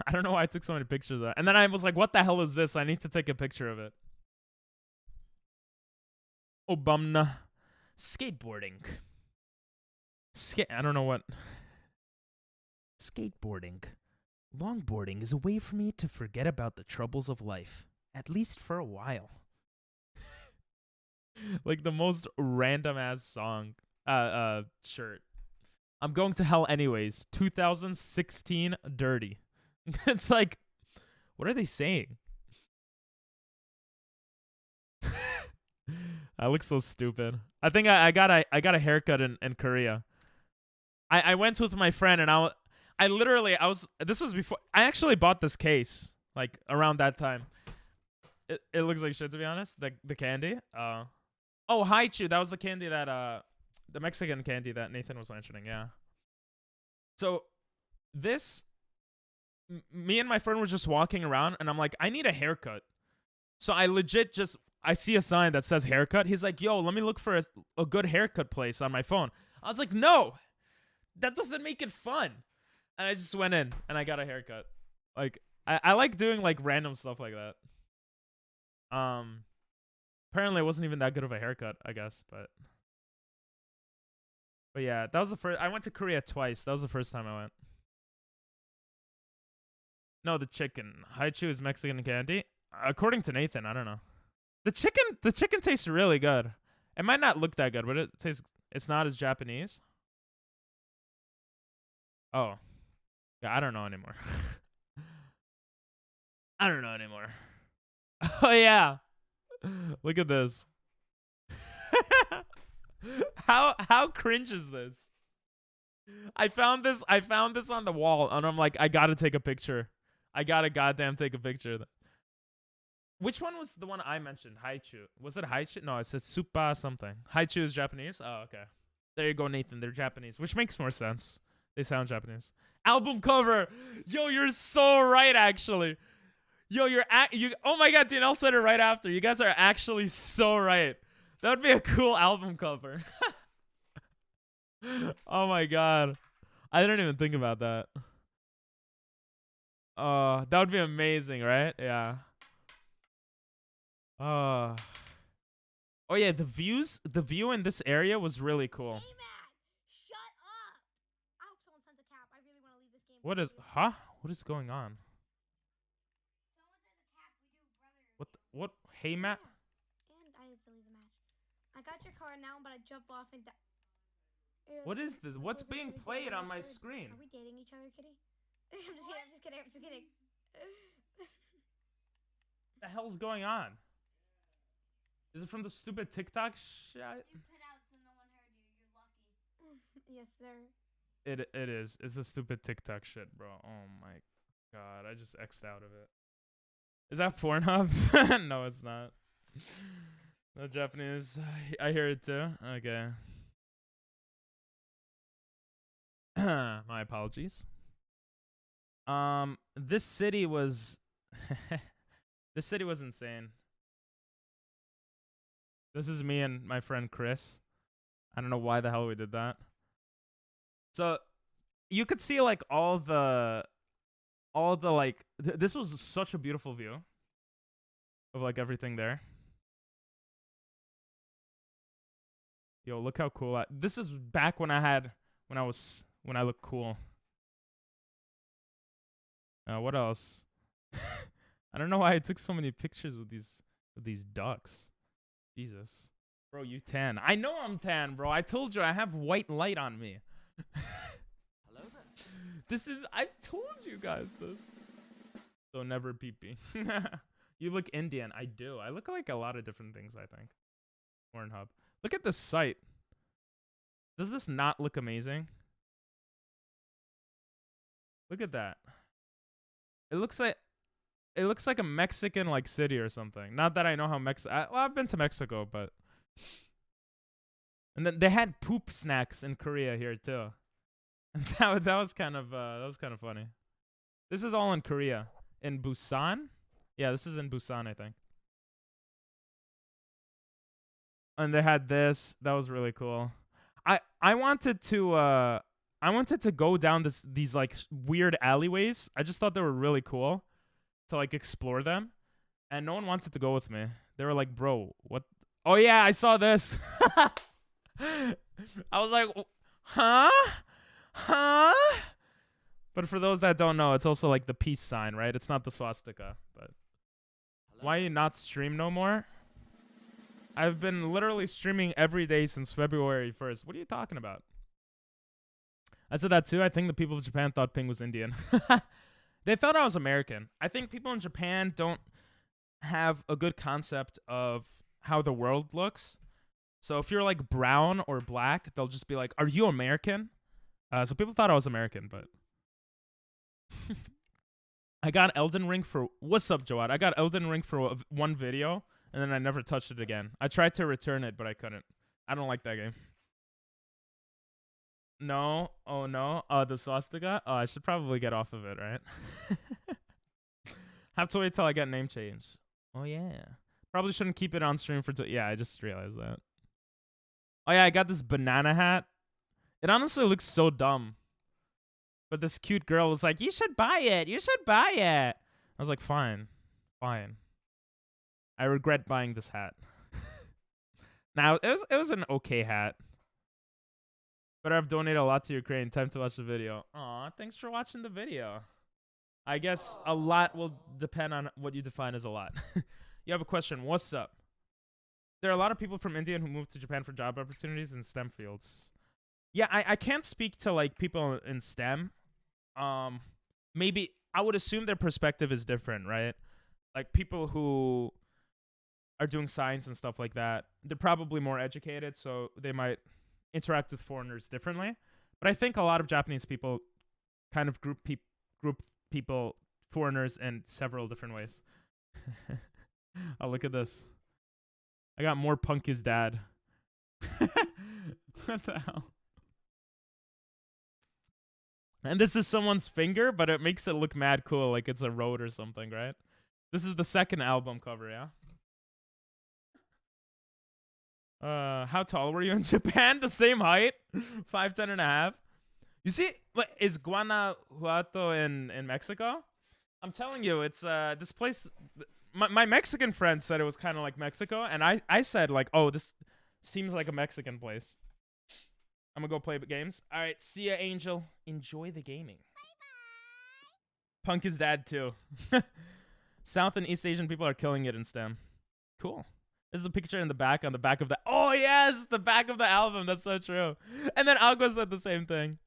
I don't know why I took so many pictures of that. And then I was like, what the hell is this? I need to take a picture of it. Obama. Skateboarding. I don't know what. Skateboarding. Longboarding is a way for me to forget about the troubles of life. At least for a while. Like the most random ass song. Shirt. I'm going to hell anyways. 2016 dirty. It's like, what are they saying? I look so stupid. I think I got a haircut in Korea. I went with my friend and this was before I actually bought this case. like around that time. It looks like shit, to be honest. The candy. Oh, Haichu. That was the candy that the Mexican candy that Nathan was mentioning. Yeah. So this, me and my friend were just walking around, and I'm like, I need a haircut. So I legit just, I see a sign that says haircut. He's like, yo, let me look for a good haircut place on my phone. I was like, no, that doesn't make it fun. And I just went in and I got a haircut. Like, I like doing like random stuff like that. Apparently it wasn't even that good of a haircut, I guess, but yeah, that was the first. I went to Korea twice. That was the first time I went. No, the chicken. Haichu is Mexican candy. According to Nathan, I don't know. The chicken tastes really good. It might not look that good, but it's not as Japanese. Oh. Yeah, I don't know anymore. I don't know anymore. Oh yeah. Look at this. How cringe is this? I found this on the wall, and I'm like, I gotta take a picture. I gotta goddamn take a picture. Which one was the one I mentioned? Haichu. Was it Haichu? No, it said Supa something. Haichu is Japanese? Oh, okay. There you go, Nathan. They're Japanese, which makes more sense. They sound Japanese. Album cover. Yo, you're so right, actually. Yo, oh my god, DNL said it right after. You guys are actually so right. That would be a cool album cover. Oh my god. I didn't even think about that. That would be amazing, right? Yeah. Oh yeah, the view in this area was really cool. Hey, Matt, shut up. I hope someone sends a cap. I really want to leave this game. What is, huh? What is going on? What? Hey, Matt? And I have to leave the match. I got your card now, but I jump off and What is this? What's being played on my screen? Are we dating each other, Kitty? I'm just kidding. What the hell's going on? Is it from the stupid TikTok shit? You put out so no one heard you. You're lucky. Yes, sir. It is. It's the stupid TikTok shit, bro. Oh my god, I just X'd out of it. Is that Pornhub? No, it's not. No, Japanese. I hear it too. Okay. My apologies. This city was this city was insane. This is me and my friend Chris. I don't know why the hell we did that. So you could see like all the like this was such a beautiful view of like everything there. Yo, look how cool this is back when I looked cool. What else? I don't know why I took so many pictures with these ducks. Jesus. Bro, you tan. I know I'm tan, bro. I told you I have white light on me. Hello there. I've told you guys this. So never pee-pee. You look Indian. I do. I look like a lot of different things, I think. Pornhub. Look at this site. Does this not look amazing? Look at that. It looks like a Mexican like city or something. Not that I know how well, I've been to Mexico, but and then they had poop snacks in Korea here too. that was kind of funny. This is all in Korea. In Busan? Yeah, this is in Busan, I think. And they had this. That was really cool. I wanted to go down these like weird alleyways. I just thought they were really cool to like explore them, and no one wanted to go with me. They were like, "Bro, what?" Oh yeah, I saw this. I was like, "Huh? But for those that don't know, it's also like the peace sign, right? It's not the swastika. But why you not stream no more? I've been literally streaming every day since February 1st. What are you talking about? I said that too. I think the people of Japan thought Ping was Indian. They thought I was American. I think people in Japan don't have a good concept of how the world looks. So if you're like brown or black, they'll just be like, "Are you American?" So people thought I was American, but I got Elden Ring for what's up, Joad? I got Elden Ring for one video, and then I never touched it again. I tried to return it, but I couldn't. I don't like that game. No, oh no, the swastika. Oh, I should probably get off of it, right? Have to wait till I get name change. Oh yeah, probably shouldn't keep it on stream for. Yeah, I just realized that. Oh yeah, I got this banana hat. It honestly looks so dumb. But this cute girl was like, "You should buy it. You should buy it." I was like, "Fine, fine." I regret buying this hat. Now it was an okay hat. But I've donated a lot to Ukraine. Time to watch the video. Aw, thanks for watching the video. I guess a lot will depend on what you define as a lot. You have a question. What's up? There are a lot of people from India who moved to Japan for job opportunities in STEM fields. Yeah, I can't speak to like people in STEM. Maybe I would assume their perspective is different, right? Like people who are doing science and stuff like that, they're probably more educated, so they might interact with foreigners differently. But I think a lot of Japanese people kind of group people, foreigners, in several different ways. Oh, look at this. I got more Punk His Dad. What the hell? And this is someone's finger, but it makes it look mad cool, like it's a road or something, right? This is the second album cover, yeah? How tall were you in Japan? The same height? 5'10" and a half. You see, is Guanajuato in Mexico? I'm telling you, it's this place. My Mexican friend said it was kind of like Mexico, and I said like, oh, this seems like a Mexican place. I'm gonna go play games. All right, see ya, Angel. Enjoy the gaming. Bye-bye. Punk His Dad too. South and East Asian people are killing it in STEM. Cool. This is a picture in the back, on the back of the... Oh, yes! The back of the album. That's so true. And then Agua said the same thing.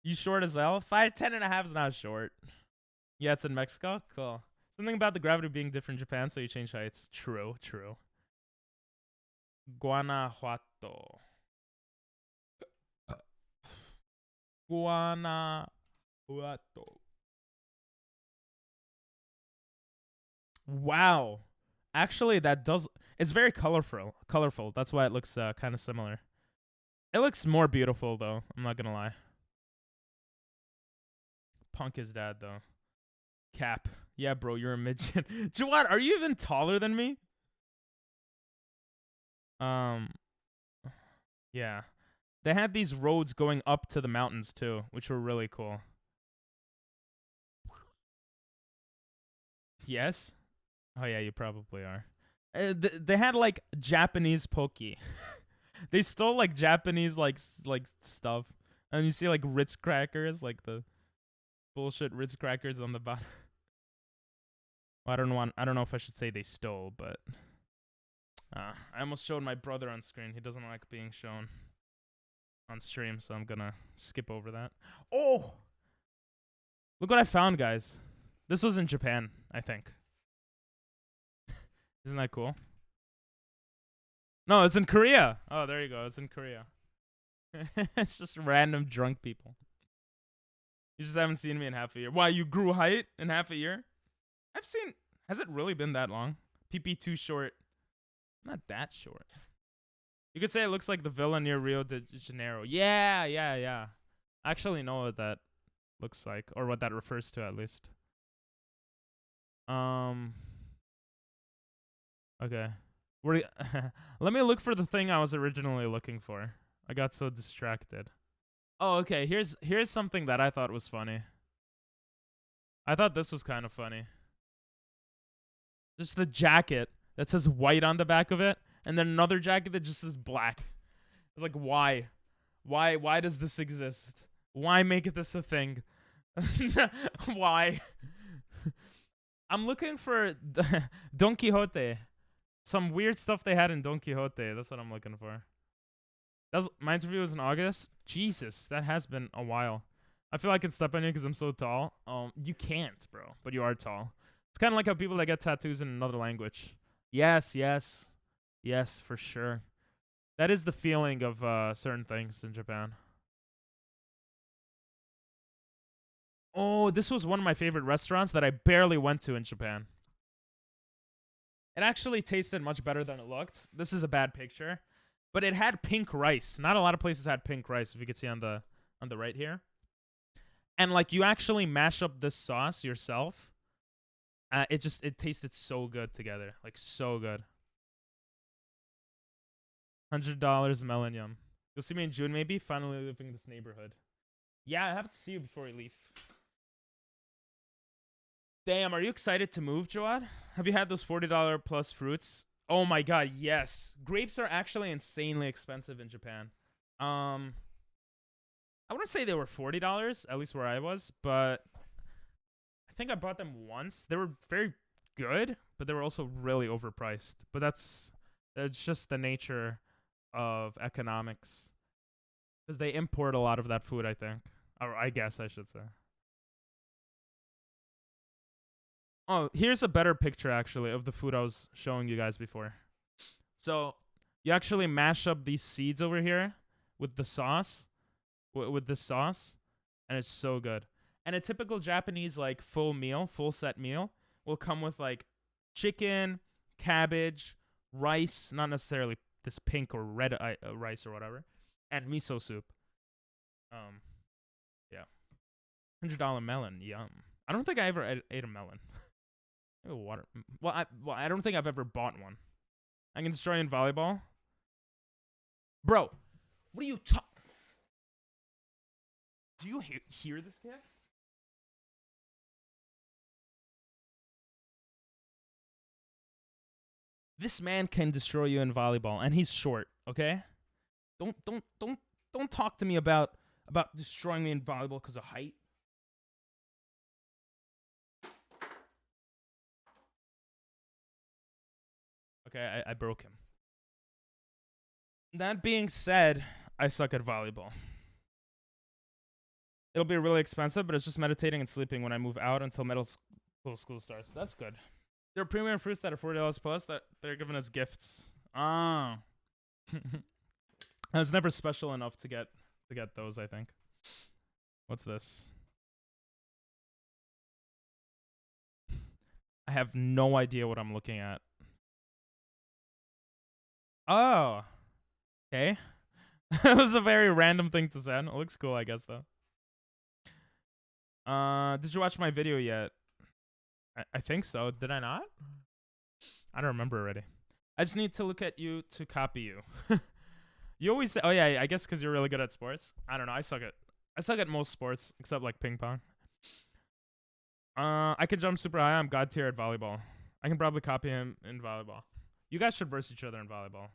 You short as hell? 5'10" and a half is not short. Yeah, it's in Mexico? Cool. Something about the gravity being different in Japan, so you change heights. True, true. Guanajuato. Guanajuato. Wow. Actually, that does... It's very colorful. Colorful. That's why it looks kind of similar. It looks more beautiful, though. I'm not gonna lie. Punk His Dad, though. Cap. Yeah, bro, you're a midget. Jawad, are you even taller than me? Yeah. They had these roads going up to the mountains, too, which were really cool. Yes? Oh, yeah, you probably are. They had, like, Japanese poke. They stole, like, Japanese, like stuff. And you see, like, Ritz crackers, like the bullshit Ritz crackers on the bottom. Well, I don't know if I should say they stole, but... I almost showed my brother on screen. He doesn't like being shown on stream, so I'm gonna skip over that. Oh! Look what I found, guys. This was in Japan, I think. Isn't that cool? No, it's in Korea. Oh, there you go. It's in Korea. It's just random drunk people. You just haven't seen me in half a year. Why, you grew height in half a year? I've seen... Has it really been that long? PP too short. Not that short. You could say it looks like the villa near Rio de Janeiro. Yeah. I actually know what that looks like. Or what that refers to, at least. Okay. Let me look for the thing I was originally looking for. I got so distracted. Oh, okay. Here's something that I thought was funny. I thought this was kind of funny. Just the jacket that says white on the back of it, and then another jacket that just says black. It's like, why? Why does this exist? Why make this a thing? Why? I'm looking for Don Quixote. Some weird stuff they had in Don Quixote. That's what I'm looking for. My interview was in August. Jesus, that has been a while. I feel like I can step on you because I'm so tall. You can't, bro, but you are tall. It's kind of like how people that get tattoos in another language. Yes, for sure. That is the feeling of certain things in Japan. Oh, this was one of my favorite restaurants that I barely went to in Japan. It actually tasted much better than it looked. This is a bad picture, but it had pink rice. Not a lot of places had pink rice, if you could see on the right here. And like you actually mash up this sauce yourself. It tasted so good together, like so good. $100 melon yum. You'll see me in June, maybe. Finally leaving this neighborhood. Yeah, I have to see you before we leave. Damn, are you excited to move, Joad? Have you had those $40 plus fruits? Oh my god, yes. Grapes are actually insanely expensive in Japan. I wouldn't say they were $40, at least where I was, but I think I bought them once. They were very good, but they were also really overpriced. But that's just the nature of economics. Because they import a lot of that food, I think. Or I guess I should say. Oh, here's a better picture, actually, of the food I was showing you guys before. So, you actually mash up these seeds over here with the sauce. With this sauce. And it's so good. And a typical Japanese, like, full set meal, will come with, like, chicken, cabbage, rice, not necessarily this pink or red rice or whatever, and miso soup. Yeah. $100 melon, yum. I don't think I ever ate a melon. Water. Well, I don't think I've ever bought one. I can destroy in volleyball. Bro, what are you talking? Do you hear this kid? This man can destroy you in volleyball, and he's short. Okay, don't talk to me about destroying me in volleyball because of height. Okay, I broke him. That being said, I suck at volleyball. It'll be really expensive, but it's just meditating and sleeping when I move out until middle school starts. That's good. There are premium fruits that are $40 plus that they're giving us gifts. Ah. I was never special enough to get those, I think. What's this? I have no idea what I'm looking at. Oh. Okay. It was a very random thing to send. It looks cool, I guess, though. Did you watch my video yet? I think so. Did I not? I don't remember already. I just need to look at you to copy you. You always say, oh yeah, I guess because you're really good at sports. I don't know. I suck at most sports except like ping pong. I can jump super high. I'm god tier at volleyball. I can probably copy him in volleyball. You guys should verse each other in volleyball.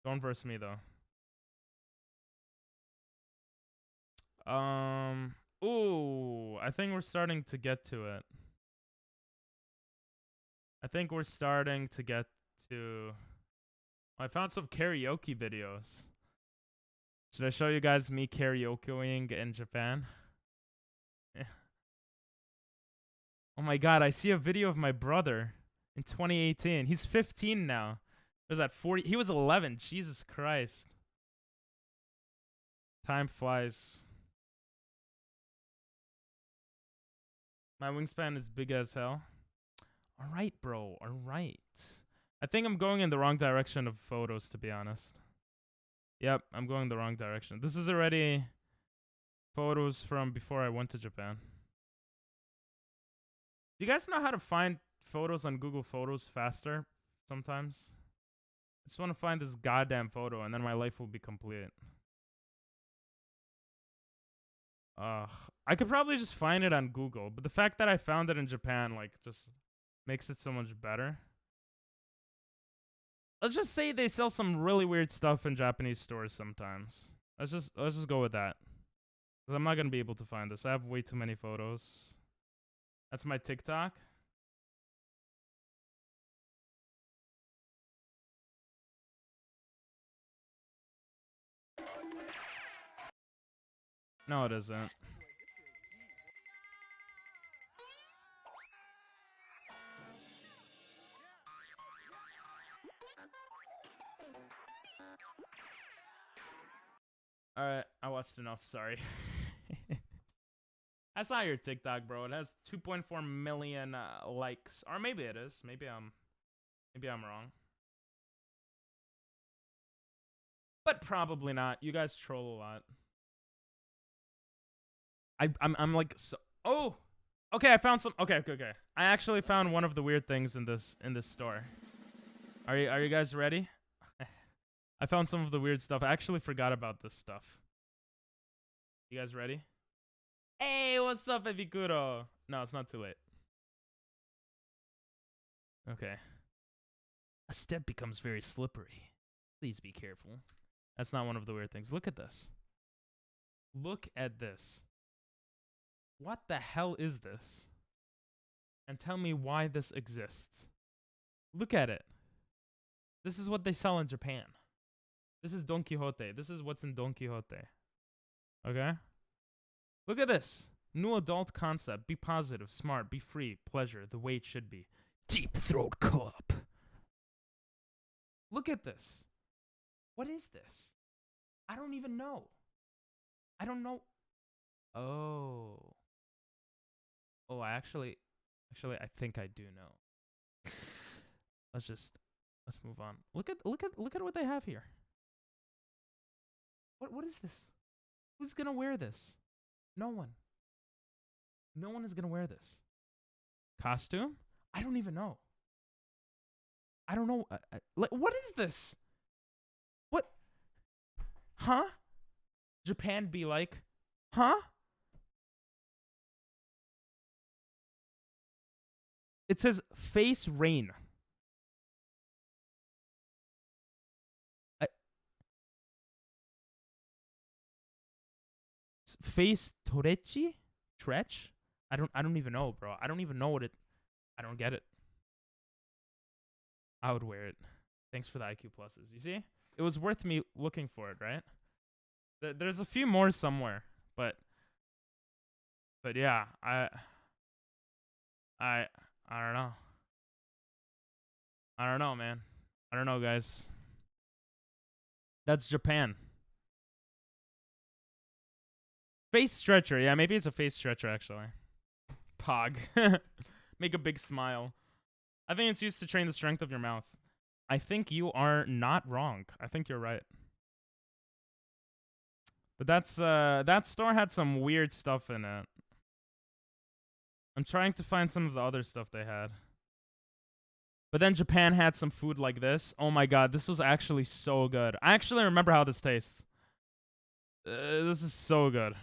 Don't verse me though. Ooh, I think we're starting to get to it. I think we're starting to get to... I found some karaoke videos. Should I show you guys me karaokeing in Japan? Yeah. Oh my god, I see a video of my brother in 2018. He's 15 now. Was that 40? He was 11. Jesus Christ. Time flies. My wingspan is big as hell. All right, bro. All right. I think I'm going in the wrong direction of photos, to be honest. Yep, I'm going the wrong direction. This is already photos from before I went to Japan. Do you guys know how to find photos on Google Photos faster sometimes? I just want to find this goddamn photo and then my life will be complete. I could probably just find it on Google, but the fact that I found it in Japan, like, just makes it so much better. Let's just say they sell some really weird stuff in Japanese stores sometimes. Let's just go with that. Because I'm not going to be able to find this. I have way too many photos. That's my TikTok. No, it isn't. Alright, I watched enough, sorry. I saw your TikTok, bro. It has 2.4 million likes, or maybe it is. Maybe I'm wrong. But probably not. You guys troll a lot. I'm like so. Oh, okay. I found some. Okay. I actually found one of the weird things in this store. Are you guys ready? I found some of the weird stuff. I actually forgot about this stuff. You guys ready? Hey, what's up, Epicuro? No, it's not too late. Okay. A step becomes very slippery. Please be careful. That's not one of the weird things. Look at this. Look at this. What the hell is this? And tell me why this exists. Look at it. This is what they sell in Japan. This is Don Quixote. This is what's in Don Quixote. Okay? Look at this. New adult concept. Be positive, smart, be free, pleasure, the way it should be. Deep throat cup. Look at this. What is this? I don't even know. I don't know. Oh. Oh, I think I do know. Let's move on. Look at what they have here. What is this? Who's gonna wear this? No one. No one is gonna wear this. Costume? I don't even know. I don't know. What is this? What? Huh? Japan be like, huh? It says face rain. Face Torechi? Tretch? I don't even know, bro. I don't even know what it. I don't get it. I would wear it. Thanks for the IQ pluses. You see? It was worth me looking for it, right? There's a few more somewhere, but yeah, I don't know. I don't know, man. I don't know, guys. That's Japan. Face stretcher. Yeah, maybe it's a face stretcher, actually. Pog. Make a big smile. I think it's used to train the strength of your mouth. I think you are not wrong. I think you're right. But that store had some weird stuff in it. I'm trying to find some of the other stuff they had. But then Japan had some food like this. Oh my god, this was actually so good. I actually remember how this tastes. This is so good.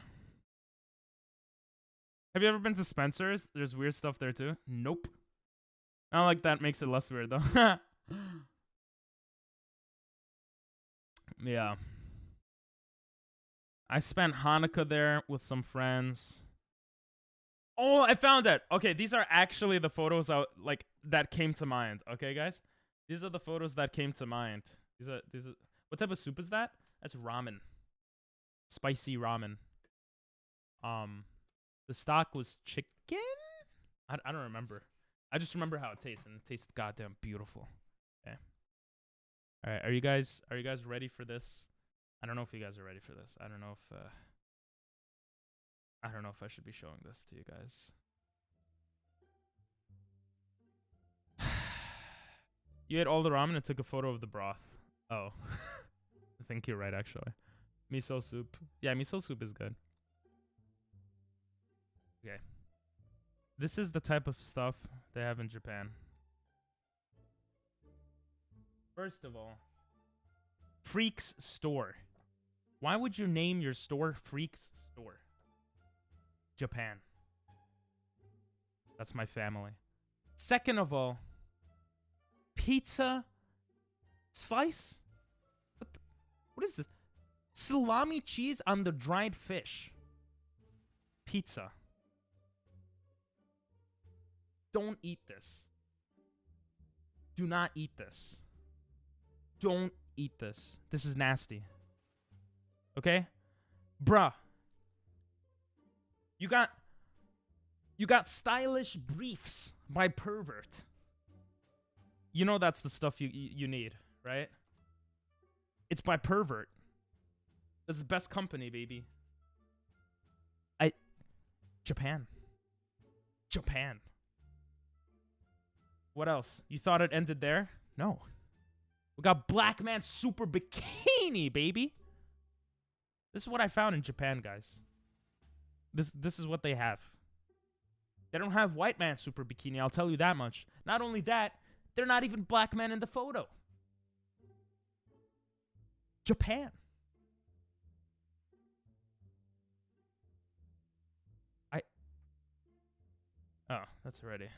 Have you ever been to Spencer's? There's weird stuff there too. Nope. I don't like that. Makes it less weird though. Yeah. I spent Hanukkah there with some friends. Oh, I found it. Okay, these are actually the photos that came to mind. Okay, guys? These are the photos that came to mind. These are what type of soup is that? That's ramen. Spicy ramen. The stock was chicken? I don't remember. I just remember how it tastes, and it tastes goddamn beautiful. Okay. All right, are you guys ready for this? I don't know if you guys are ready for this. I don't know if I should be showing this to you guys. You ate all the ramen and took a photo of the broth. Oh. I think you're right, actually. Miso soup. Yeah, miso soup is good. Okay. This is the type of stuff they have in Japan. First of all, Freak's Store. Why would you name your store Freak's Store? Japan. That's my family. Second of all, pizza slice? What is this? Salami cheese on the dried fish. Pizza. Don't eat this. Do not eat this. Don't eat this. This is nasty. Okay? Bruh. You got stylish briefs by Pervert. You know that's the stuff you need, right? It's by Pervert. This is the best company, baby. Japan. Japan. What else? You thought it ended there? No. We got Black Man Super Bikini, baby. This is what I found in Japan, guys. This is what they have. They don't have White Man Super Bikini, I'll tell you that much. Not only that, they're not even black men in the photo. Japan. Oh, that's already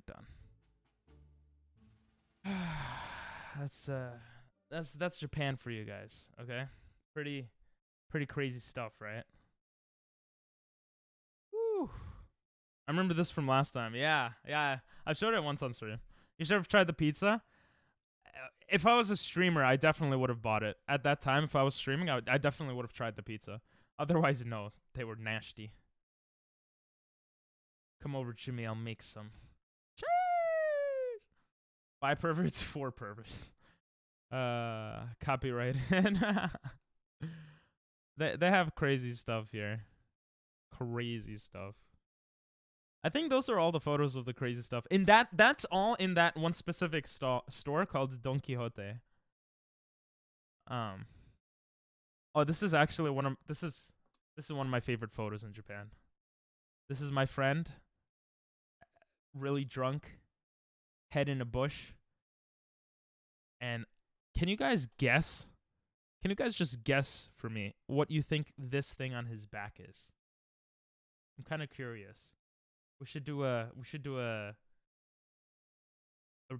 done. That's Japan for you guys, okay? Pretty crazy stuff, right? Woo. I remember this from last time. Yeah. I showed it once on stream. You should have tried the pizza. If I was a streamer, I definitely would have bought it. At that time, if I was streaming, I definitely would have tried the pizza. Otherwise, no. They were nasty. Come over, Jimmy. I'll make some. Cheers! 5 perverts, 4 perverts. Copyright. They have crazy stuff here. Crazy stuff. I think those are all the photos of the crazy stuff. That's all in that one specific store called Don Quixote. Oh, this is actually this is one of my favorite photos in Japan. This is my friend, really drunk, head in a bush. And can you guys guess? Can you guys just guess for me what you think this thing on his back is? I'm kind of curious. We should do a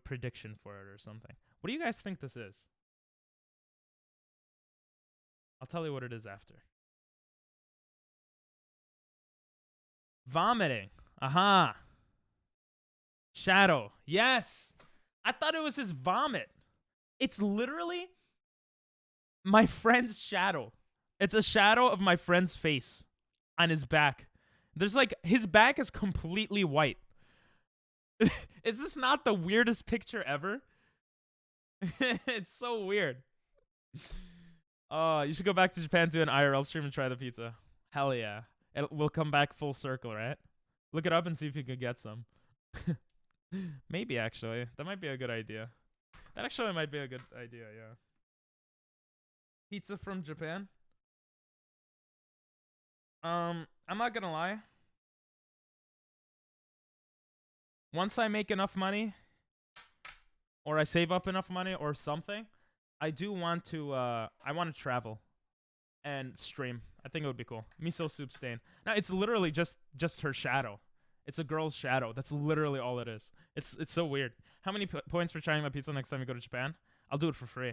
prediction for it or something. What do you guys think this is? I'll tell you what it is after. Vomiting. Aha. Shadow. Yes. I thought it was his vomit. It's literally my friend's shadow. It's a shadow of my friend's face on his back. There's like, his back is completely white. Is this not the weirdest picture ever? It's so weird. You should go back to Japan, do an IRL stream, and try the pizza. Hell yeah. We'll come back full circle, right? Look it up and see if you can get some. Maybe, actually. That might be a good idea. That actually might be a good idea, yeah. Pizza from Japan? I'm not gonna lie. Once I make enough money, or I save up enough money or something, I do want to, I want to travel and stream. I think it would be cool. Miso soup stain. Now, it's literally just her shadow. It's a girl's shadow. That's literally all it is. It's so weird. How many points for trying my pizza next time you go to Japan? I'll do it for free.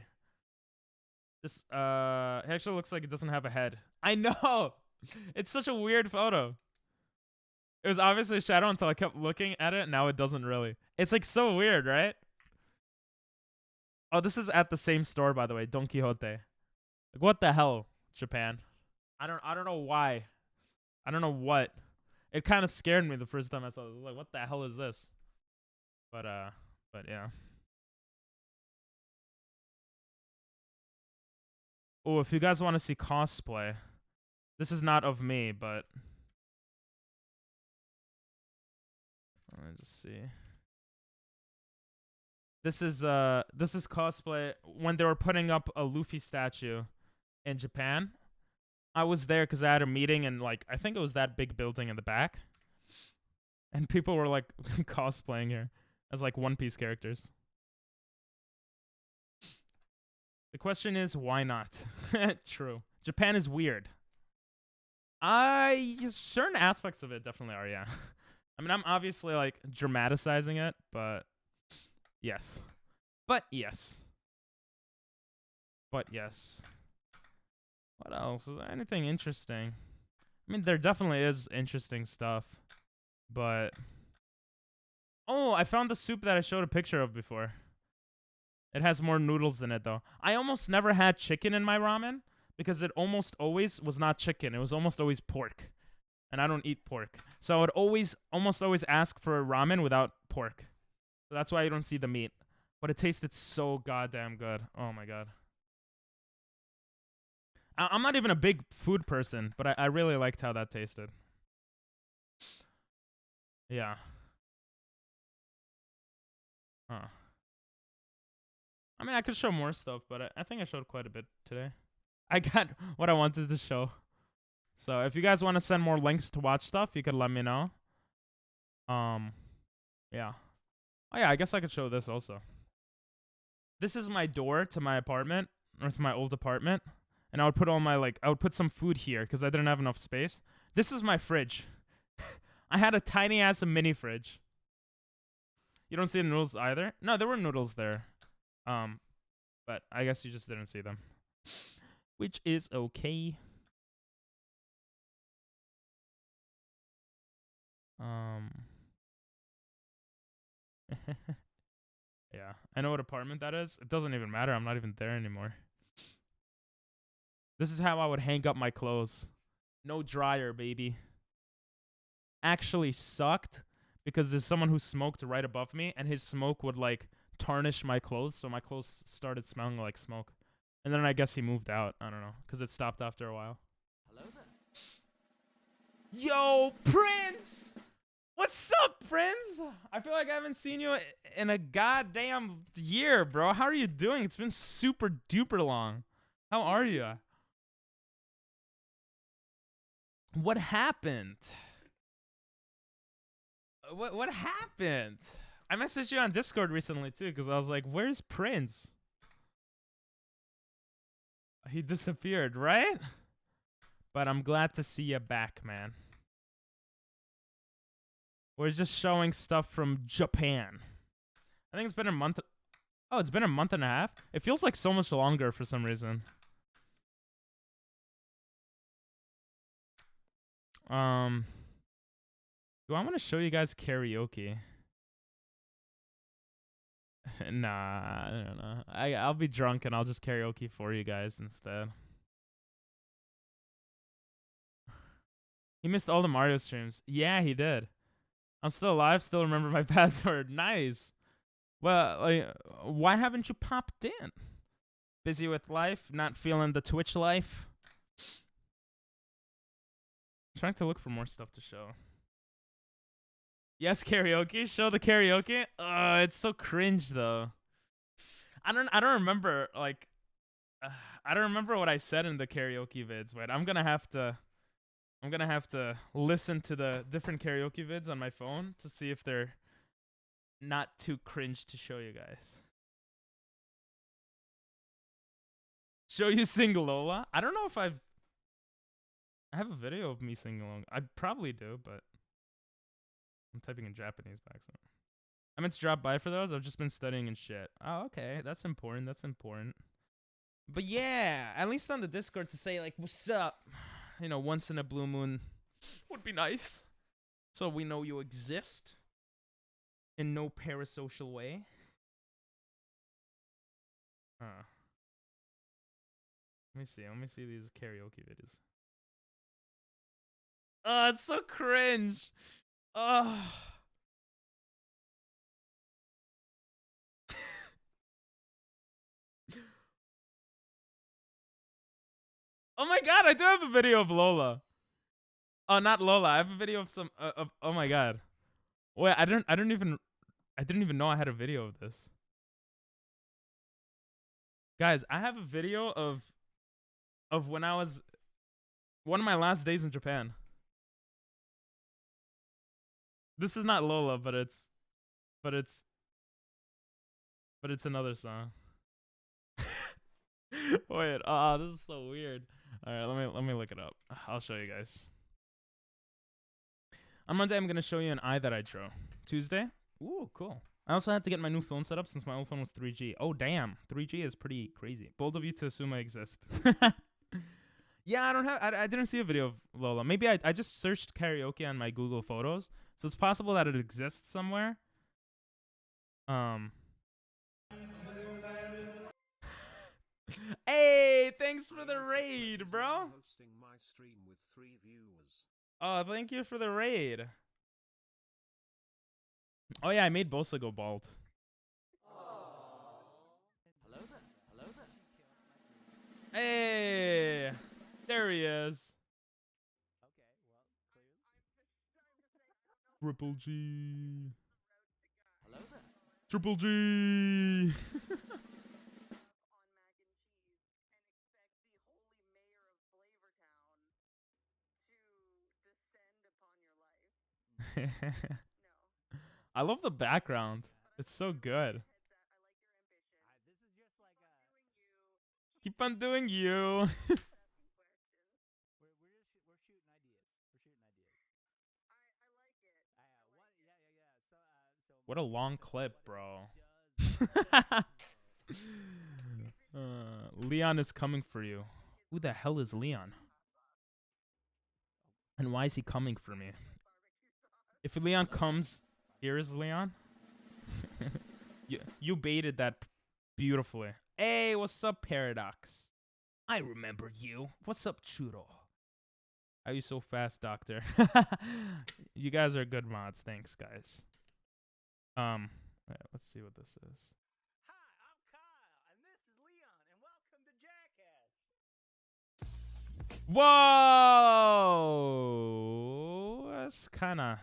This, it actually looks like it doesn't have a head. I know! It's such a weird photo. It was obviously a shadow until I kept looking at it. Now it doesn't really. It's like so weird, right? Oh, this is at the same store, by the way. Don Quixote. Like, what the hell, Japan? I don't know why. I don't know what. It kind of scared me the first time I saw this. I was like, what the hell is this? But yeah. Oh, if you guys want to see cosplay, this is not of me, but let me just see. This is cosplay when they were putting up a Luffy statue in Japan. I was there because I had a meeting, and like I think it was that big building in the back, and people were like cosplaying here as like One Piece characters. The question is, why not? True. Japan is weird. Certain aspects of it definitely are, yeah. I mean, I'm obviously like dramatizing it, but yes. But yes. But yes. What else? Is there anything interesting? I mean, there definitely is interesting stuff, but oh, I found the soup that I showed a picture of before. It has more noodles in it, though. I almost never had chicken in my ramen because it almost always was not chicken. It was almost always pork, and I don't eat pork. So I would almost always ask for a ramen without pork. So that's why you don't see the meat. But it tasted so goddamn good. Oh, my God. I'm not even a big food person, but I really liked how that tasted. Yeah. Huh. I mean, I could show more stuff, but I think I showed quite a bit today. I got what I wanted to show. So if you guys want to send more links to watch stuff, you could let me know. Yeah. Oh yeah, I guess I could show this also. This is my door to my apartment, or to my old apartment. And I would put all my, like, I would put some food here because I didn't have enough space. This is my fridge. I had a tiny ass mini fridge. You don't see the noodles either? No, there were noodles there. But I guess you just didn't see them. Which is okay. Yeah, I know what apartment that is. It doesn't even matter. I'm not even there anymore. This is how I would hang up my clothes. No dryer, baby. Actually sucked because there's someone who smoked right above me, and his smoke would like tarnish my clothes, so my clothes started smelling like smoke. And then I guess he moved out. I don't know, because it stopped after a while. Hello there. Yo, Prince! What's up, Prince? I feel like I haven't seen you in a goddamn year, bro. How are you doing? It's been super duper long. How are you? What happened? What happened? I messaged you on Discord recently too, because I was like, where's Prince? He disappeared, right? But I'm glad to see you back, man. We're just showing stuff from Japan. I think it's been a month. Oh, it's been a month and a half? It feels like so much longer for some reason. Do I want to show you guys karaoke? Nah, I don't know. I'll be drunk and I'll just karaoke for you guys instead. He missed all the Mario streams. Yeah, he did. I'm still alive, still remember my password. Nice. Well, like, why haven't you popped in? Busy with life, not feeling the Twitch life. I'm trying to look for more stuff to show. Yes, karaoke. Show the karaoke. It's so cringe though. I don't remember like I don't remember what I said in the karaoke vids. Wait, I'm gonna have to listen to the different karaoke vids on my phone to see if they're not too cringe to show you guys. Show you sing Lola? I don't know if I have a video of me singing along. I probably do, but I'm typing in Japanese back so. I meant to drop by for those. I've just been studying and shit. Oh, okay. That's important. That's important. But yeah, at least on the Discord to say like, what's up? You know, once in a blue moon would be nice. So we know you exist in no parasocial way. Let me see. Let me see these karaoke videos. Oh, it's so cringe. Oh. Oh my god, I do have a video of Lola. Oh, not Lola. I have a video of some oh my god. Wait, I didn't even know I had a video of this. Guys, I have a video of when I was one of my last days in Japan. This is not Lola, but it's another song. Wait, this is so weird. All right, let me look it up. I'll show you guys. On Monday, I'm gonna show you an eye that I drew. Tuesday, ooh, cool. I also had to get my new phone set up since my old phone was 3G. Oh damn, 3G is pretty crazy. Bold of you to assume I exist. Yeah, I didn't see a video of Lola. Maybe I just searched karaoke on my Google Photos, so it's possible that it exists somewhere. Hey, thanks for the raid, bro. Hosting my stream with 3 viewers. Oh, thank you for the raid. Oh yeah, I made Bosa go bald. Hello there. Hello there. Hey, there he is. Triple G. Hello there. Triple G. I love the background. It's so good. Keep on doing you. What a long clip, bro. Leon is coming for you. Who the hell is Leon? And why is he coming for me? If Leon comes, here is Leon. You baited that beautifully. Hey, what's up, Paradox? I remember you. What's up, Churro? How you so fast, Doctor? You guys are good mods. Thanks, guys. Let's see what this is. Hi, I'm Kyle, and this is Leon, and welcome to Jackass. Whoa! That's kind of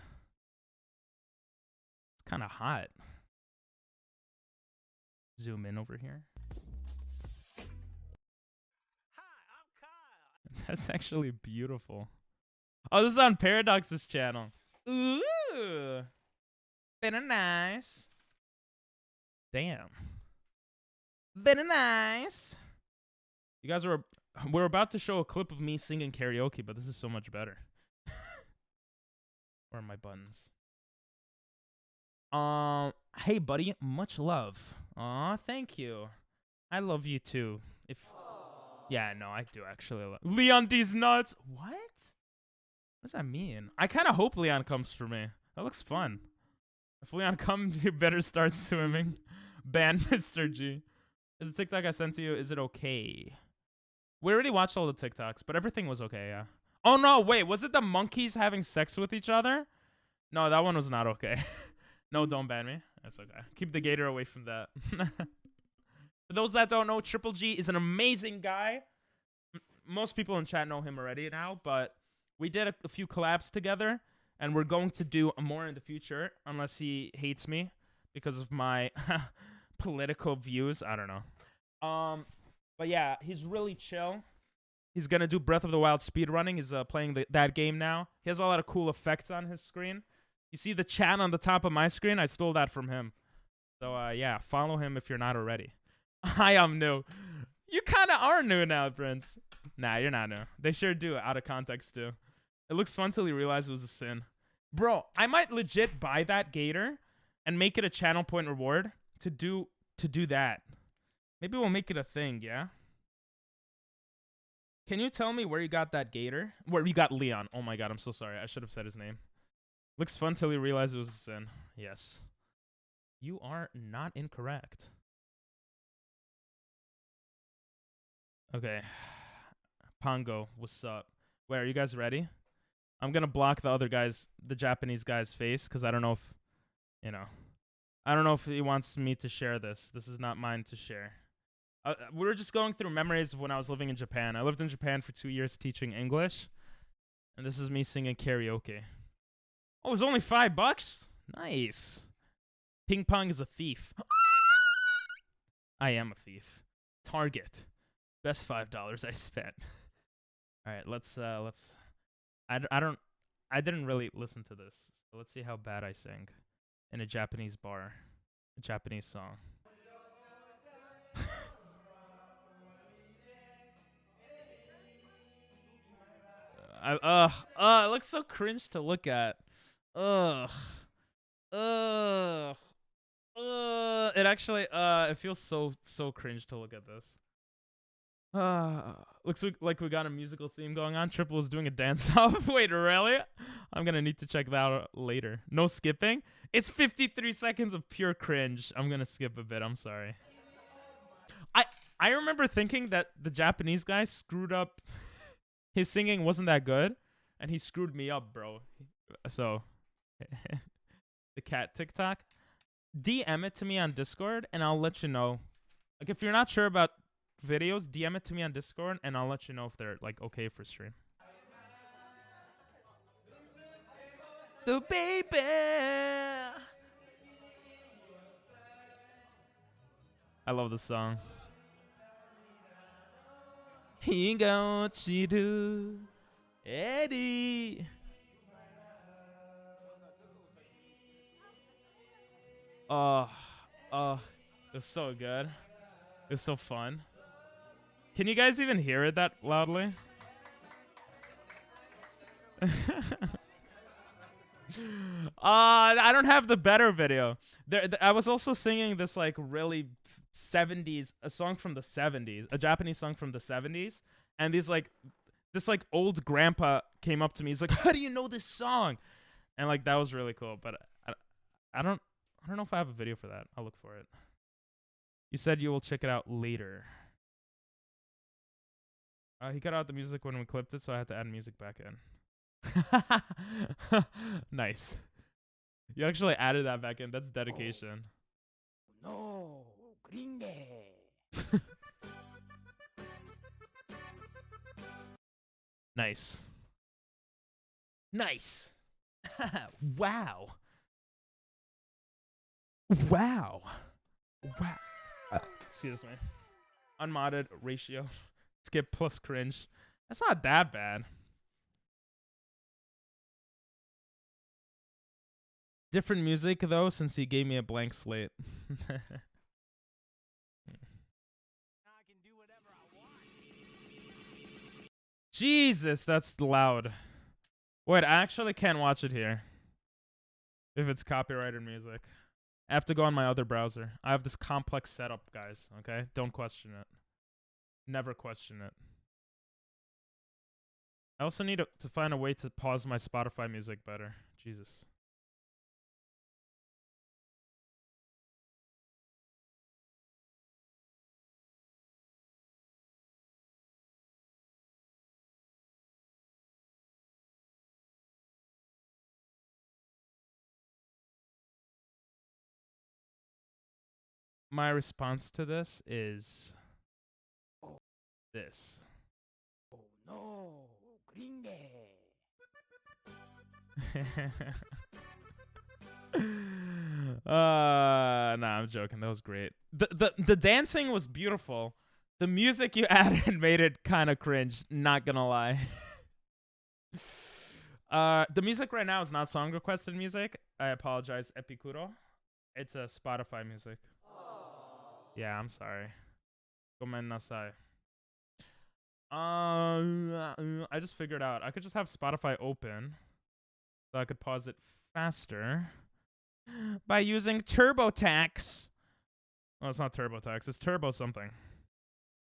hot. Zoom in over here. Hi, I'm Kyle. That's actually beautiful. Oh, this is on Paradox's channel. Ooh. Very nice. Damn. Very nice. You guys we're about to show a clip of me singing karaoke, but this is so much better. Where are my buttons? Hey buddy, much love. Aw, thank you. I love you too. Yeah, no, I do actually love Leon D's nuts. What? What does that mean? I kind of hope Leon comes for me. That looks fun. If Leon comes, you better start swimming. Ban Mr. G. Is the TikTok I sent to you, is it okay? We already watched all the TikToks, but everything was okay, yeah. Oh no, wait, was it the monkeys having sex with each other? No, that one was not okay. No, don't ban me. That's okay. Keep the gator away from that. For those that don't know, Triple G is an amazing guy. Most people in chat know him already now, but we did a few collabs together, and we're going to do more in the future, unless he hates me because of my political views. I don't know. But yeah, he's really chill. He's going to do Breath of the Wild speedrunning. He's playing that game now. He has a lot of cool effects on his screen. You see the chat on the top of my screen? I stole that from him. So, yeah, follow him if you're not already. I am new. You kind of are new now, Prince. Nah, you're not new. They sure do, out of context, too. It looks fun till you realize it was a sin. Bro, I might legit buy that gator and make it a channel point reward to do that. Maybe we'll make it a thing, yeah? Can you tell me where you got that gator? Where you got Leon. Oh my god, I'm so sorry. I should have said his name. Looks fun till you realize it was a sin. Yes. You are not incorrect. Okay. Pongo, what's up? Wait, are you guys ready? I'm gonna block the other guy's, the Japanese guy's face, because I don't know if, you know. I don't know if he wants me to share this. This is not mine to share. We were just going through memories of when I was living in Japan. I lived in Japan for 2 years teaching English. And this is me singing karaoke. Oh, it was only $5? Nice. Ping pong is a thief. I am a thief. Target. Best $5 I spent. All right, let's I didn't really listen to this. So let's see how bad I sing in a Japanese bar. A Japanese song. It looks so cringe to look at. It actually, it feels so cringe to look at this. Looks like we got a musical theme going on. Triple is doing a dance off. Wait, really? I'm gonna need to check that out later. No skipping? It's 53 seconds of pure cringe. I'm gonna skip a bit. I'm sorry. I remember thinking that the Japanese guy screwed up. His singing wasn't that good, and he screwed me up, bro. So, the cat TikTok. DM it to me on Discord, and I'll let you know. Like, if you're not sure about videos, DM it to me on Discord, and I'll let you know if they're, like, okay for stream. The baby. I love this song. He got you do Eddie. Oh, it's so good. It's so fun. Can you guys even hear it that loudly? I don't have the better video. I was also singing this like really 70s, a song from the 70s, a Japanese song from the 70s, and this old grandpa came up to me. He's like, "How do you know this song?" And like that was really cool. But I don't know if I have a video for that. I'll look for it. You said you will check it out later. He cut out the music when we clipped it, so I had to add music back in. Nice. You actually added that back in. That's dedication. No, gringe. Nice. Nice. Wow. Wow. Wow. Excuse me. Unmodded ratio. Skip plus cringe. That's not that bad. Different music though, since he gave me a blank slate. Jesus, that's loud. Wait, I actually can't watch it here. If it's copyrighted music. I have to go on my other browser. I have this complex setup, guys. Okay? Don't question it. Never question it. I also need to find a way to pause my Spotify music better. Jesus. My response to this is this. Oh no, gringe. Nah, I'm joking. That was great. The dancing was beautiful. The music you added made it kind of cringe, not gonna lie. The music right now is not song requested music. I apologize, Epicuro. It's a Spotify music. Yeah, I'm sorry. Gomen nasai. I just figured out I could just have Spotify open so I could pause it faster by using TurboTax. Well, it's not TurboTax. It's Turbo something.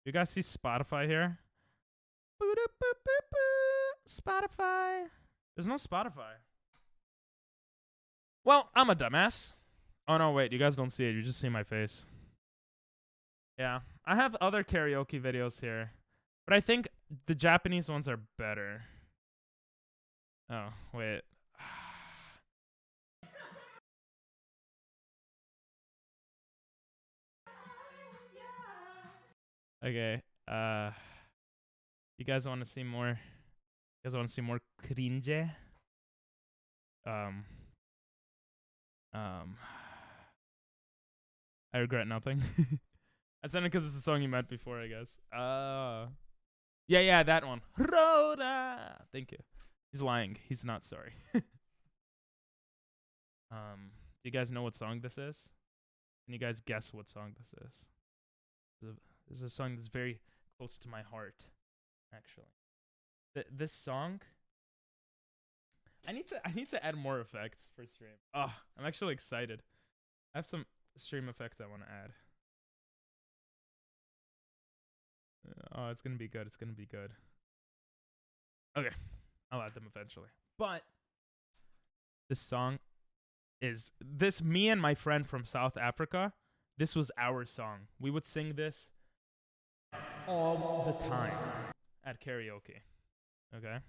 You guys see Spotify here? Spotify. There's no Spotify. Well, I'm a dumbass. Oh, no, wait. You guys don't see it. You just see my face. Yeah. I have other karaoke videos here. But I think the Japanese ones are better. Oh, wait. Okay. You guys want to see more? You guys want to see more cringe? I regret nothing. I sent it because it's the song you met before, I guess. Yeah, that one. Rhoda. Thank you. He's lying. He's not sorry. Do you guys know what song this is? Can you guys guess what song this is? This is a song that's very close to my heart, actually. This song. I need to add more effects for stream. Oh, I'm actually excited. I have some stream effects I want to add. Oh, it's gonna be good. It's gonna be good. Okay, I'll add them eventually. But this song is me and my friend from South Africa. This was our song. We would sing this all the time at karaoke. Okay.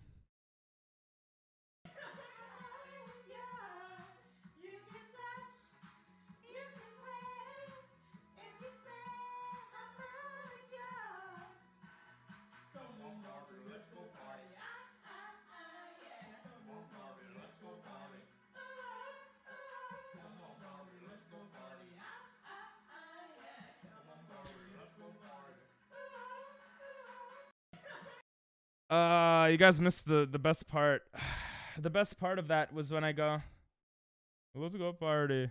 You guys missed the best part. The best part of that was when I go, let's go party.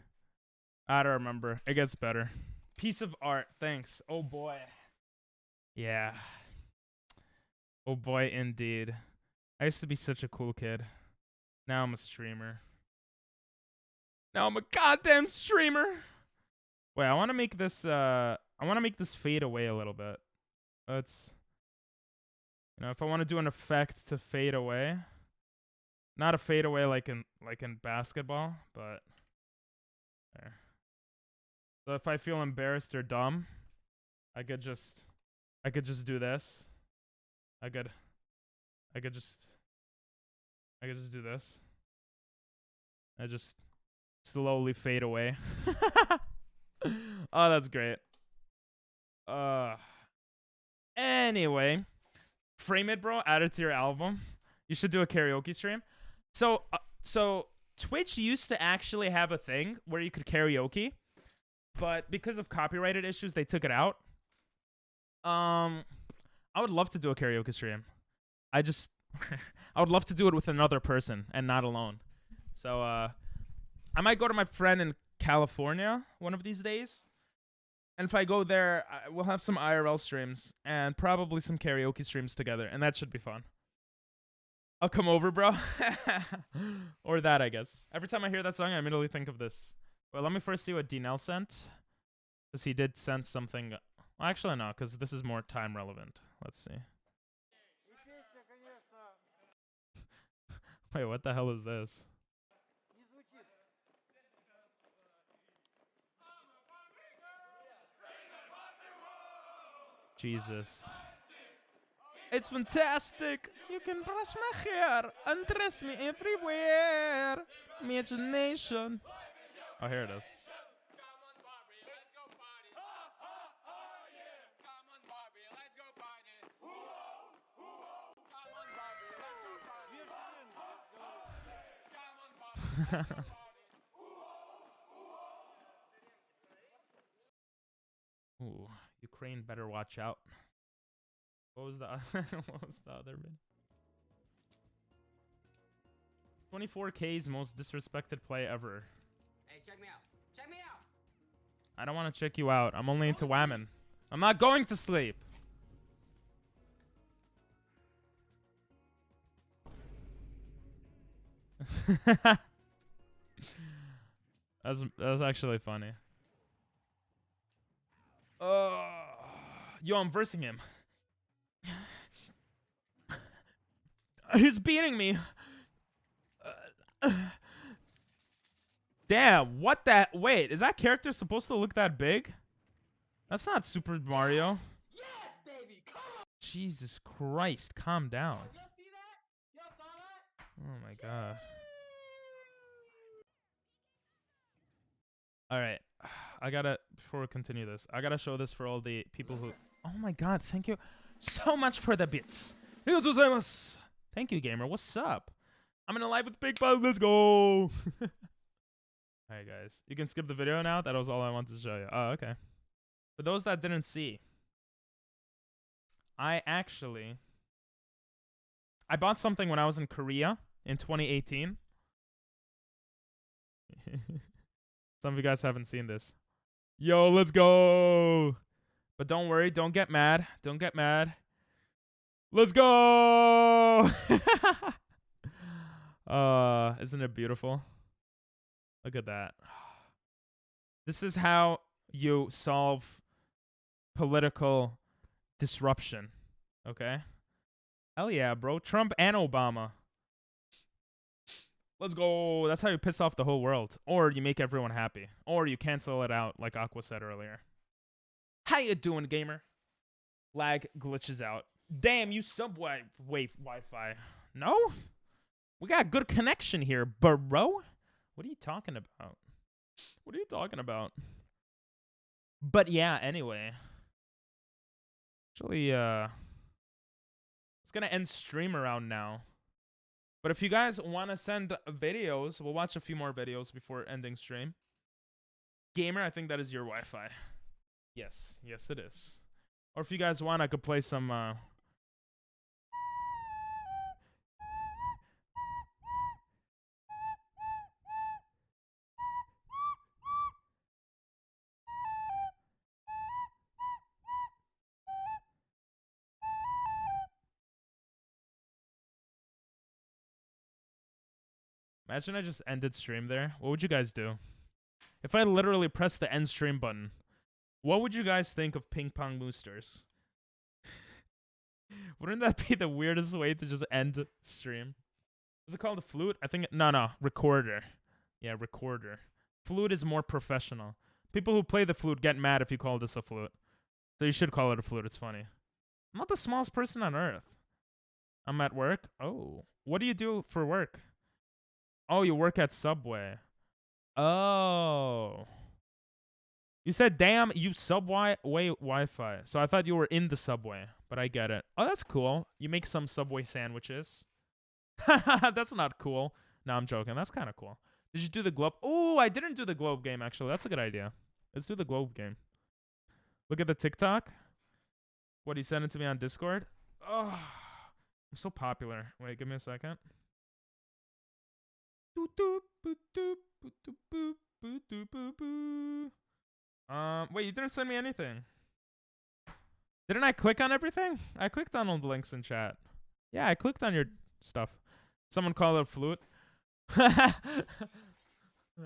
I don't remember. It gets better. Piece of art. Thanks. Oh boy. Yeah. Oh boy, indeed. I used to be such a cool kid. Now I'm a streamer. Now I'm a goddamn streamer. Wait, I want to make this fade away a little bit. Let's, you know, if I want to do an effect to fade away, not a fade away like in basketball, but there. So if I feel embarrassed or dumb, I could just do this. I could just do this. I just slowly fade away. Oh, that's great. Anyway, Frame It, bro. Add it to your album. You should do a karaoke stream. So Twitch used to actually have a thing where you could karaoke, but because of copyrighted issues, they took it out. I would love to do a karaoke stream. I would love to do it with another person and not alone. So I might go to my friend in California one of these days. And if I go there, we'll have some IRL streams and probably some karaoke streams together, and that should be fun. I'll come over, bro. Or that, I guess. Every time I hear that song, I immediately think of this. Well, let me first see what Dinell sent. Because he did send something. Well, actually, no, because this is more time relevant. Let's see. Wait, what the hell is this? Jesus. It's fantastic. You can brush my hair, undress me everywhere. Imagination. Oh, here it is. Ooh, Ukraine better watch out. What was the what was the other bit? 24K's most disrespected play ever. Hey, check me out. Check me out. I don't want to check you out. I'm only into whammon. I'm not going to sleep. That's actually funny. Yo, I'm versing him. He's beating me. Damn, what that? Wait, is that character supposed to look that big? That's not Super Mario. Yes, baby. Come on. Jesus Christ, calm down. Y'all see that? Y'all saw that? Oh my god. Alright. I gotta, before we continue this, I gotta show this for all the people who... Oh my god, thank you so much for the bits. Thank you, gamer. What's up? I'm in a live with Big Bug. Let's go. Alright, guys. You can skip the video now. That was all I wanted to show you. Oh, okay. For those that didn't see, I bought something when I was in Korea in 2018. Some of you guys haven't seen this. Yo, let's go. But don't worry. Don't get mad. Don't get mad. Let's go. Isn't it beautiful? Look at that. This is how you solve political disruption. Okay? Hell yeah, bro. Trump and Obama. Let's go. That's how you piss off the whole world. Or you make everyone happy. Or you cancel it out like Aqua said earlier. How you doing, gamer? Lag glitches out. Damn, you subway Wi-Fi. No? We got good connection here, bro. What are you talking about? What are you talking about? But yeah, anyway. Actually, it's gonna end stream around now. But if you guys want to send videos, we'll watch a few more videos before ending stream. Gamer, I think that is your Wi-Fi. Yes, yes it is. Or if you guys want, I could play some Imagine I just ended stream there. What would you guys do? If I literally pressed the end stream button, what would you guys think of Ping Pong Boosters? Wouldn't that be the weirdest way to just end stream? Was it called a flute? I think no, recorder. Yeah, recorder. Flute is more professional. People who play the flute get mad if you call this a flute. So you should call it a flute. It's funny. I'm not the smallest person on earth. I'm at work. Oh, what do you do for work? Oh, you work at Subway. Oh. You said, damn, you Subway Wi-Fi. So I thought you were in the Subway, but I get it. Oh, that's cool. You make some Subway sandwiches. That's not cool. No, I'm joking. That's kind of cool. Did you do the globe? Oh, I didn't do the globe game, actually. That's a good idea. Let's do the globe game. Look at the TikTok. What, you sent it to me on Discord? Oh, I'm so popular. Wait, give me a second. Wait, you didn't send me anything. Didn't I click on everything? I clicked on all the links in chat. Yeah, I clicked on your stuff. Someone call it a flute.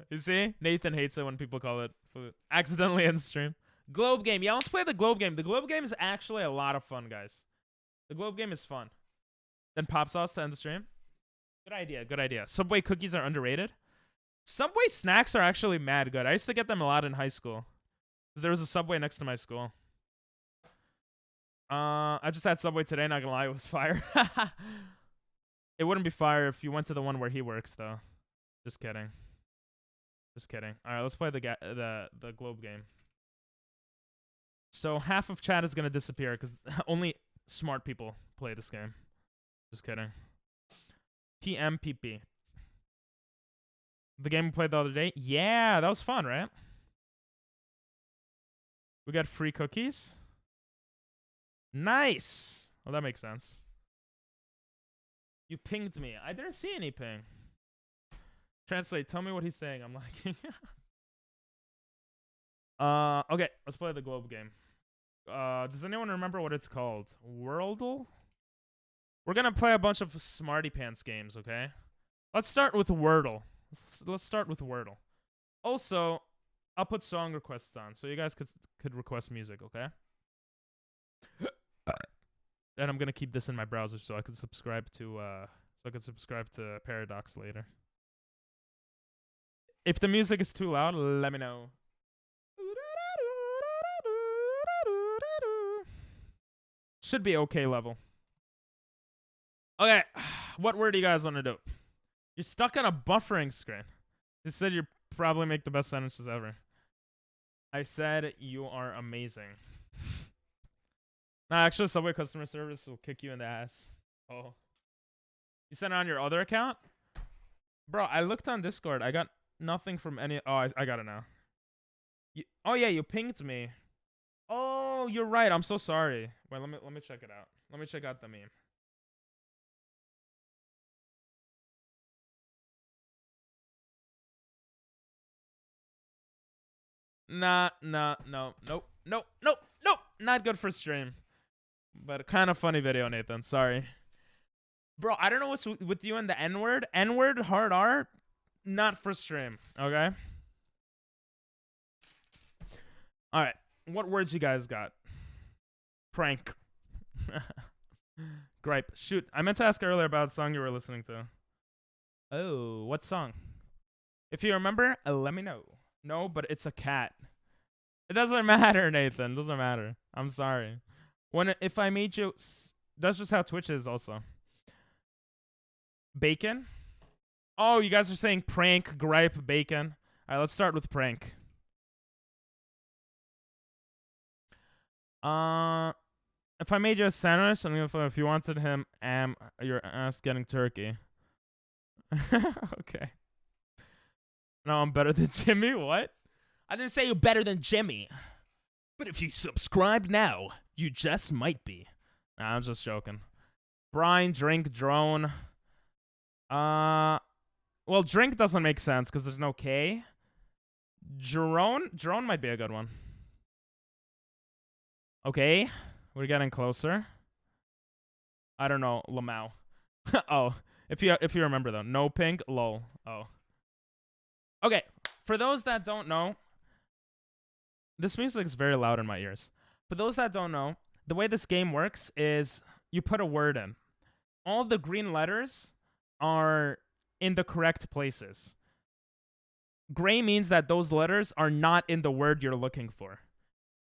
You see? Nathan hates it when people call it flute. Accidentally in stream. Globe game. Yeah, let's play the globe game. The globe game is actually a lot of fun, guys. The globe game is fun. Then pop sauce to end the stream. Good idea. Good idea. Subway cookies are underrated. Subway snacks are actually mad good. I used to get them a lot in high school. Because there was a Subway next to my school. I just had Subway today, not gonna lie, it was fire. It wouldn't be fire if you went to the one where he works, though. Just kidding. Just kidding. Alright, let's play the globe game. So half of chat is gonna disappear because only smart people play this game. Just kidding. PMPP. The game we played the other day? Yeah, that was fun, right? We got free cookies. Nice. Well, that makes sense. You pinged me. I didn't see any ping. Translate. Tell me what he's saying. I'm liking. Okay, let's play the globe game. Does anyone remember what it's called? Worldle? We're gonna play a bunch of smarty pants games, okay? Let's start with Wordle. Let's start with Wordle. Also, I'll put song requests on, so you guys could request music, okay? And I'm gonna keep this in my browser so I can subscribe to Paradox later. If the music is too loud, let me know. Should be okay level. Okay, what word do you guys want to do? You're stuck on a buffering screen. You said you probably make the best sentences ever. I said you are amazing. Nah, actually, Subway customer service will kick you in the ass. Oh. You sent it on your other account? Bro, I looked on Discord. I got nothing from any... Oh, I got it now. Oh, yeah, you pinged me. Oh, you're right. I'm so sorry. Wait, let me check it out. Let me check out the meme. Nah, nope. Not good for stream. But kind of funny video, Nathan. Sorry. Bro, I don't know what's with you and the N-word. N-word, hard R, not for stream. Okay? Alright. What words you guys got? Prank. Gripe. Shoot, I meant to ask earlier about a song you were listening to. Oh, what song? If you remember, let me know. No, but it's a cat. It doesn't matter, Nathan. It doesn't matter. I'm sorry. If I made you... That's just how Twitch is also. Bacon? Oh, you guys are saying prank, gripe, bacon. Alright, let's start with prank. If I made you a sandwich, and if you wanted him, your ass getting turkey. Okay. No, I'm better than Jimmy? What? I didn't say you're better than Jimmy. But if you subscribe now, you just might be. Nah, I'm just joking. Brine, drink, drone. Well, drink doesn't make sense because there's no K. Drone might be a good one. Okay, we're getting closer. I don't know, Lamau. Oh, If you remember though, no pink, lol. Oh. Okay, for those that don't know, this music is very loud in my ears. For those that don't know, the way this game works is you put a word in. All the green letters are in the correct places. Gray means that those letters are not in the word you're looking for.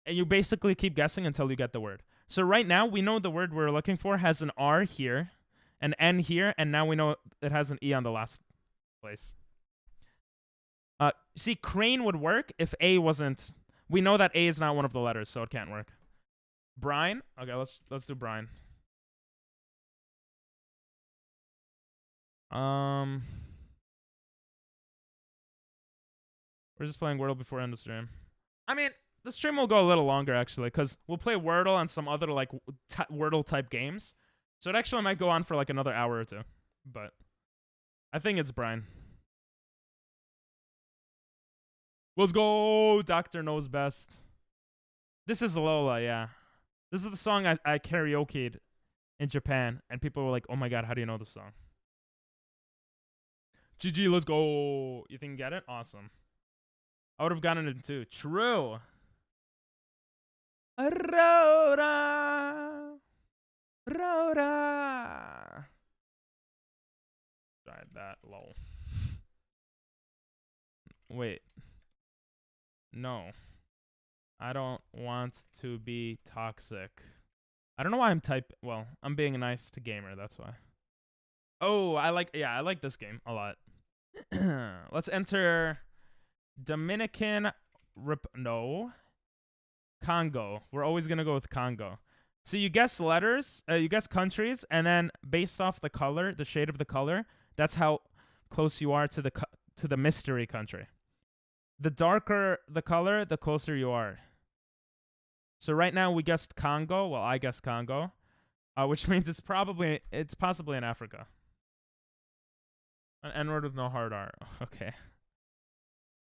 And you basically keep guessing until you get the word. So right now, we know the word we're looking for has an R here, an N here, and now we know it has an E on the last place. See, crane would work if A wasn't... We know that A is not one of the letters, so it can't work. Brine? Okay, let's do brine. We're just playing Wordle before end of stream. I mean, the stream will go a little longer, actually, because we'll play Wordle and some other, like, Wordle-type games. So it actually might go on for, like, another hour or two. But I think it's Brian. Let's go! Doctor Knows Best. This is Lola, yeah. This is the song I karaoke'd in Japan, and people were like, oh my god, how do you know this song? GG, let's go! You think you get it? Awesome. I would have gotten it too. True! Rhoda! Rhoda! Tried that, lol. Wait. No. I don't want to be toxic. I don't know why I'm well, I'm being nice to gamer, that's why. Oh, I like this game a lot. Let's enter Dominican Congo. We're always gonna go with Congo. So you guess letters, you guess countries, and then based off the color, the shade of the color, that's how close you are to the mystery country. The darker the color, the closer you are. So right now we guessed Congo. Well, I guessed Congo, which means it's possibly in Africa. An N-word with no hard R. Okay.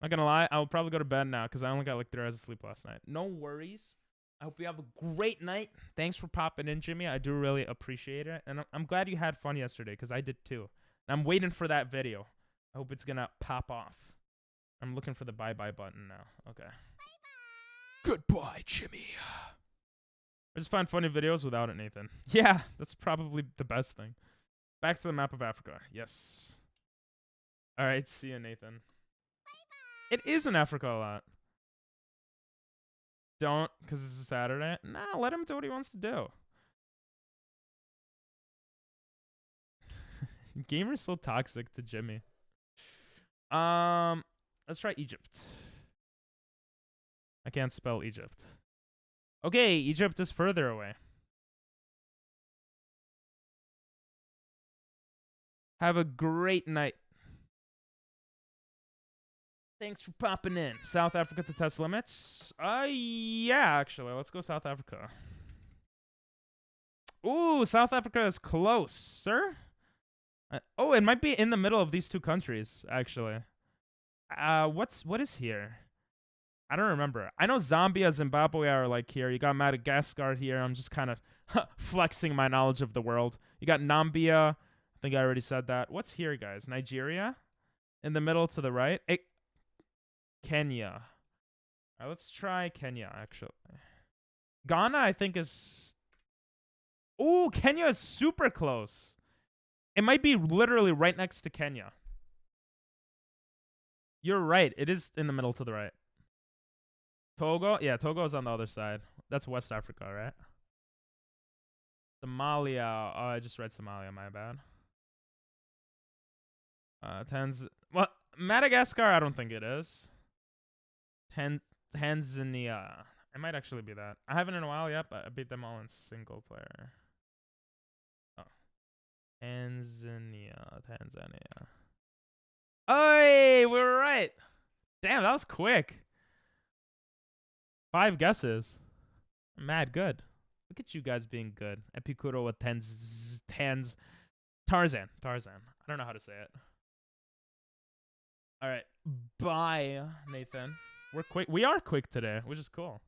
Not gonna lie, I'll probably go to bed now because I only got like 3 hours of sleep last night. No worries. I hope you have a great night. Thanks for popping in, Jimmy. I do really appreciate it. And I'm glad you had fun yesterday because I did too. And I'm waiting for that video. I hope it's gonna pop off. I'm looking for the bye-bye button now. Okay. Bye-bye. Goodbye, Jimmy. I just find funny videos without it, Nathan. Yeah, that's probably the best thing. Back to the map of Africa. Yes. All right, see you, Nathan. Bye-bye. It is in Africa a lot. Don't, because it's a Saturday. Nah, let him do what he wants to do. Gamer's so toxic to Jimmy. Let's try Egypt. I can't spell Egypt. Okay, Egypt is further away. Have a great night. Thanks for popping in. South Africa to test limits? Yeah, actually. Let's go South Africa. Ooh, South Africa is close, sir. Oh, it might be in the middle of these two countries, actually. What is here? I don't remember. I know Zambia, Zimbabwe are like here. You got Madagascar here. I'm just kind of flexing my knowledge of the world. You got Nambia. I think I already said that. What's here, guys? Nigeria? In the middle to the right? Kenya. All right, let's try Kenya, actually. Ghana, I think, is... Ooh, Kenya is super close. It might be literally right next to Kenya. You're right. It is in the middle to the right. Togo? Yeah, Togo is on the other side. That's West Africa, right? Somalia. Oh, I just read Somalia. My bad. Well, Madagascar, I don't think it is. Tanzania. It might actually be that. I haven't in a while yet, but I beat them all in single player. Oh. Tanzania. Hey, we were right. Damn, that was quick. 5 guesses. Mad good. Look at you guys being good. Epicuro with Tarzan. I don't know how to say it. All right. Bye, Nathan. We're quick. We are quick today, which is cool.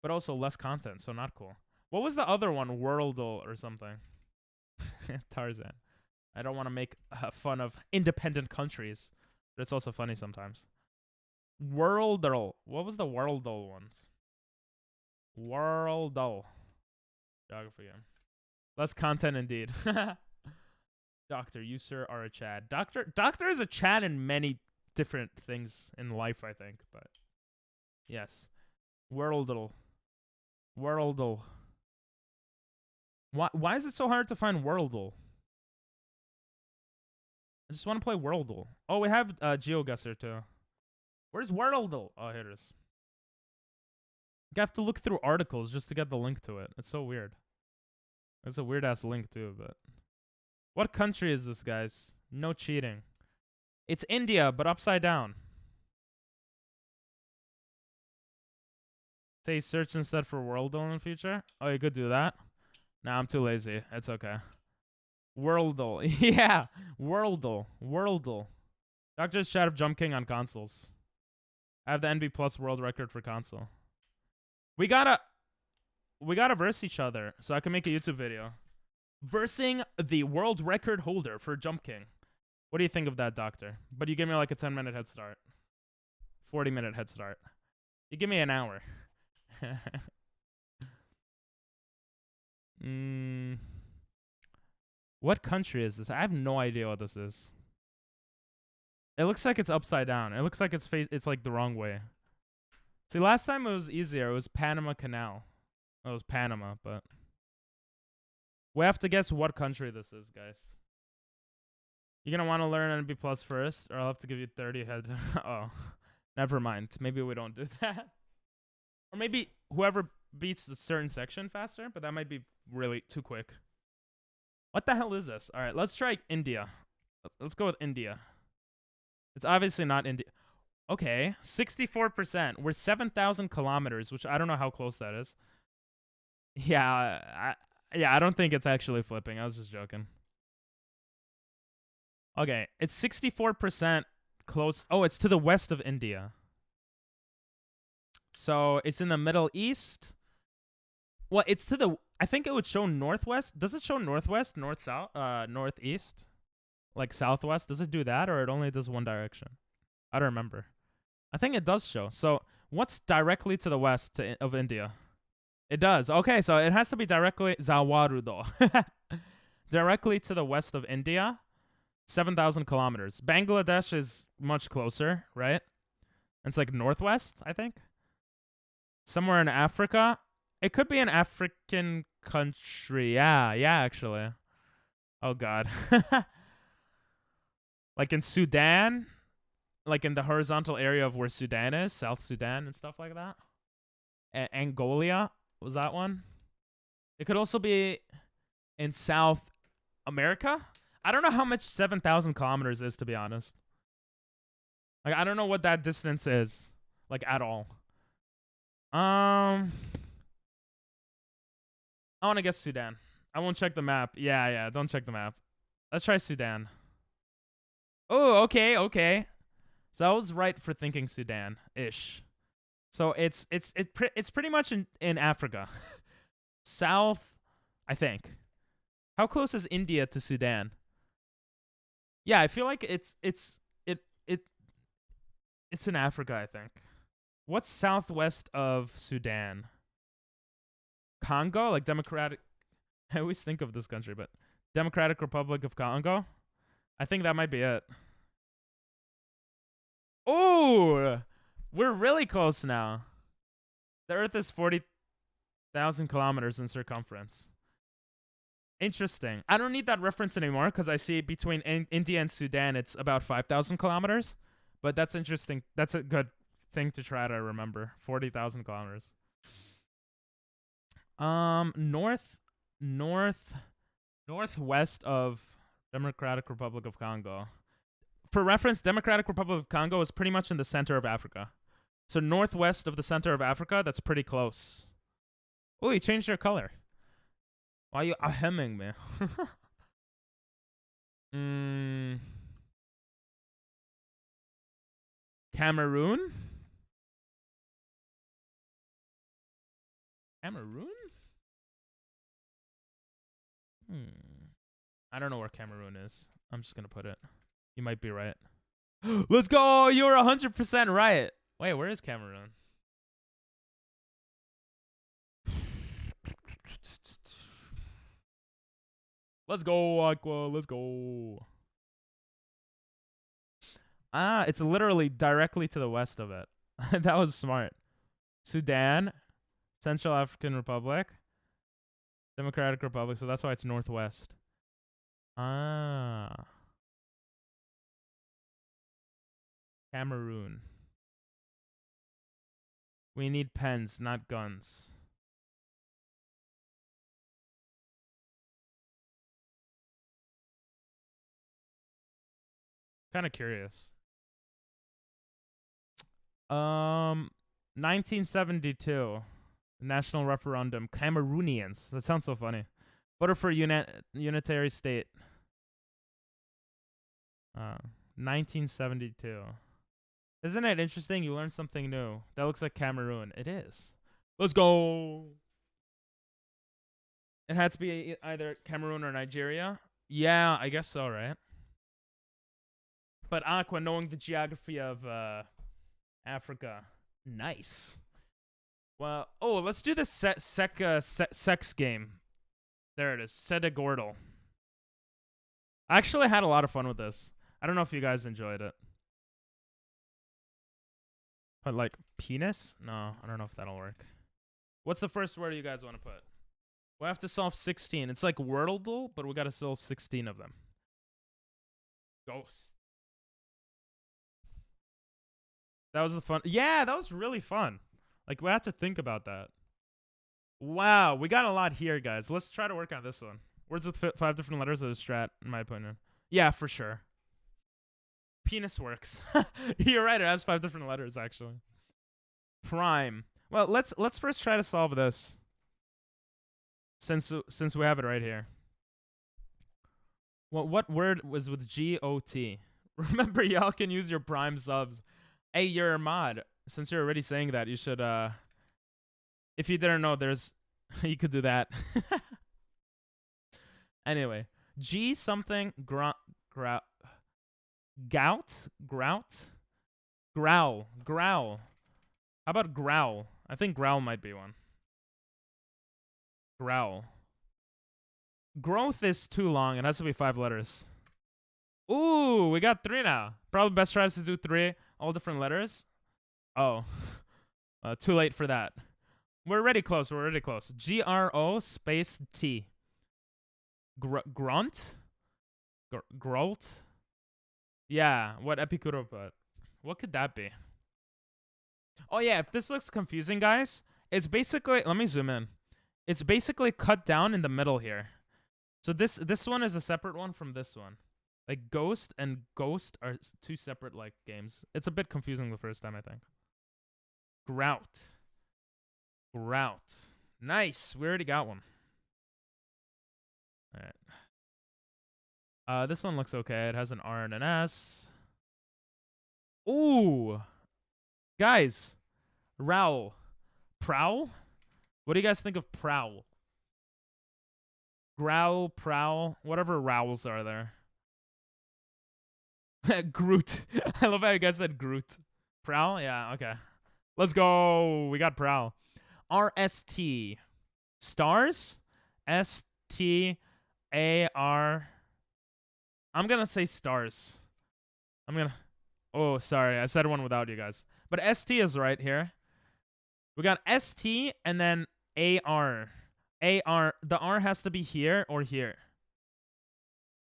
But also less content, so not cool. What was the other one? Worldle or something. Tarzan. I don't want to make fun of independent countries, but it's also funny sometimes. Worldle. What was the Worldle ones? Worldle. Geography game. Less content indeed. Doctor, you sir are a Chad. Doctor is a Chad in many different things in life, I think, but yes. Worldle. Worldle. Why is it so hard to find Worldle? I just want to play Worldle. Oh, we have GeoGuessr too. Where's Worldle? Oh, here it is. You have to look through articles just to get the link to it. It's so weird. It's a weird ass link too, but what country is this, guys? No cheating. It's India, but upside down. Say search instead for Worldle in the future. Oh, you could do that. Nah, I'm too lazy. It's okay. Worldle. Yeah. Worldle. Worldle. Doctor's chat of Jump King on consoles. I have the NB Plus world record for console. We gotta verse each other so I can make a YouTube video. Versing the world record holder for Jump King. What do you think of that, Doctor? But you give me like a 10-minute head start. 40-minute head start. You give me an hour. What country is this? I have no idea what this is. It looks like it's upside down. It looks like it's like the wrong way. See, last time it was easier. It was Panama Canal. It was Panama, but we have to guess what country this is, guys. You're gonna want to learn NB Plus first, or I'll have to give you 30 head. Oh, never mind. Maybe we don't do that. Or maybe whoever beats the certain section faster, but that might be really too quick. What the hell is this? All right, let's try India. Let's go with India. It's obviously not India. Okay, 64%. We're 7,000 kilometers, which I don't know how close that is. Yeah, I don't think it's actually flipping. I was just joking. Okay, it's 64% close. Oh, it's to the west of India. So it's in the Middle East. Well, it's to the... I think it would show northwest. Does it show northwest, north-south, northeast? Like southwest? Does it do that, or it only does one direction? I don't remember. I think it does show. So what's directly to the west of India? It does. Okay, so it has to be directly... Zawarudo. Directly to the west of India. 7,000 kilometers. Bangladesh is much closer, right? It's like northwest, I think. Somewhere in Africa. It could be an African country. Yeah, actually. Oh, God. Like in Sudan? Like in the horizontal area of where Sudan is? South Sudan and stuff like that? Angola? Was that one? It could also be in South America? I don't know how much 7,000 kilometers is, to be honest. Like, I don't know what that distance is. Like, at all. I want to guess Sudan. I won't check the map. Yeah, don't check the map. Let's try Sudan. Oh, okay. So I was right for thinking Sudan-ish. So it's pretty much in Africa. South, I think. How close is India to Sudan? Yeah, I feel like it's in Africa, I think. What's southwest of Sudan? Congo? Like Democratic... I always think of this country, but... Democratic Republic of Congo? I think that might be it. Oh! We're really close now. The Earth is 40,000 kilometers in circumference. Interesting. I don't need that reference anymore because I see between India and Sudan, it's about 5,000 kilometers. But that's interesting. That's a good thing to try to remember. 40,000 kilometers. Northwest of Democratic Republic of Congo. For reference, Democratic Republic of Congo is pretty much in the center of Africa. So northwest of the center of Africa, that's pretty close. Oh, you changed your color. Why are you ahemming me? Cameroon? Cameroon? I don't know where Cameroon is. I'm just gonna put it. You might be right. Let's go! You're 100% right. Wait, where is Cameroon? Let's go, Aqua. Let's go. Ah, it's literally directly to the west of it. That was smart. Sudan, Central African Republic, Democratic Republic. So that's why it's northwest. Ah. Cameroon. We need pens, not guns. Kind of curious. 1972 national referendum. Cameroonians. That sounds so funny. Voted for unitary state. 1972. Isn't it interesting? You learn something new. That looks like Cameroon. It is. Let's go. It had to be either Cameroon or Nigeria. Yeah, I guess so, right? But Aqua, knowing the geography of Africa. Nice. Well, oh, let's do the sex game. There it is. Sedegordle. I actually had a lot of fun with this. I don't know if you guys enjoyed it. But like penis? No, I don't know if that'll work. What's the first word you guys want to put? We have to solve 16. It's like Wordle, but we got to solve 16 of them. Ghost. That was the fun. Yeah, that was really fun. Like, we had to think about that. Wow, we got a lot here, guys. Let's try to work on this one. Words with 5 different letters is a strat, in my opinion. Yeah, for sure. Penis works. You're right, it has 5 different letters, actually. Prime. Well, let's first try to solve this. Since we have it right here. Well, what word was with G-O-T? Remember, y'all can use your Prime subs. Hey, you're a mod. Since you're already saying that, you should, if you didn't know, there's, you could do that. Anyway, G something, grout, growl. How about growl? I think growl might be one. Growl. Growth is too long. It has to be 5 letters. Ooh, we got 3 now. Probably best try is to do 3, all different letters. Oh, too late for that. We're already close. We're already close. G-R-O space T. Grunt? Grolt? Yeah, what Epicuro put. What could that be? Oh yeah, if this looks confusing, guys, it's basically, let me zoom in. It's basically cut down in the middle here. So this one is a separate one from this one. Like Ghost and Ghost are 2 separate like games. It's a bit confusing the first time, I think. Grout. Grout. Nice. We already got one. All right. This one looks okay. It has an R and an S. Ooh. Guys. Rowl. Prowl? What do you guys think of prowl? Growl, prowl, whatever rowls are there. Groot. I love how you guys said Groot. Prowl? Yeah, okay. Let's go. We got prowl. R-S-T. Stars? S-T-A-R. I'm gonna say stars. Oh, sorry. I said one without you guys. But S-T is right here. We got S-T and then A-R. A-R. The R has to be here or here.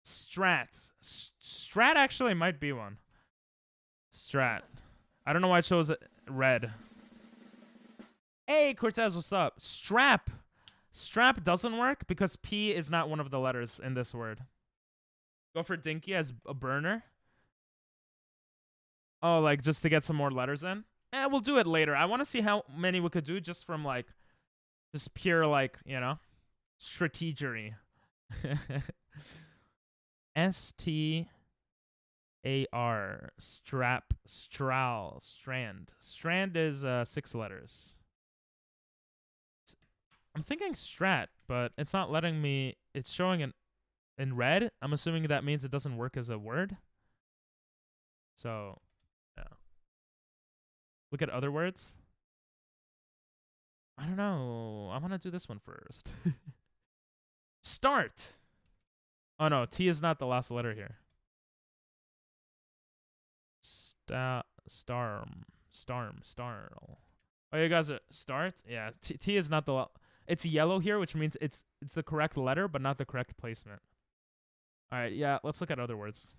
Strat. Strat actually might be one. Strat. I don't know why I chose red. Hey, Cortez, what's up? Strap. Strap doesn't work because P is not one of the letters in this word. Go for Dinky as a burner. Oh, like just to get some more letters in? We'll do it later. I want to see how many we could do just from like, just pure like, you know, strategery. S-T-A-R. Strap. Stral. Strand. Strand is 6 letters. I'm thinking strat, but it's not letting me. It's showing an in red. I'm assuming that means it doesn't work as a word. So, yeah. Look at other words. I don't know. I'm gonna do this one first. Start. Oh no, T is not the last letter here. Starl. Oh, you guys are start? Yeah, T is not the. It's yellow here, which means it's the correct letter, but not the correct placement. All right, yeah. Let's look at other words.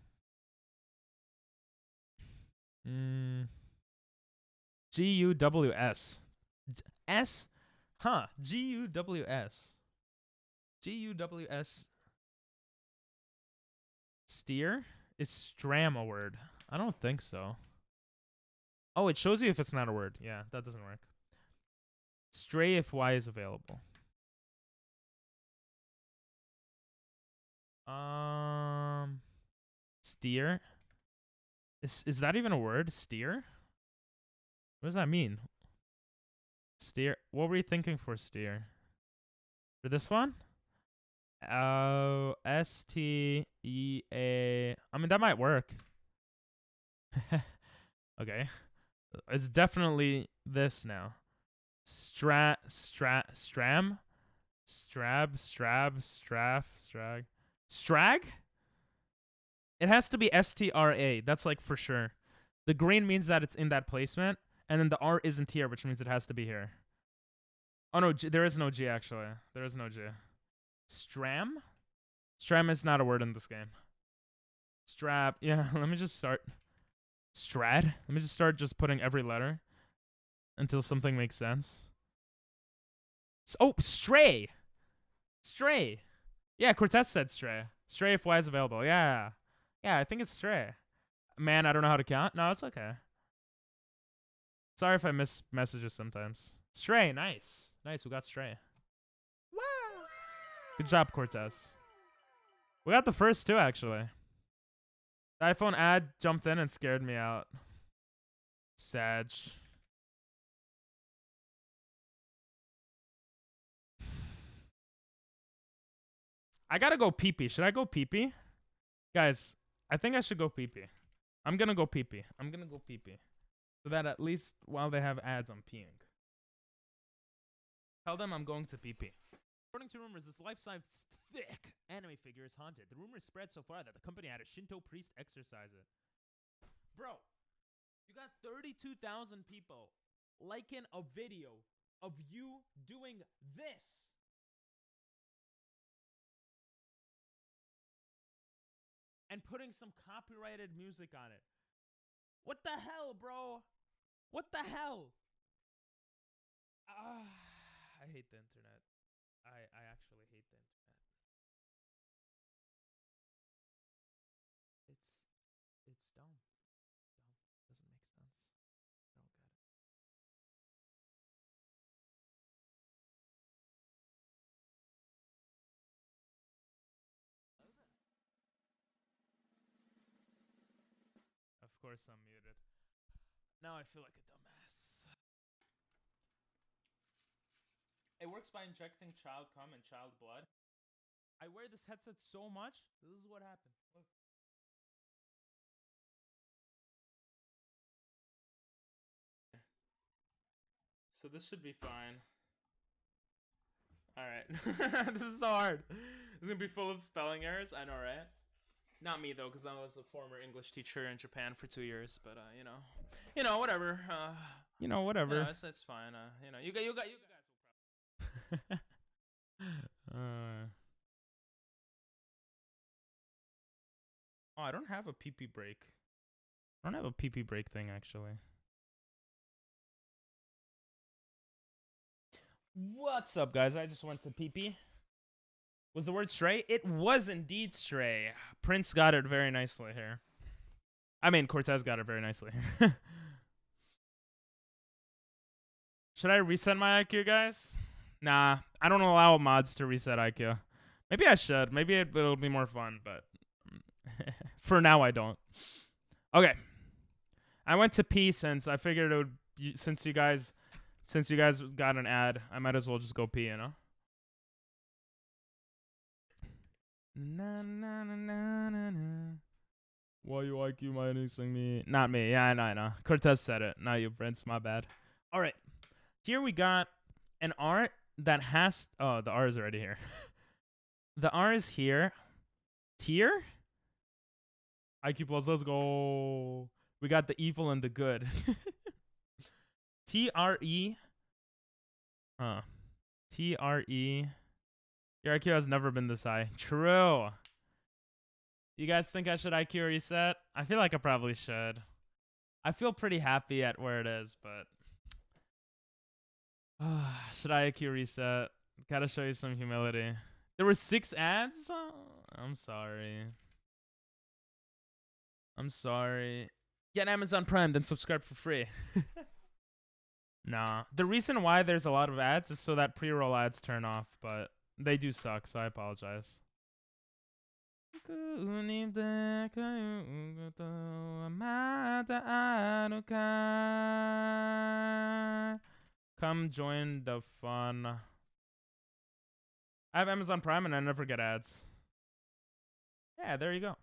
G-U-W-S. S? Huh. G-U-W-S. G-U-W-S. Steer? Is stram a word? I don't think so. Oh, it shows you if it's not a word. Yeah, that doesn't work. Stray if Y is available. Steer? Is that even a word? Steer? What does that mean? Steer. What were you thinking for steer? For this one? S-T-E-A. I mean, that might work. Okay. It's definitely this now. Stram? Strab? Strag? Strag? It has to be S-T-R-A. That's like for sure. The green means that it's in that placement. And then the R isn't here, which means it has to be here. Oh, no. There is no G, actually. There is no G. Stram? Stram is not a word in this game. Strap. Yeah, let me just start. Strat? Let me just start just putting every letter until something makes sense. Oh, stray. Stray. Yeah, Cortez said stray. Stray if Y is available. Yeah. Yeah, I think it's stray. Man, I don't know how to count. No, it's okay. Sorry if I miss messages sometimes. Stray, nice. Nice, we got stray. Wow. Good job, Cortez. We got the first two, actually. The iPhone ad jumped in and scared me out. Sag. I gotta go pee-pee. Should I go pee-pee? Guys, I think I should go pee-pee. I'm gonna go pee-pee. I'm gonna go pee-pee. So that at least while they have ads, I'm peeing. Tell them I'm going to pee-pee. According to rumors, this life-size thick anime figure is haunted. The rumors spread so far that the company had a Shinto priest exorcise it. Bro, you got 32,000 people liking a video of you doing this. And putting some copyrighted music on it. What the hell, bro? What the hell? I hate the internet. I actually hate the internet. It's dumb. Doesn't make sense. I don't get it. Of course I'm muted. Now I feel like a dumbass. It works by injecting child cum and child blood. I wear this headset so much. This is what happened. Look. So this should be fine. Alright. This is so hard. This is gonna be full of spelling errors. I know, right? Not me though, because I was a former English teacher in Japan for 2 years. But you know, whatever. Whatever. You know, it's fine. You guys will probably. Oh, I don't have a pee-pee break. I don't have a pee-pee break thing actually. What's up, guys? I just went to pee-pee. Was the word stray? It was indeed stray. Prince got it very nicely here. I mean, Cortez got it very nicely here. Should I reset my IQ, guys? Nah, I don't allow mods to reset IQ. Maybe I should. Maybe it'll be more fun, but for now I don't. Okay. I went to pee since I figured it would since you guys got an ad, I might as well just go pee, you know? Na na na na na na. Why you IQ minusing me? Not me. Yeah, I know. Cortez said it. Not you, Prince. My bad. All right. Here we got an R that has... Oh, the R is already here. The R is here. Tier? IQ plus, let's go. We got the evil and the good. T-R-E. T-R-E. Your IQ has never been this high. True. You guys think I should IQ reset? I feel like I probably should. I feel pretty happy at where it is, but... should I IQ reset? Gotta show you some humility. There were 6 ads? Oh, I'm sorry. I'm sorry. Get Amazon Prime, then subscribe for free. Nah. The reason why there's a lot of ads is so that pre-roll ads turn off, but they do suck, so I apologize. Come join the fun. I have Amazon Prime and I never get ads. Yeah, there you go.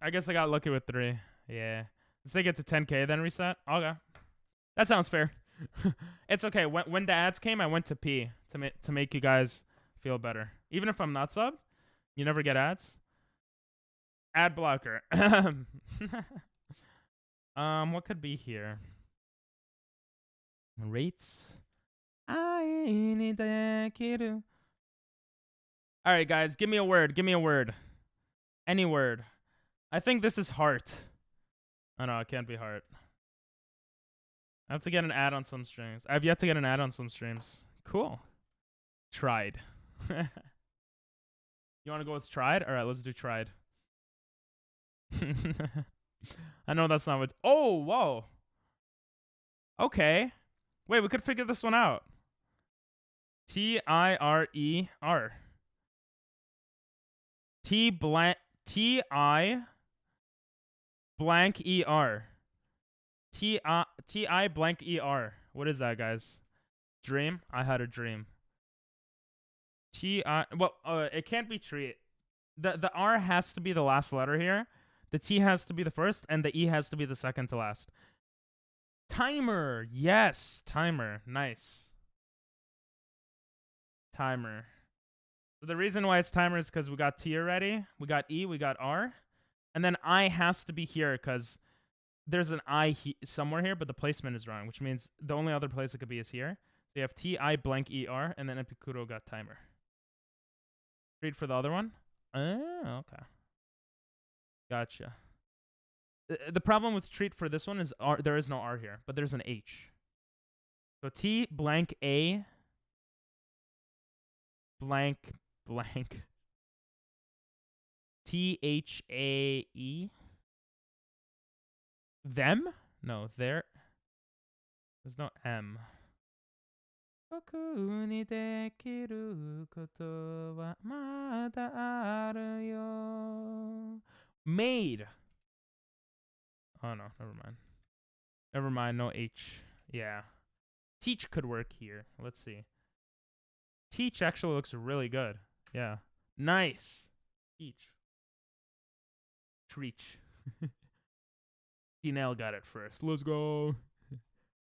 I guess I got lucky with 3. Yeah. Let's take it to 10K then reset. Okay. That sounds fair. It's okay. When the ads came, I went to P to make you guys feel better. Even if I'm not subbed, you never get ads. Ad blocker. What could be here? Rates. Alright, guys, give me a word. Give me a word. Any word. I think this is heart. Oh no, it can't be heart. I have to get an ad on some streams. I have yet to get an ad on some streams. Cool. Tried. You want to go with tried? Alright, let's do tried. I know that's not what... Oh, whoa. Okay. Wait, we could figure this one out. T-I-R-E-R. T-I blank E-R. T-I blank E-R. What is that, guys? Dream? I had a dream. T-I... Well, it can't be treat. The R has to be the last letter here. The T has to be the first, and the E has to be the second to last. Timer. Yes, timer. Nice. Timer. So the reason why it's timer is because we got T already. We got E, we got R. And then I has to be here because there's an I somewhere here, but the placement is wrong, which means the only other place it could be is here. So you have T-I blank E-R, and then Epicuro got timer. Read for the other one? Oh, okay. Gotcha. The problem with treat for this one is R, there is no R here, but there's an H. So T blank A blank blank T-H-A-E. Them? No, there. There's no M. Made. Oh no, never mind. Never mind, no H. Yeah. Teach could work here. Let's see. Teach actually looks really good. Yeah. Nice. Teach. Treach. T-Nail got it first. Let's go.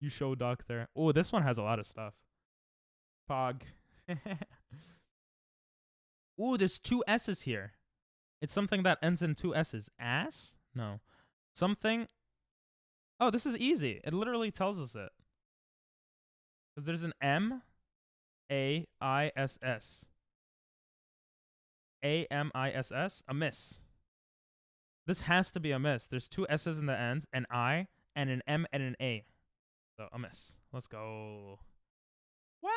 You show Doc there. Oh, this one has a lot of stuff. Pog. Ooh, there's 2 S's here. It's something that ends in 2 S's. Ass? No. Something. Oh, this is easy. It literally tells us it. Because there's an M-A-I-S-S. A-M-I-S-S. A miss. This has to be a miss. There's 2 S's in the ends, an I, and an M, and an A. So, a miss. Let's go. Wow!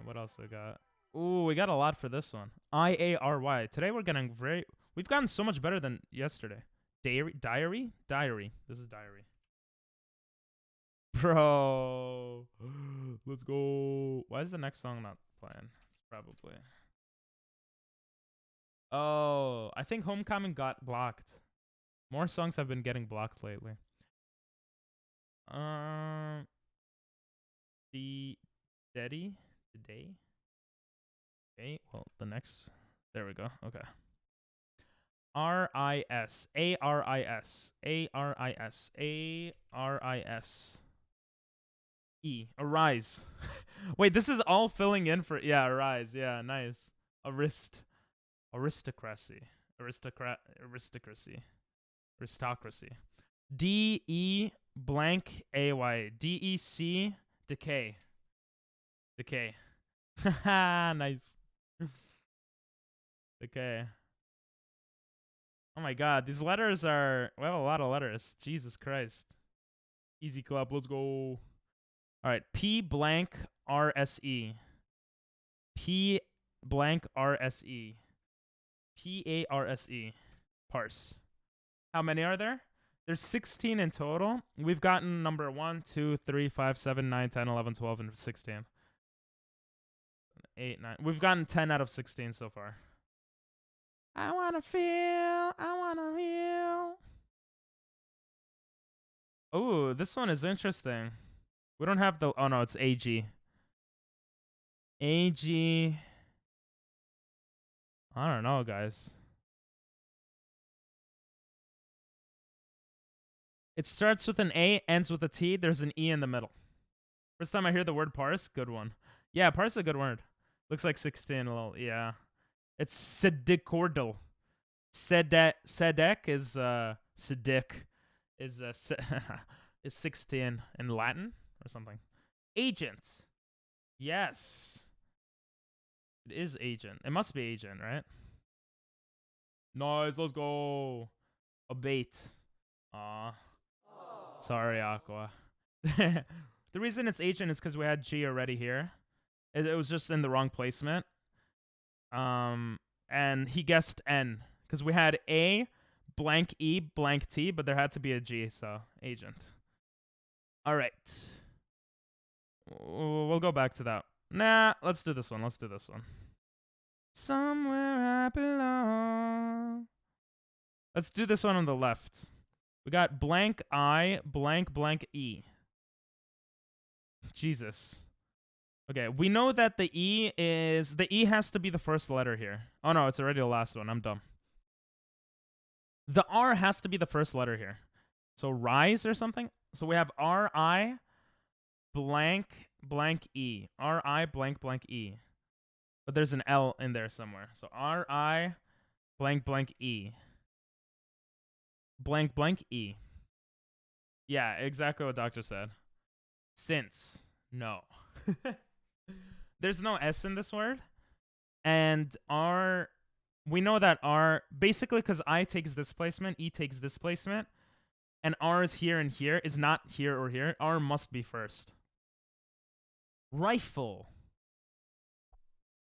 What else we got? Ooh, we got a lot for this one. I-A-R-Y. Today we're getting very... We've gotten so much better than yesterday. Diary? Diary. This is diary. Bro. Let's go. Why is the next song not playing? It's probably... Oh, I think Homecoming got blocked. More songs have been getting blocked lately. The Daddy? Today? Okay, well, the next There we go. Okay. R-I-S. A-R-I-S. A-R-I-S. A-R-I-S. E. Arise. Wait, this is all filling in for... Yeah, arise. Yeah, nice. Aristocracy. Aristocracy. D-E blank A-Y. D-E-C. Decay. Decay. Haha, nice. Decay. Oh my god, these letters are... We have a lot of letters. Jesus Christ. Easy club, let's go. Alright, P blank R-S-E. P blank R-S-E. P-A-R-S-E. Parse. How many are there? There's 16 in total. We've gotten number 1, 2, 3, 5, 7, 9, 10, 11, 12, and 16. 8, 9. We've gotten 10 out of 16 so far. I wanna feel, I wanna feel. Oh, this one is interesting. We don't have the... Oh, no, it's AG. AG... I don't know, guys. It starts with an A, ends with a T. There's an E in the middle. First time I hear the word parse, good one. Yeah, parse is a good word. Looks like 16 a little, yeah. It's sedicordal. Sedek is, sedic is, is 16 in Latin or something. Agent. Yes. It is agent. It must be agent, right? Nice, let's go. Abate. Aw. Sorry, Aqua. The reason it's agent is because we had G already here. It was just in the wrong placement. And he guessed N. Because we had A, blank E, blank T, but there had to be a G, so agent. Alright. We'll go back to that. Nah, let's do this one. Let's do this one. Somewhere I belong. Let's do this one on the left. We got blank I, blank blank E. Jesus. Okay, we know that the E has to be the first letter here. Oh no, it's already the last one. I'm dumb. The R has to be the first letter here. So rise or something. So we have R-I blank blank E. R-I blank blank E. But there's an L in there somewhere. So R-I blank blank E. Blank blank E. Yeah, exactly what Doctor said. Since. No. There's no S in this word. And R... We know that R... Basically, because I takes this placement, E takes this placement, and R is here and here, is not here or here. R must be first. Rifle.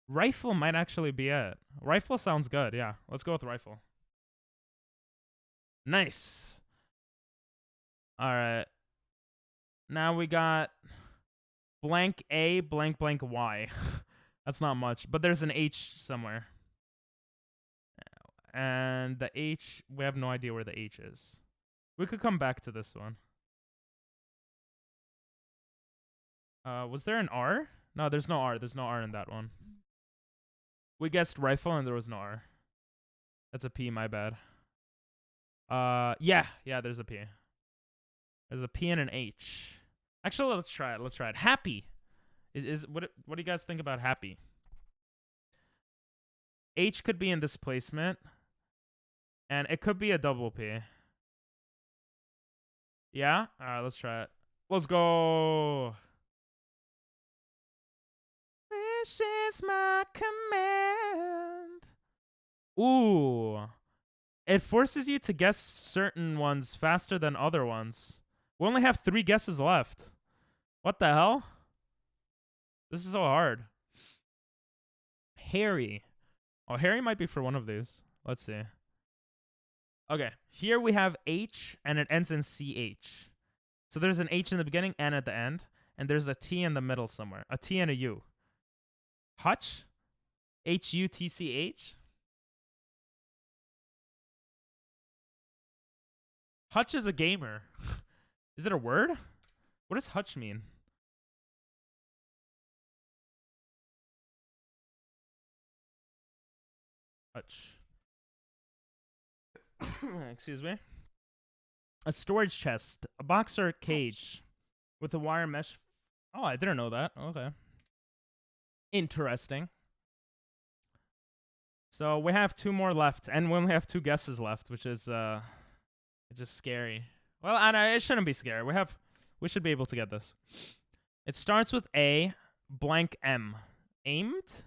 Rifle might actually be it. Rifle sounds good, yeah. Let's go with rifle. Nice. Alright. Now we got blank A, blank blank Y. That's not much, but there's an H somewhere. And the H, we have no idea where the H is. We could come back to this one. Was there an R? No, there's no R. There's no R in that one. We guessed rifle and there was no R. That's a P, my bad. Yeah, there's a P. There's a P and an H. Actually, let's try it. Let's try it. Happy. What do you guys think about happy? H could be in this placement. And it could be a double P. Yeah? Alright, let's try it. Let's go. This is my command. Ooh. It forces you to guess certain ones faster than other ones. We only have 3 guesses left. What the hell? This is so hard. Harry. Oh, Harry might be for one of these. Let's see. Okay, here we have H, and it ends in CH. So there's an H in the beginning and at the end, and there's a T in the middle somewhere. A T and a U. Hutch? H-U-T-C-H? Hutch is a gamer. Is it a word? What does Hutch mean? much. Excuse me. A storage chest, a boxer cage with a wire mesh. Oh, I didn't know that. Okay. Interesting. So we have 2 more left, and we only have 2 guesses left, which is just scary. Well, I know it shouldn't be scary. We should be able to get this. It starts with A blank M. Aimed?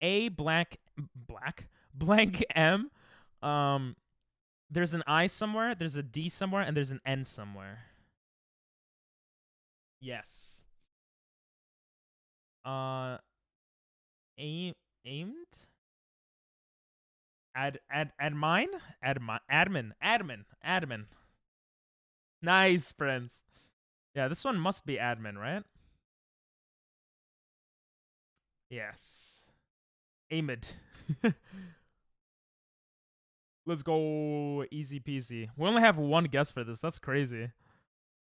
A blank M. There's an I somewhere, there's a D somewhere, and there's an N somewhere. Yes. Aimed? Admin. Nice, friends. Yeah, this one must be admin, right? Yes. Amid. Let's go. Easy peasy. We only have 1 guess for this. That's crazy.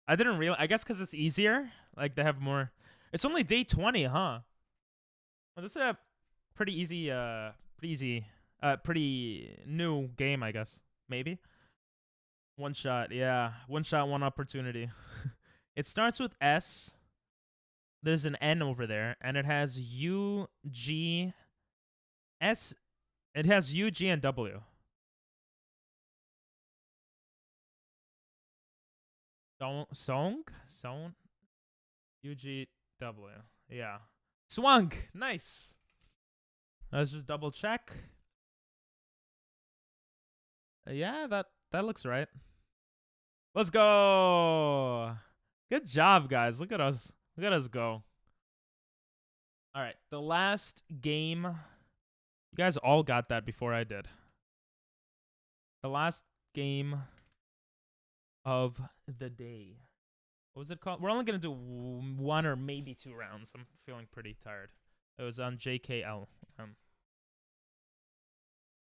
I didn't realize. I guess because it's easier. Like, they have more. It's only day 20, huh? Well, this is a pretty easy, pretty new game, I guess. Maybe. 1 shot. Yeah. 1 shot, 1 opportunity. It starts with S. There's an N over there. And it has U, G, S. It has U, G, and W. Song? UGW. Yeah. Swung. Nice. Let's just double check. Yeah, that looks right. Let's go. Good job, guys. Look at us. Look at us go. All right. The last game. You guys all got that before I did. The last game of the day. What was it called? We're only going to do 1 or maybe 2 rounds. I'm feeling pretty tired. It was on JKL.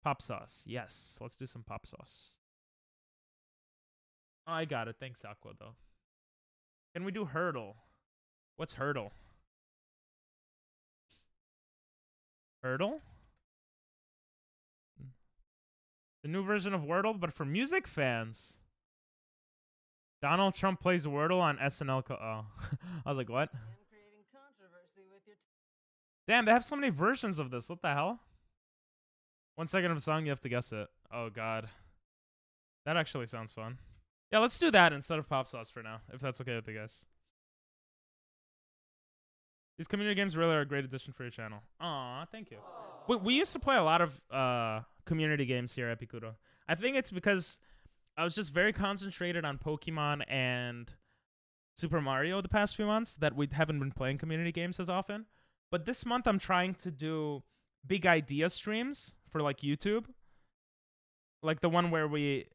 Pop sauce. Yes. Let's do some pop sauce. Oh, I got it. Thanks, Aqua, though. Can we do hurdle? What's hurdle? Hurdle? The new version of Wordle, but for music fans. Donald Trump plays Wordle on SNL. Oh, I was like, what? Damn, they have so many versions of this. What the hell? 1 second of a song, you have to guess it. Oh, God. That actually sounds fun. Yeah, let's do that instead of pop sauce for now, if that's okay with you guys. These community games really are a great addition for your channel. Aw, thank you. We used to play a lot of community games here at Picudo. I think it's because I was just very concentrated on Pokemon and Super Mario the past few months that we haven't been playing community games as often. But this month I'm trying to do big idea streams for like YouTube. Like the one where we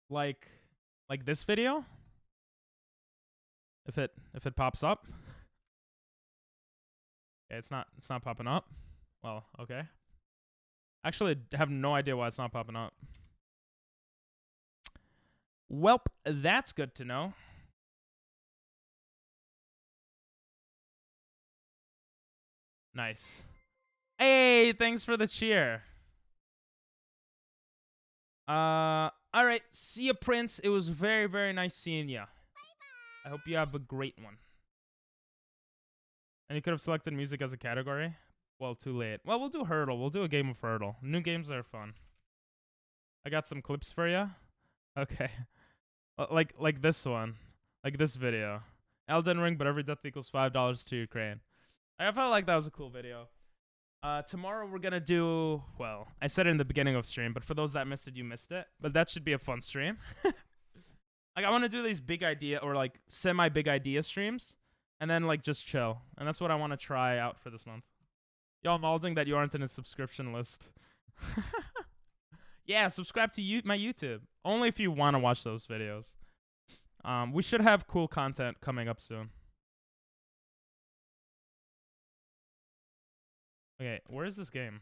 like this video. If it pops up. Yeah, it's not popping up. Well, okay. Actually, I have no idea why it's not popping up. Welp, that's good to know. Nice. Hey, thanks for the cheer. All right. See ya, Prince. It was very, very nice seeing ya. I hope you have a great one. And you could have selected music as a category. Well, too late. Well, we'll do Hurdle. We'll do a game of Hurdle. New games are fun. I got some clips for you. Okay. Like this one. Like this video. Elden Ring, but every death equals $5 to Ukraine. I felt like that was a cool video. Tomorrow we're going to do... Well, I said it in the beginning of stream, but for those that missed it, you missed it. But that should be a fun stream. Like, I want to do these big idea or, like, semi-big idea streams. And then, like, just chill. And that's what I want to try out for this month. Yo, Malding that you aren't in a subscription list. Yeah, subscribe to my YouTube. Only if you want to watch those videos. We should have cool content coming up soon. Okay, where is this game?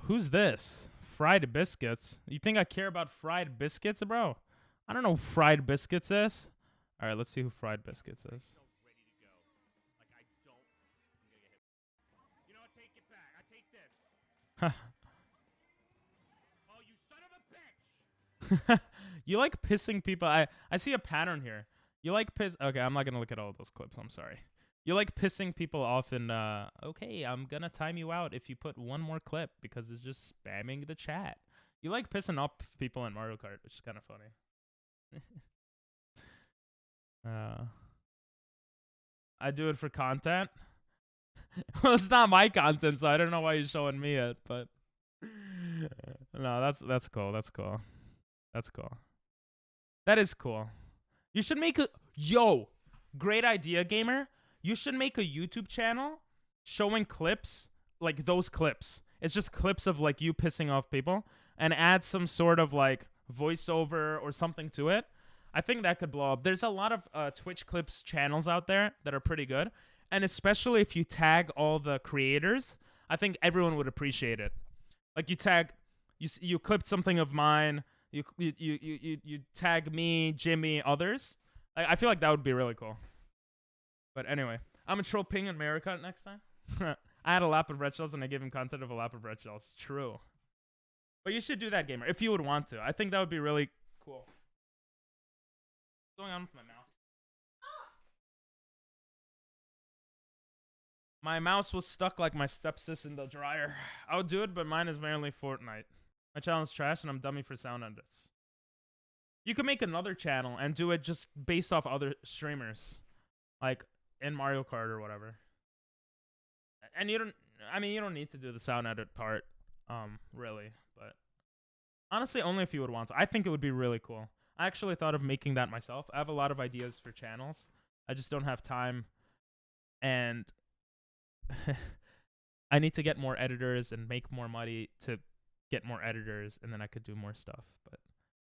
Who's this? Fried biscuits. You think I care about fried biscuits, bro? I don't know who Fried Biscuits is. All right, let's see who Fried Biscuits is. You like pissing people. I see a pattern here. You like piss. Okay, I'm not gonna look at all those clips. I'm sorry. You like pissing people off, and okay, I'm gonna time you out if you put one more clip because it's just spamming the chat. You like pissing off people in Mario Kart, which is kind of funny. I do it for content. Well, it's not my content, so I don't know why you're showing me it, but no, that's cool. That's cool. That's cool. That is cool. You should make a great idea, gamer. You should make a YouTube channel showing clips, like those clips. It's just clips of like you pissing off people, and add some sort of like voiceover or something to it. I think that could blow up. There's a lot of Twitch clips channels out there that are pretty good, and especially if you tag all the creators, I think everyone would appreciate it. Like you tag, you clipped something of mine. You tag me, Jimmy, others. I feel like that would be really cool. But anyway, I'm gonna troll Ping and America next time. I had a lap of red shells and I gave him content of a lap of red shells. True. But you should do that, gamer, if you would want to. I think that would be really cool. What's going on with my mouse? My mouse was stuck like my stepsis in the dryer. I would do it, but mine is mainly Fortnite. My channel's trash and I'm dummy for sound edits. You could make another channel and do it just based off other streamers. Like in Mario Kart or whatever. And you don't need to do the sound edit part, really. But honestly, only if you would want to. I think it would be really cool. I actually thought of making that myself. I have a lot of ideas for channels. I just don't have time. And I need to get more editors and make more money to get more editors, and then I could do more stuff. But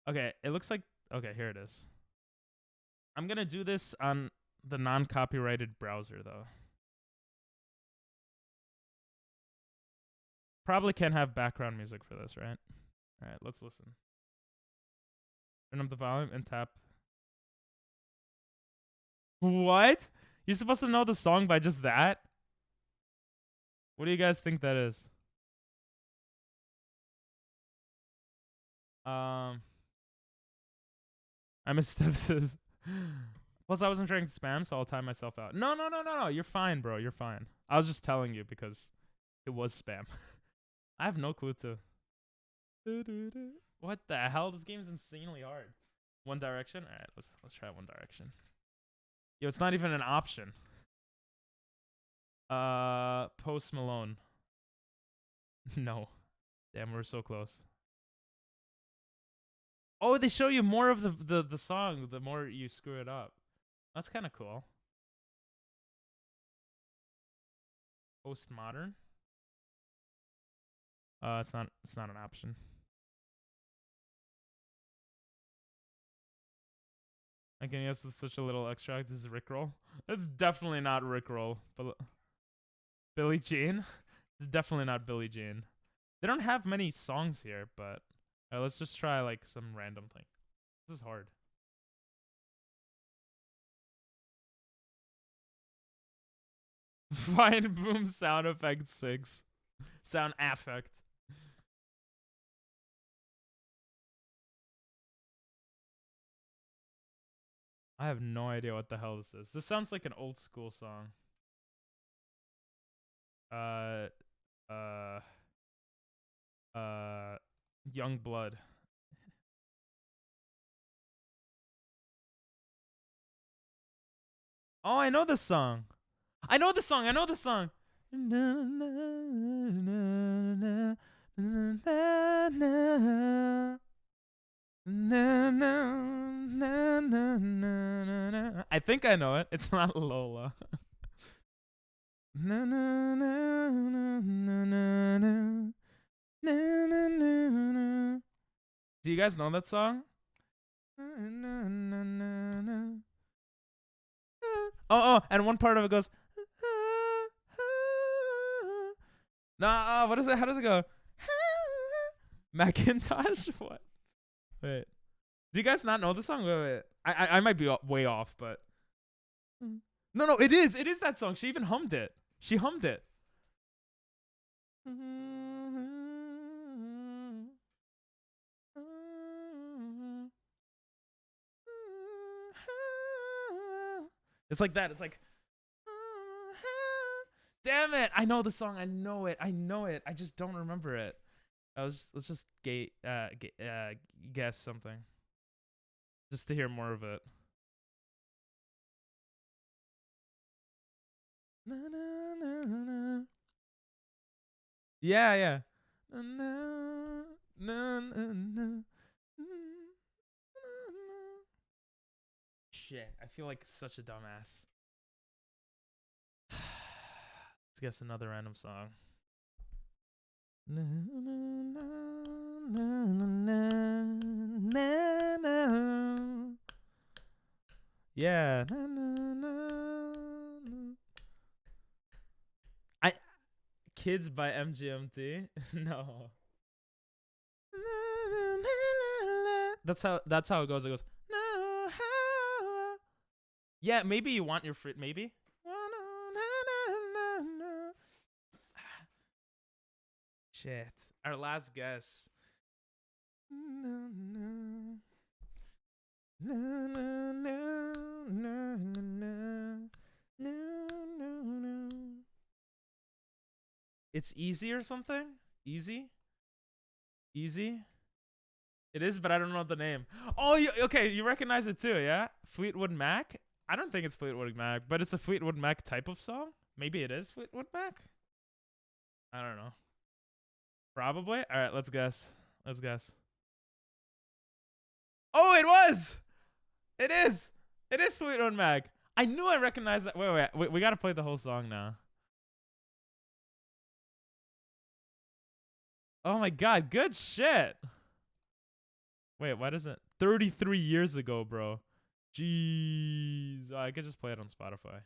okay, it looks like, okay, here it is. I'm gonna do this on the non-copyrighted browser though. Probably can't have background music for this, right? All right, let's listen. Turn up the volume and tap. What? You're supposed to know the song by just that? What do you guys think that is? I'm a stepsis. Plus, I wasn't trying to spam, so I'll time myself out. No. You're fine, bro. You're fine. I was just telling you because it was spam. I have no clue to. What the hell? This game is insanely hard. One Direction? All right, let's try One Direction. Yo, it's not even an option. Post Malone. No. Damn, we're so close. Oh, they show you more of the song the more you screw it up. That's kind of cool. Postmodern? It's not an option. I can guess with such a little extract. This is Rickroll. That's definitely not Rickroll. But Billie Jean? It's definitely not Billie Jean. They don't have many songs here, but let's just try like some random thing. This is hard. Find boom sound effect 6. Sound affect. I have no idea what the hell this is. This sounds like an old school song. Young Blood. Oh, I know this song. I know the song. I think I know it. It's not Lola. Do you guys know that song? Oh, and one part of it goes. Nah, what is it? How does it go? Macintosh? What? Wait. Do you guys not know the song? Wait. I might be way off, but no, it is that song. She even hummed it. She hummed it. It's like that. It's like, damn it! I know the song. I know it. I just don't remember it. Let's just guess something, just to hear more of it. Yeah. Shit, I feel like such a dumbass. Let's guess another random song. Yeah. Kids by MGMT? No. That's how it goes. It goes. Yeah, maybe you want your fruit. Maybe. Shit. Our last guess. It's easy or something? Easy? It is, but I don't know the name. Oh, okay, you recognize it too, yeah? Fleetwood Mac? I don't think it's Fleetwood Mac, but it's a Fleetwood Mac type of song. Maybe it is Fleetwood Mac? I don't know. Probably? All right, let's guess. Oh, it was! It is Fleetwood Mac. I knew I recognized that. Wait, we got to play the whole song now. Oh my god, good shit. Wait, why does it 33 years ago, bro? Jeez. Oh, I could just play it on Spotify.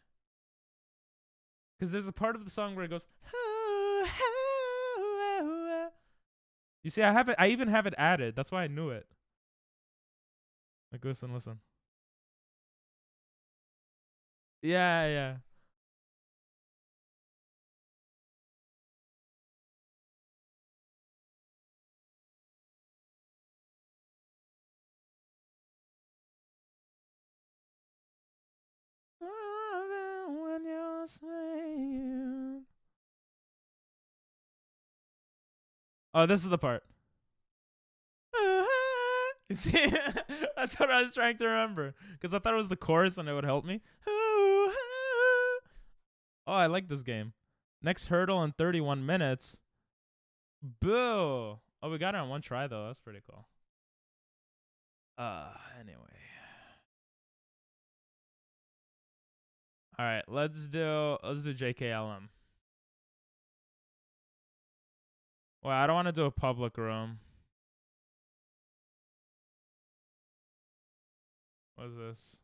Cuz there's a part of the song where it goes You see, I even have it added. That's why I knew it. Like listen. Yeah. When you're swaying. Oh, this is the part. You see, that's what I was trying to remember, because I thought it was the chorus and it would help me. Oh, I like this game. Next hurdle in 31 minutes. Boo. Oh, we got it on one try though. That's pretty cool. Anyway. All right, let's do JKLM. Well, I don't want to do a public room. What is this?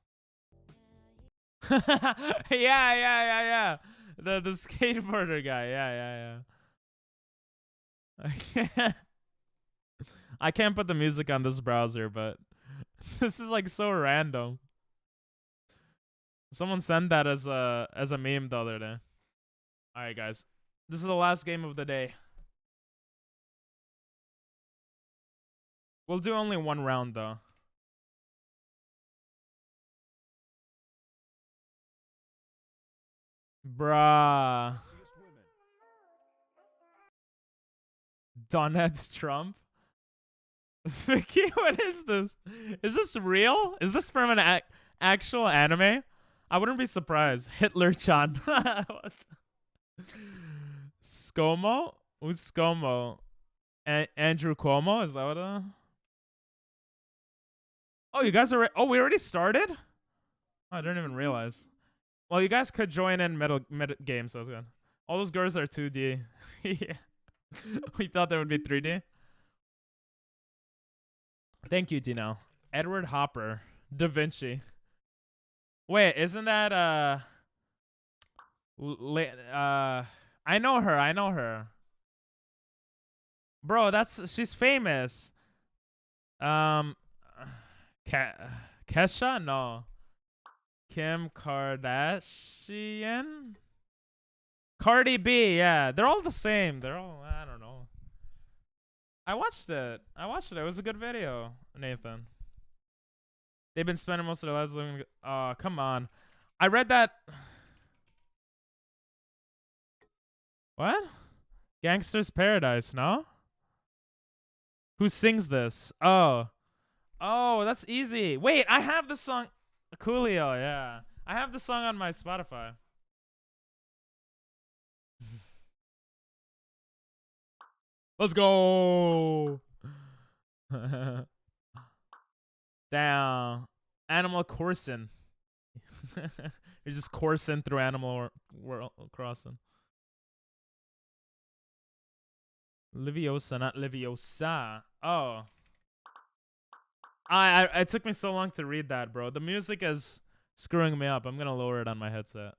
Yeah. The skateboarder guy. Yeah. I can't put the music on this browser, but this is like so random. Someone sent that as a meme the other day. All right, guys. This is the last game of the day. We'll do only one round though. Bruh. Donald Trump? Vicky, what is this? Is this real? Is this from an actual anime? I wouldn't be surprised. Hitler-chan. What? ScoMo? Who's ScoMo? Andrew Cuomo? Is that what Oh, you guys are... Oh, we already started? Oh, I didn't even realize. Well, you guys could join in mid game, so it's good. All those girls are 2D. Yeah. We thought they would be 3D. Thank you, Dino. Edward Hopper. Da Vinci. Wait, isn't that I know her. Bro, she's famous. Can Kesha? No. Kim Kardashian? Cardi B, yeah. They're all the same. They're all, I don't know. I watched it. It was a good video, Nathan. They've been spending most of their lives living. Oh, come on. I read that. What? Gangster's Paradise, no? Who sings this? Oh. Oh, that's easy. Wait, I have the song. Coolio, yeah. I have the song on my Spotify. Let's go. Down. Animal Crossing. You're just coursing through Animal Crossing. Leviosa, not Leviosa. Oh. It took me so long to read that, bro. The music is screwing me up. I'm gonna lower it on my headset.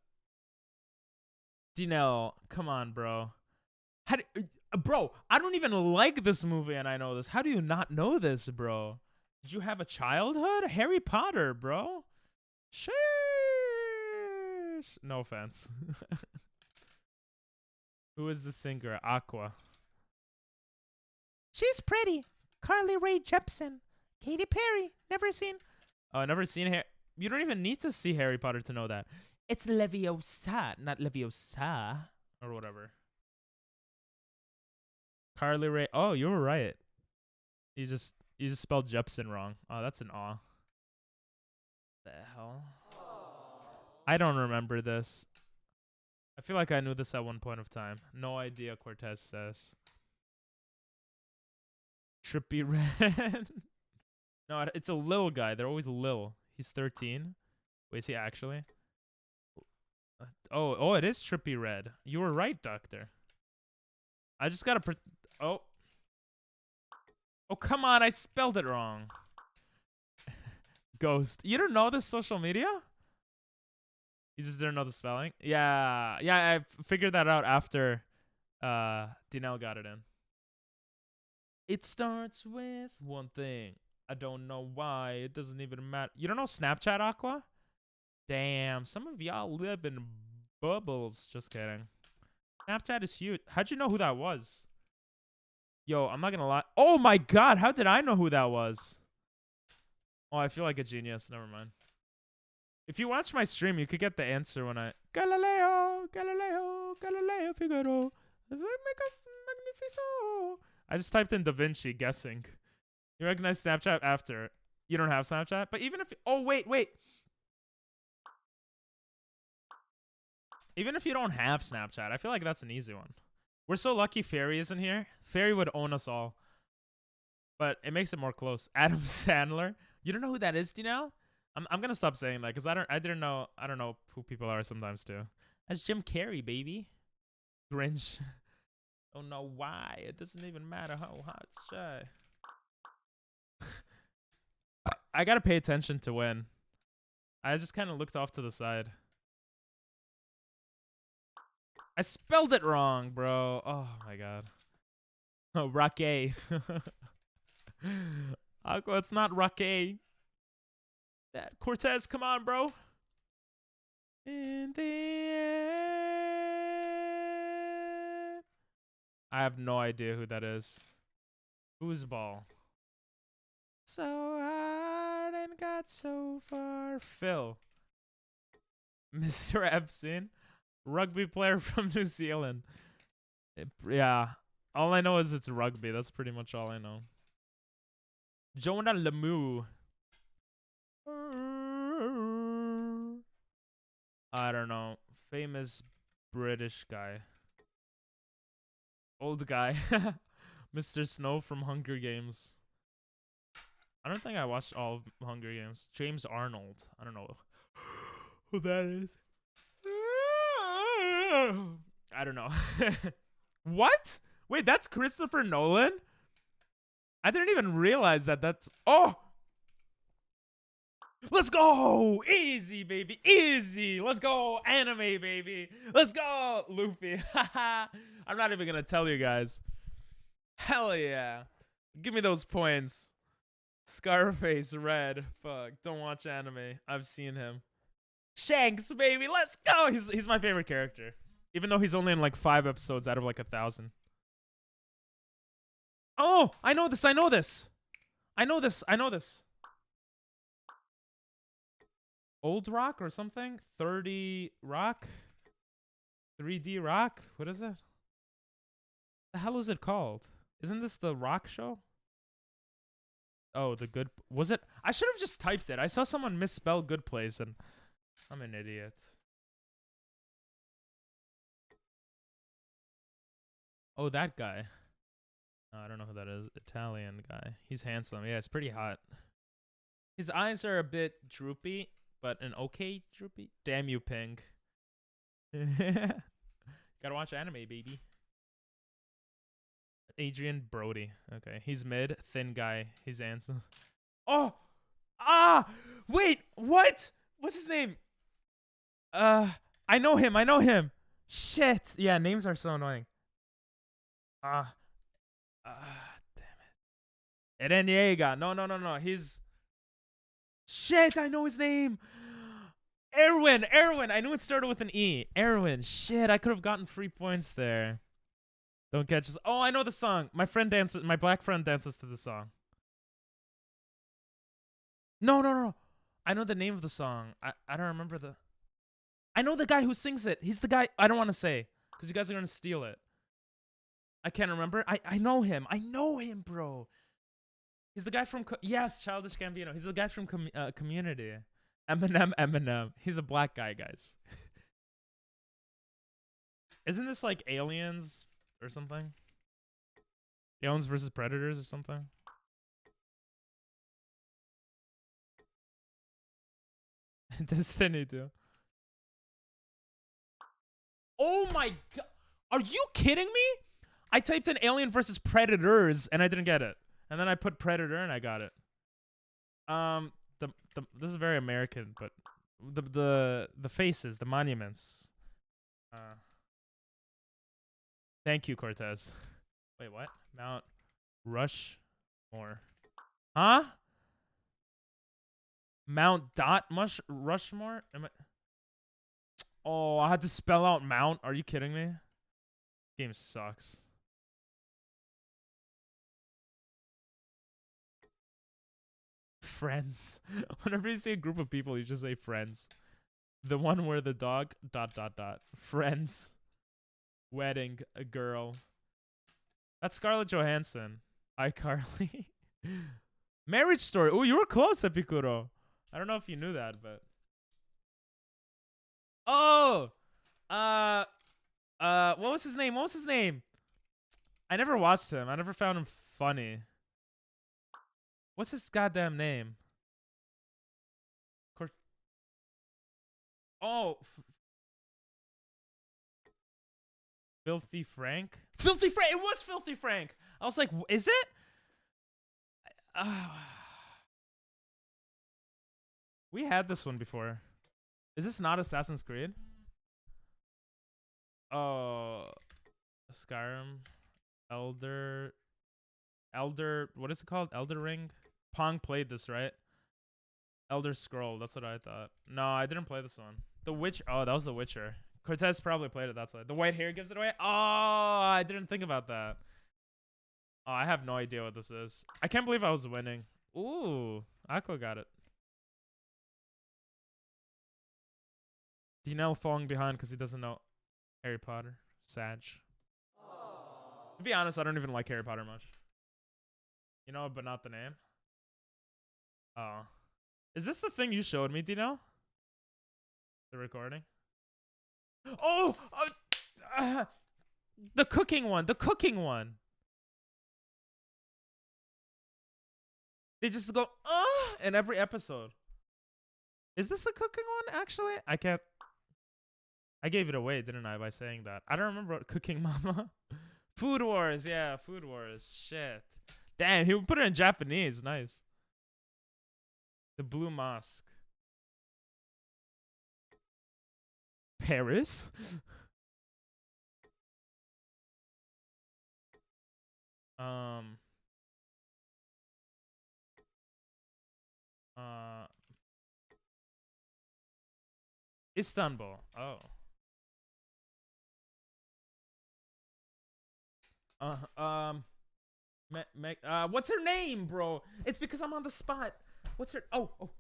Dinell, come on, bro. Bro, I don't even like this movie and I know this. How do you not know this, bro? Did you have a childhood? Harry Potter, bro. Sheesh. No offense. Who is the singer? Aqua. She's pretty. Carly Rae Jepsen. Katy Perry. Never seen. Oh, never seen her. You don't even need to see Harry Potter to know that. It's Leviosa, not Leviosa. Or whatever. Carly Rae. Oh, you were right. You just spelled Jepsen wrong. Oh, that's an awe. The hell? I don't remember this. I feel like I knew this at one point of time. No idea, Cortez says. Trippy Red. No, it's a Lil guy. They're always Lil. He's 13. Wait, is he actually? Oh, it is Trippy Red. You were right, Doctor. I just gotta oh, come on. I spelled it wrong. Ghost. You don't know this social media? You just didn't know the spelling? Yeah, I figured that out after Dinell got it in. It starts with one thing. I don't know why. It doesn't even matter. You don't know Snapchat, Aqua? Damn, some of y'all live in bubbles. Just kidding. Snapchat is huge. How'd you know who that was? Yo, I'm not gonna lie. Oh my god, how did I know who that was? Oh, I feel like a genius. Never mind. If you watch my stream, you could get the answer when I... Galileo Figaro. Magnifico. I just typed in Da Vinci, guessing. You recognize Snapchat after. You don't have Snapchat? But even if... Oh, wait. Even if you don't have Snapchat, I feel like that's an easy one. We're so lucky Fairy isn't here. Fairy would own us all. But it makes it more close. Adam Sandler. You don't know who that is, Dinell? I'm gonna stop saying that because I don't know who people are sometimes too. That's Jim Carrey, baby. Grinch. Don't know why. It doesn't even matter how hot it's shy. I gotta pay attention to win. I just kind of looked off to the side. I spelled it wrong, bro. Oh my god. Oh, Rocky. Aqua, it's not Rocky. That Cortez, come on, bro. In the end. I have no idea who that is. Foosball. So hard and got so far. Phil. Mr. Epstein. Rugby player from New Zealand. Yeah. All I know is it's rugby. That's pretty much all I know. Jonah Lemieux. I don't know. Famous British guy. Old guy. Mr. Snow from Hunger Games. I don't think I watched all of Hunger Games. James Arnold. I don't know who that is. I don't know. What? Wait, that's Christopher Nolan? I didn't even realize that's... Oh! Let's go! Easy, baby. Easy. Let's go. Anime, baby. Let's go. Luffy. I'm not even going to tell you guys. Hell yeah. Give me those points. Scarface, Red. Fuck. Don't watch anime. I've seen him. Shanks, baby. Let's go. He's my favorite character. Even though he's only in like 5 episodes out of like 1,000. Oh, I know this. I know this. I know this. I know this. Old Rock or something? 30 Rock? 3D Rock? What is it? The hell is it called? Isn't this the Rock show? Oh, the good... Was it? I should have just typed it. I saw someone misspell Good Place and... I'm an idiot. Oh, that guy. Oh, I don't know who that is. Italian guy. He's handsome. Yeah, it's pretty hot. His eyes are a bit droopy, but an okay droopy. Damn you, Ping. Gotta watch anime, baby. Adrian Brody. Okay, he's mid. Thin guy. He's handsome. Oh! Ah! Wait! What? What's his name? I know him. I know him. Shit. Yeah, names are so annoying. Damn it. Eren Yeager. No. He's... Shit, I know his name. Erwin. I knew it started with an E. Erwin. Shit, I could have gotten 3 points there. Don't catch this. Oh, I know the song. My black friend dances to the song. No. I know the name of the song. I don't remember the... I know the guy who sings it. He's the guy... I don't want to say, because you guys are going to steal it. I can't remember. I know him. I know him, bro. He's the guy from... Yes, Childish Gambino. He's the guy from Community. Eminem. He's a black guy, guys. Isn't this like Aliens or something? Aliens versus Predators or something? Destiny 2. Oh my god. Are you kidding me? I typed in Alien versus Predators and I didn't get it. And then I put Predator and I got it. This is very American, but the faces, the monuments. Thank you, Cortez. Wait, what? Mount Rushmore. Huh? Mount Rushmore? Oh, I had to spell out Mount. Are you kidding me? Game sucks. Friends. Whenever you see a group of people, you just say friends. The one where the dog... ... Friends. Wedding. A girl. That's Scarlett Johansson. iCarly. Marriage Story. Oh, you were close, Epicuro. I don't know if you knew that, but... Oh! What was his name? I never watched him. I never found him funny. What's his goddamn name? Filthy Frank? Filthy Frank! It was Filthy Frank! I was like, is it? We had this one before. Is this not Assassin's Creed? Oh, Skyrim, Elder, what is it called? Elder Ring? Pong played this, right? Elder Scroll, that's what I thought. No, I didn't play this one. The Witch, oh, that was The Witcher. Cortez probably played it, that's why. The white hair gives it away? Oh, I didn't think about that. Oh, I have no idea what this is. I can't believe I was winning. Ooh, Aqua got it. Dinell falling behind because he doesn't know Harry Potter. Sag. To be honest, I don't even like Harry Potter much. You know, but not the name. Oh. Is this the thing you showed me, Dinell? The recording? Oh! The cooking one. The cooking one. They just go, in every episode. Is this the cooking one, actually? I can't. I gave it away, didn't I, by saying that? I don't remember what Cooking Mama. Food Wars, yeah, Food Wars. Shit. Damn, he put it in Japanese. Nice. The Blue Mosque. Paris? Istanbul. Oh. What's her name, bro? It's because I'm on the spot. What's her? Oh.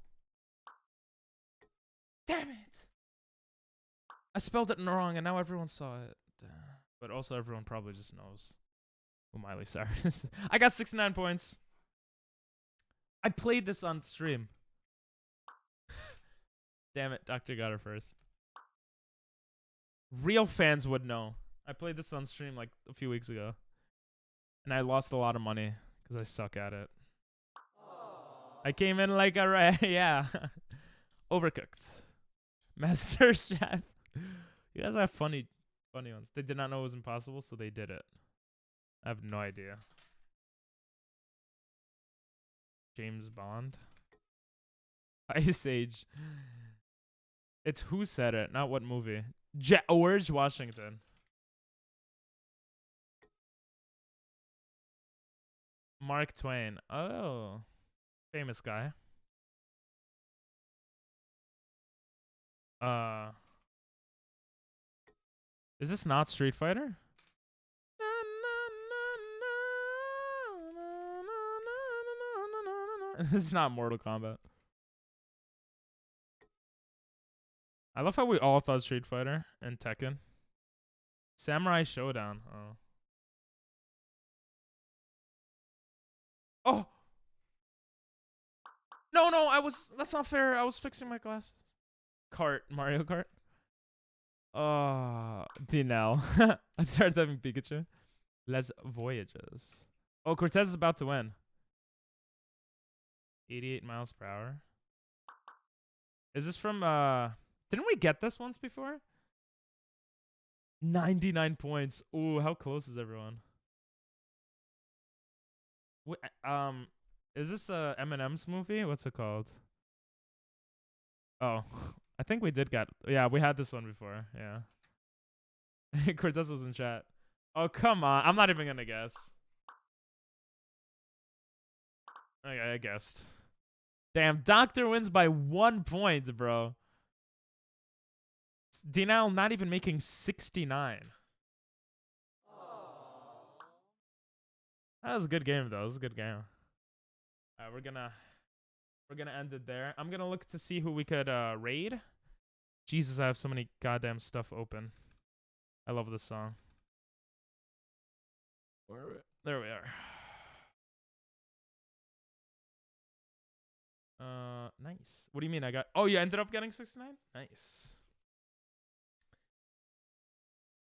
Damn it! I spelled it wrong, and now everyone saw it. But also, everyone probably just knows who Miley Cyrus is. I got 69 points. I played this on stream. Damn it, Doctor got her first. Real fans would know. I played this on stream like a few weeks ago. And I lost a lot of money because I suck at it. I came in like a rat. Yeah. Overcooked. Master Chef. You guys have funny ones. They did not know it was impossible, so they did it. I have no idea. James Bond. Ice Age. It's who said it, not what movie. George Washington. Mark Twain. Oh. Famous guy. Is this not Street Fighter? This is not Mortal Kombat. I love how we all thought Street Fighter and Tekken. Samurai Showdown. Oh. Oh! No, that's not fair. I was fixing my glasses. Mario Kart. Oh, Dinell. I started having Pikachu. Les Voyages. Oh, Cortez is about to win. 88 miles per hour. Is this from, didn't we get this once before? 99 points. Ooh, how close is everyone? Is this a Eminem's movie? What's it called? Oh, I think we did get. Yeah, we had this one before. Yeah. Cortez was in chat. Oh, come on. I'm not even gonna guess. Okay, I guessed. Damn, Doctor wins by 1 point, bro. Dinal not even making 69. That was a good game, though. It was a good game. We're gonna end it there. I'm gonna look to see who we could raid. Jesus, I have so many goddamn stuff open. I love this song. There we are. Nice. What do you mean I got? Oh, you ended up getting 69? Nice.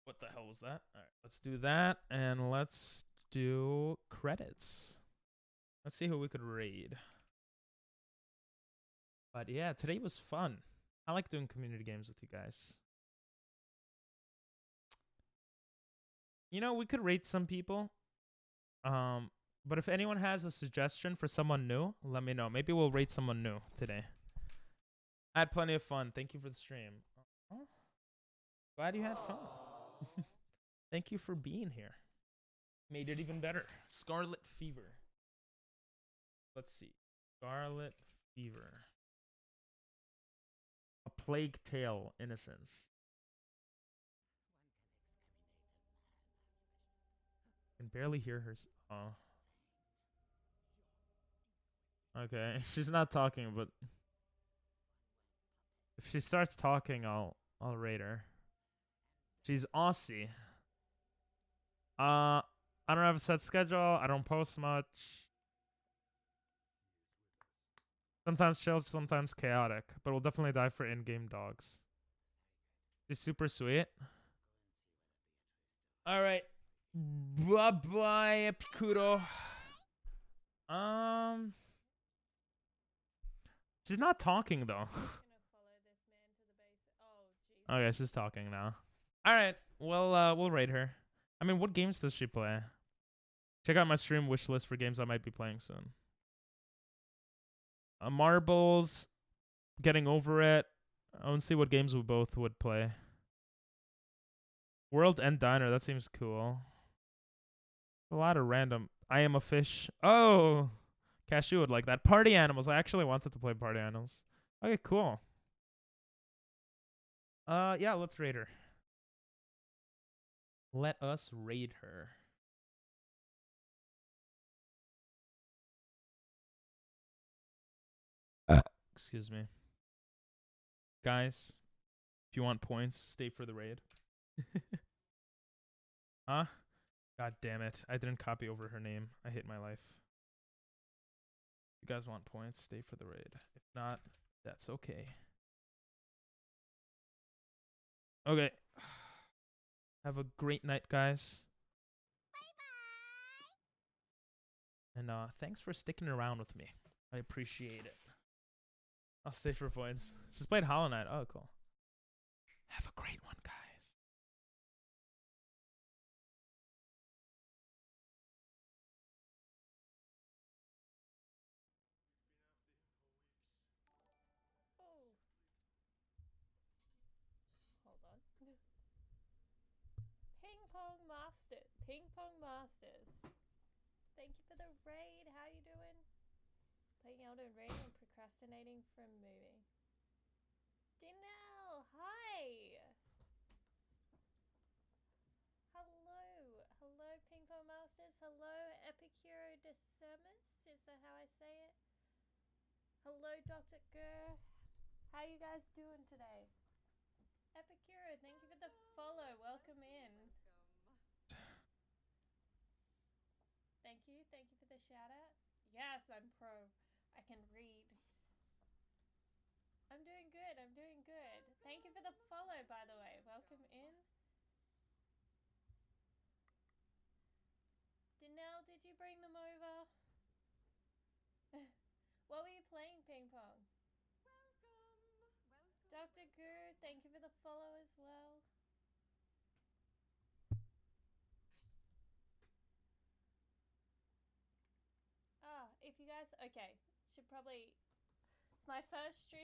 What the hell was that? All right, let's do that, and let's do credits. Let's see who we could raid. But yeah, today was fun. I like doing community games with you guys. You know, we could rate some people. But if anyone has a suggestion for someone new, let me know. Maybe we'll rate someone new today. I had plenty of fun. Thank you for the stream. Glad you had fun. Thank you for being here. Made it even better. Scarlet Fever. Let's see. Scarlet Fever. A Plague Tale: Innocence. I can barely hear her. Oh. Okay, she's not talking, but if she starts talking, I'll rate her. She's Aussie. I don't have a set schedule. I don't post much. Sometimes chill, sometimes chaotic, but we'll definitely die for in-game dogs. She's super sweet. All right. Bye-bye, Epicuro. She's not talking, though. Okay, she's talking now. All right. Well, we'll rate her. I mean, what games does she play? Check out my stream wish list for games I might be playing soon. Marbles, Getting Over It. I want to see what games we both would play. World End Diner, that seems cool. A lot of random. I Am a Fish. Oh, Cashew would like that. Party Animals. I actually wanted to play Party Animals. Okay, cool. Yeah, let's raid her. Let us raid her. Excuse me. Guys, if you want points, stay for the raid. Huh? God damn it. I didn't copy over her name. I hate my life. If you guys want points, stay for the raid. If not, that's okay. Okay. Have a great night, guys. And thanks for sticking around with me. I appreciate it. I'll stay for points. Just played Hollow Knight. Oh, cool. Have a great one, guys. Oh. Hold on. Ping Pong Master. Ping Pong Masters. Thank you for the raid. How you doing? Playing Elden Ring and procrastinating from moving. Dinelle, hi. Hello. Hello, Ping Pong Masters. Hello, Epicuro Decimus. Is that how I say it? Hello, Dr. Gurr. How you guys doing today? Epicuro, thank you for the follow. Welcome in. Thank you. Thank you for the shout out. Yes, I'm pro. I can read. I'm doing good. I'm doing good. Thank you for the follow, by the way. Welcome in. Dinelle, did you bring them over? What were you playing, Ping Pong? Dr. Guru, thank you for the follow as well. If you guys, okay, should probably, it's my first stream